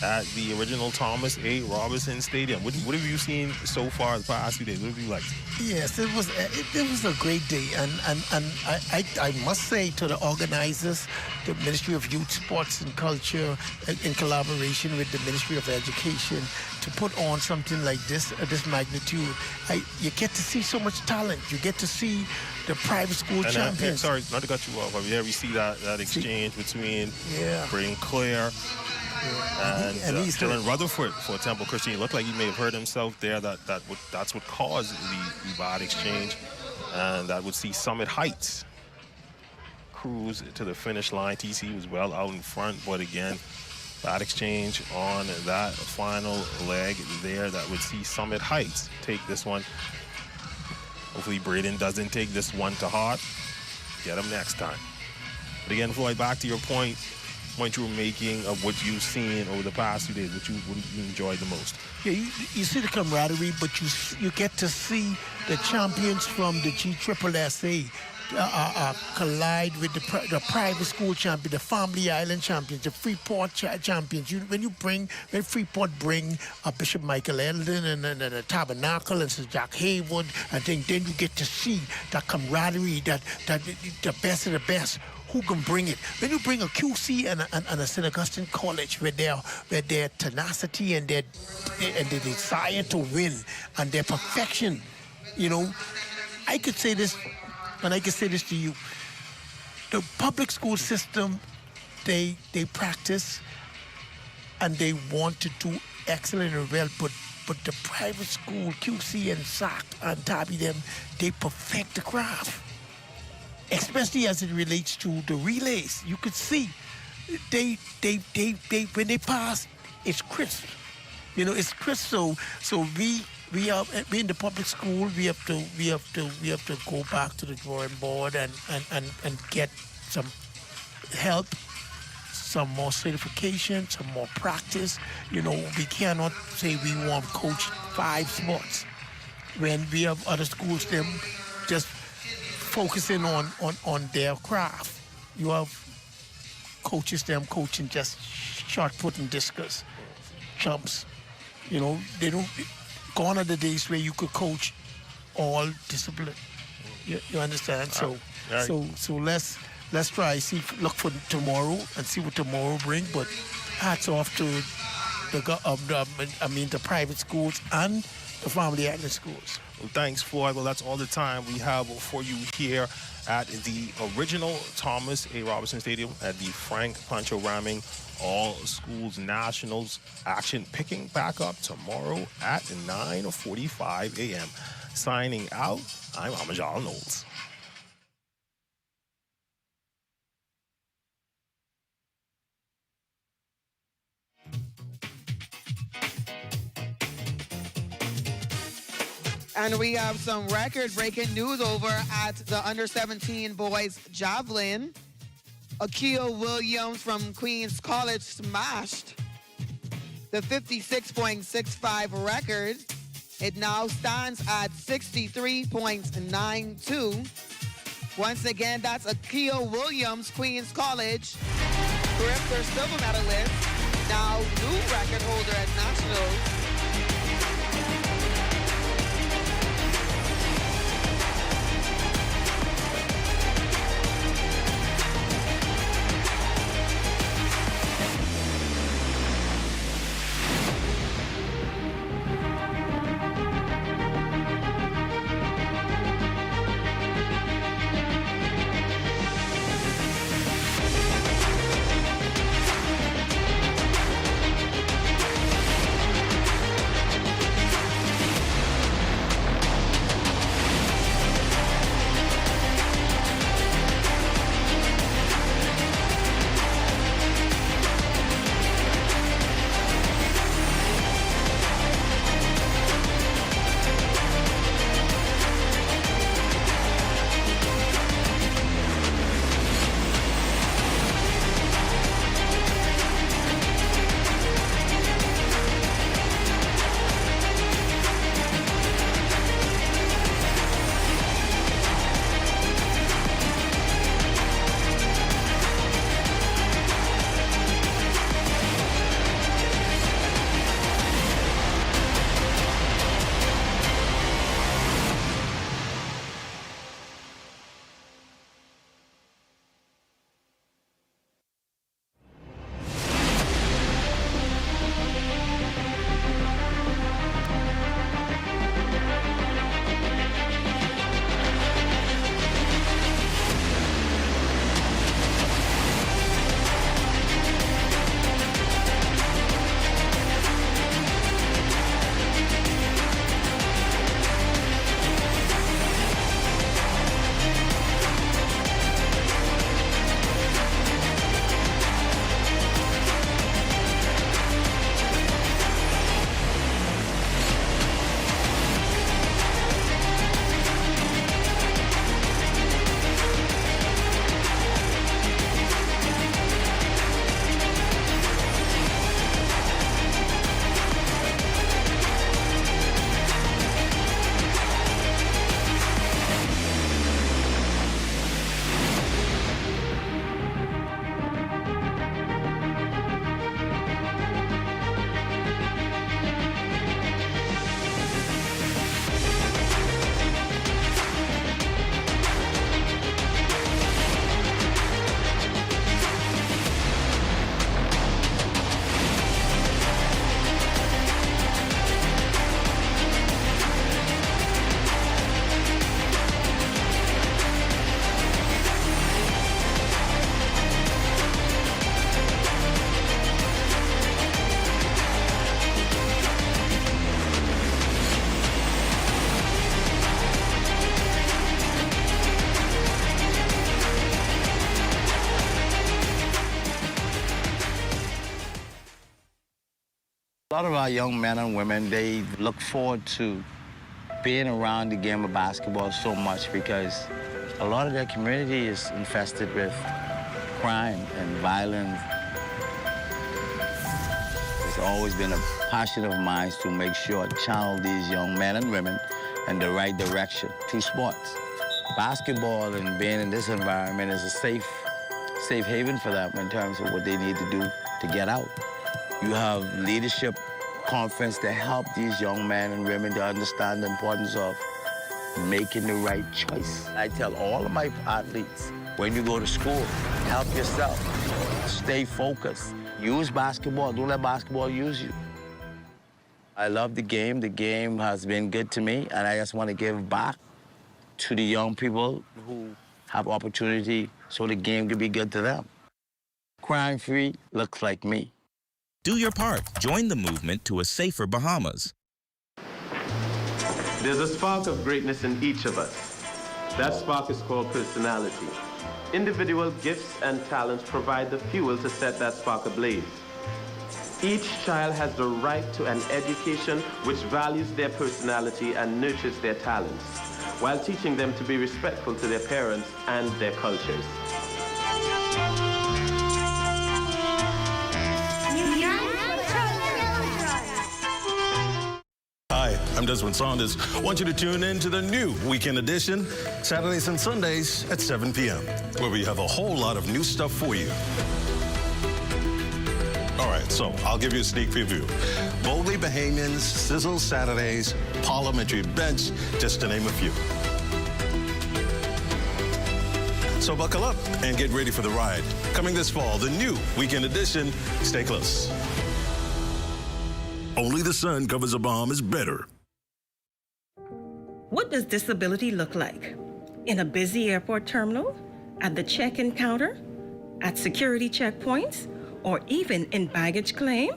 at the original Thomas A. Robinson Stadium. What have you seen so far the past few days? What have you liked? Yes, it was a great day, and I must say to the organizers, the Ministry of Youth, Sports and Culture, in collaboration with the Ministry of Education, to put on something like this at this magnitude. You get to see so much talent. You get to see the private school champions. Sorry, not to cut you off, but yeah, we see that exchange between Braden Clare and Dylan Rutherford for Temple Christian. It looked like he may have hurt himself there. That's what caused the bad exchange, and that would see Summit Heights cruise to the finish line. TC was well out in front, but again, bad exchange on that final leg there. That would see Summit Heights take this one. Hopefully Braden doesn't take this one to heart. Get him next time. But again, Floyd, back to your point you were making of what you've seen over the past few days, what you enjoyed the most. Yeah, you see the camaraderie, but you get to see the champions from the GSSSA collide with the private school champion, the Family Island champions, the Freeport champions. When Freeport bring Bishop Michael Eldon and the Tabernacle and Sir Jack Haywood, and then you get to see that camaraderie, that the best of the best. Who can bring it? When you bring a QC and a St. Augustine College with their tenacity and their desire to win and their perfection, I could say this, and I can say this to you. The public school system, they practice and they want to do excellent and well, but the private school, QC and SAC and Tabby, they perfect the craft. Especially as it relates to the relays. You could see they when they pass, it's crisp. It's crisp. So we in the public school, we have to go back to the drawing board and get some help, some more certification, some more practice. We cannot say we want to coach 5 spots when we have other schools them just focusing on their craft. You have coaches them coaching just shot put and discus, jumps. They don't. Gone are the days where you could coach all discipline. You understand? So let's try look for tomorrow and see what tomorrow brings. But hats off to the private schools and the Family Island schools. Well, thanks, Floyd. Well, that's all the time we have for you here at the original Thomas A. Robinson Stadium at the Frank Pancho Rahming All Schools Nationals action picking back up tomorrow at 9:45 a.m. Signing out, I'm Amajal Knowles. And we have some record-breaking news over at the under-17 boys javelin. Akil Williams from Queens College smashed the 56.65 record It now stands at 63.92. Once again, that's Akia Williams, Queens College, Grifter silver medalist, now new record holder at Nationals. A lot of our young men and women, they look forward to being around the game of basketball so much because a lot of their community is infested with crime and violence. It's always been a passion of mine to make sure I channel these young men and women in the right direction through sports. Basketball and being in this environment is a safe haven for them in terms of what they need to do to get out. You have leadership conference to help these young men and women to understand the importance of making the right choice. I tell all of my athletes, when you go to school, help yourself. Stay focused. Use basketball. Don't let basketball use you. I love the game. The game has been good to me, and I just want to give back to the young people who have opportunity so the game can be good to them. Crime-free looks like me. Do your part. Join the movement to a safer Bahamas. There's a spark of greatness in each of us. That spark is called personality. Individual gifts and talents provide the fuel to set that spark ablaze. Each child has the right to an education which values their personality and nurtures their talents, while teaching them to be respectful to their parents and their cultures. Hi, I'm Desmond Saunders. I want you to tune in to the new Weekend Edition, Saturdays and Sundays at 7 p.m., where we have a whole lot of new stuff for you. All right, so I'll give you a sneak preview. Boldly Bahamians, Sizzle Saturdays, Parliamentary Bench, just to name a few. So buckle up and get ready for the ride. Coming this fall, the new Weekend Edition. Stay close. Only the sun covers the Bahamas better. What does disability look like? In a busy airport terminal? At the check-in counter? At security checkpoints? Or even in baggage claim?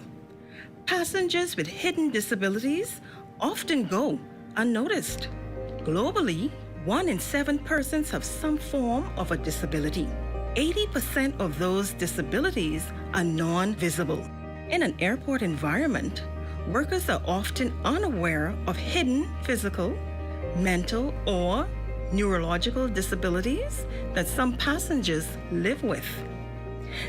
Passengers with hidden disabilities often go unnoticed. Globally, 1 in 7 persons have some form of a disability. 80% of those disabilities are non-visible. In an airport environment, workers are often unaware of hidden physical, mental, or neurological disabilities that some passengers live with.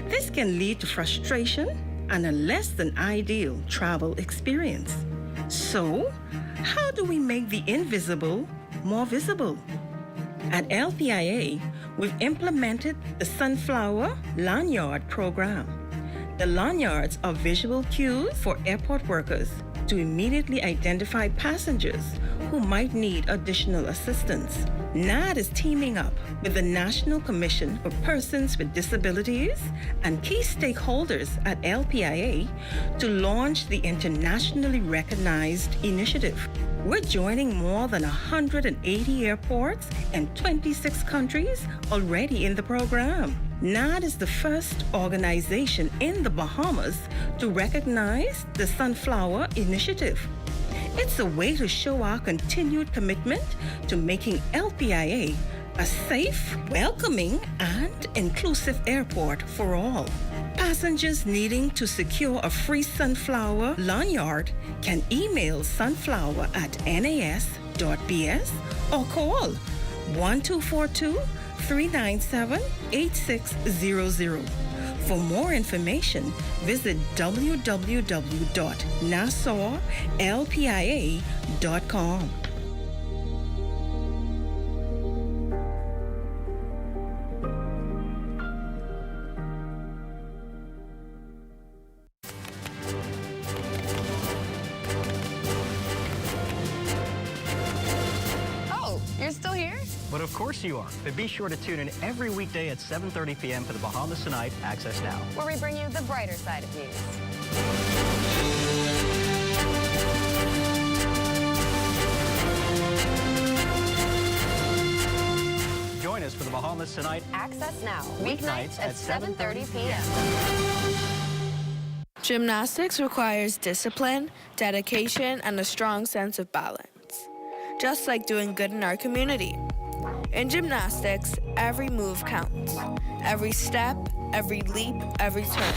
This can lead to frustration and a less than ideal travel experience. So, how do we make the invisible more visible? At LPIA, we've implemented the Sunflower Lanyard program. The lanyards are visual cues for airport workers to immediately identify passengers who might need additional assistance. NAD is teaming up with the National Commission for Persons with Disabilities and key stakeholders at LPIA to launch the internationally recognized initiative. We're joining more than 180 airports in 26 countries already in the program. NAD is the first organization in the Bahamas to recognize the Sunflower Initiative. It's a way to show our continued commitment to making LPIA a safe, welcoming, and inclusive airport for all. Passengers needing to secure a free Sunflower lanyard can email sunflower@nas.bs or call 1242-397-8600. For more information, visit www.nassauLPIA.com. You're still here? But of course you are. But be sure to tune in every weekday at 7:30 p.m. for the Bahamas Tonight Access Now, Where we bring you the brighter side of news. Join us for the Bahamas Tonight Access Now, weeknights at 7:30 p.m. Gymnastics requires discipline, dedication, and a strong sense of balance, just like doing good in our community. In gymnastics, every move counts. Every step, every leap, every turn.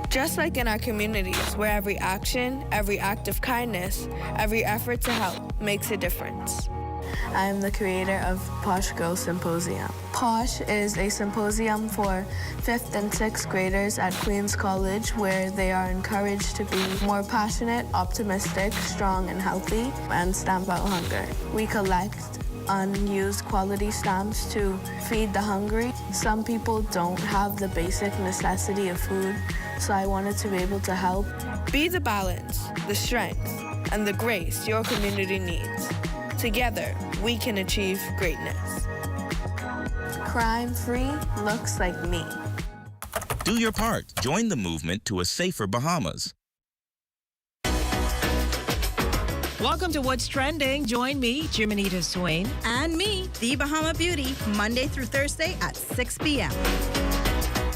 Just like in our communities, where every action, every act of kindness, every effort to help makes a difference. I am the creator of Posh Girl Symposium. Posh is a symposium for 5th and 6th graders at Queens College where they are encouraged to be more passionate, optimistic, strong, and healthy, and stamp out hunger. We collect unused quality stamps to feed the hungry. Some people don't have the basic necessity of food, so I wanted to be able to help. Be the balance, the strength, and the grace your community needs. Together, we can achieve greatness. Crime-free looks like me. Do your part. Join the movement to a safer Bahamas. Welcome to What's Trending. Join me, Jiminita Swain. And me, The Bahama Beauty, Monday through Thursday at 6 p.m.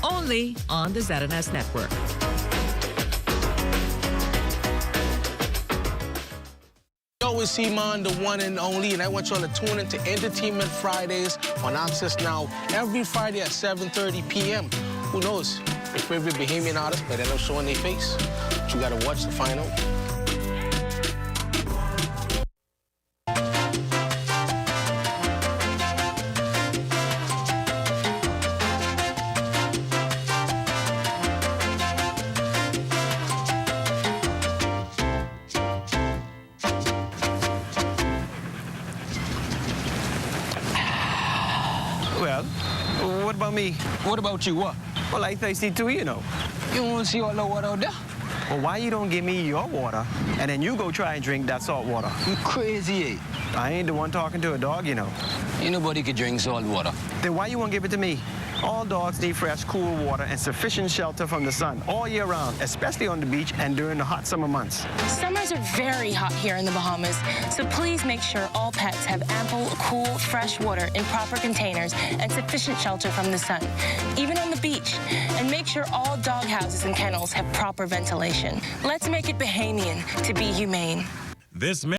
Only on the ZNS Network. Yo, it's Iman, the one and only, and I want y'all to tune into Entertainment Fridays on Access Now every Friday at 7:30 p.m. Who knows? Your favorite Bahamian artist might end up showing their face. But you gotta watch to find out. Well, what about me? What about you, what? Well, I thirsty too, you know. You want to see all the water out there? Well, why you don't give me your water, and then you go try and drink that salt water? You crazy, eh? I ain't the one talking to a dog, you know. Ain't nobody can drink salt water. Then why you won't give it to me? All dogs need fresh, cool water and sufficient shelter from the sun all year round, especially on the beach and during the hot summer months. Summers are very hot here in the Bahamas, so please make sure all pets have ample, cool, fresh water in proper containers and sufficient shelter from the sun, even on the beach. And make sure all dog houses and kennels have proper ventilation. Let's make it Bahamian to be humane. This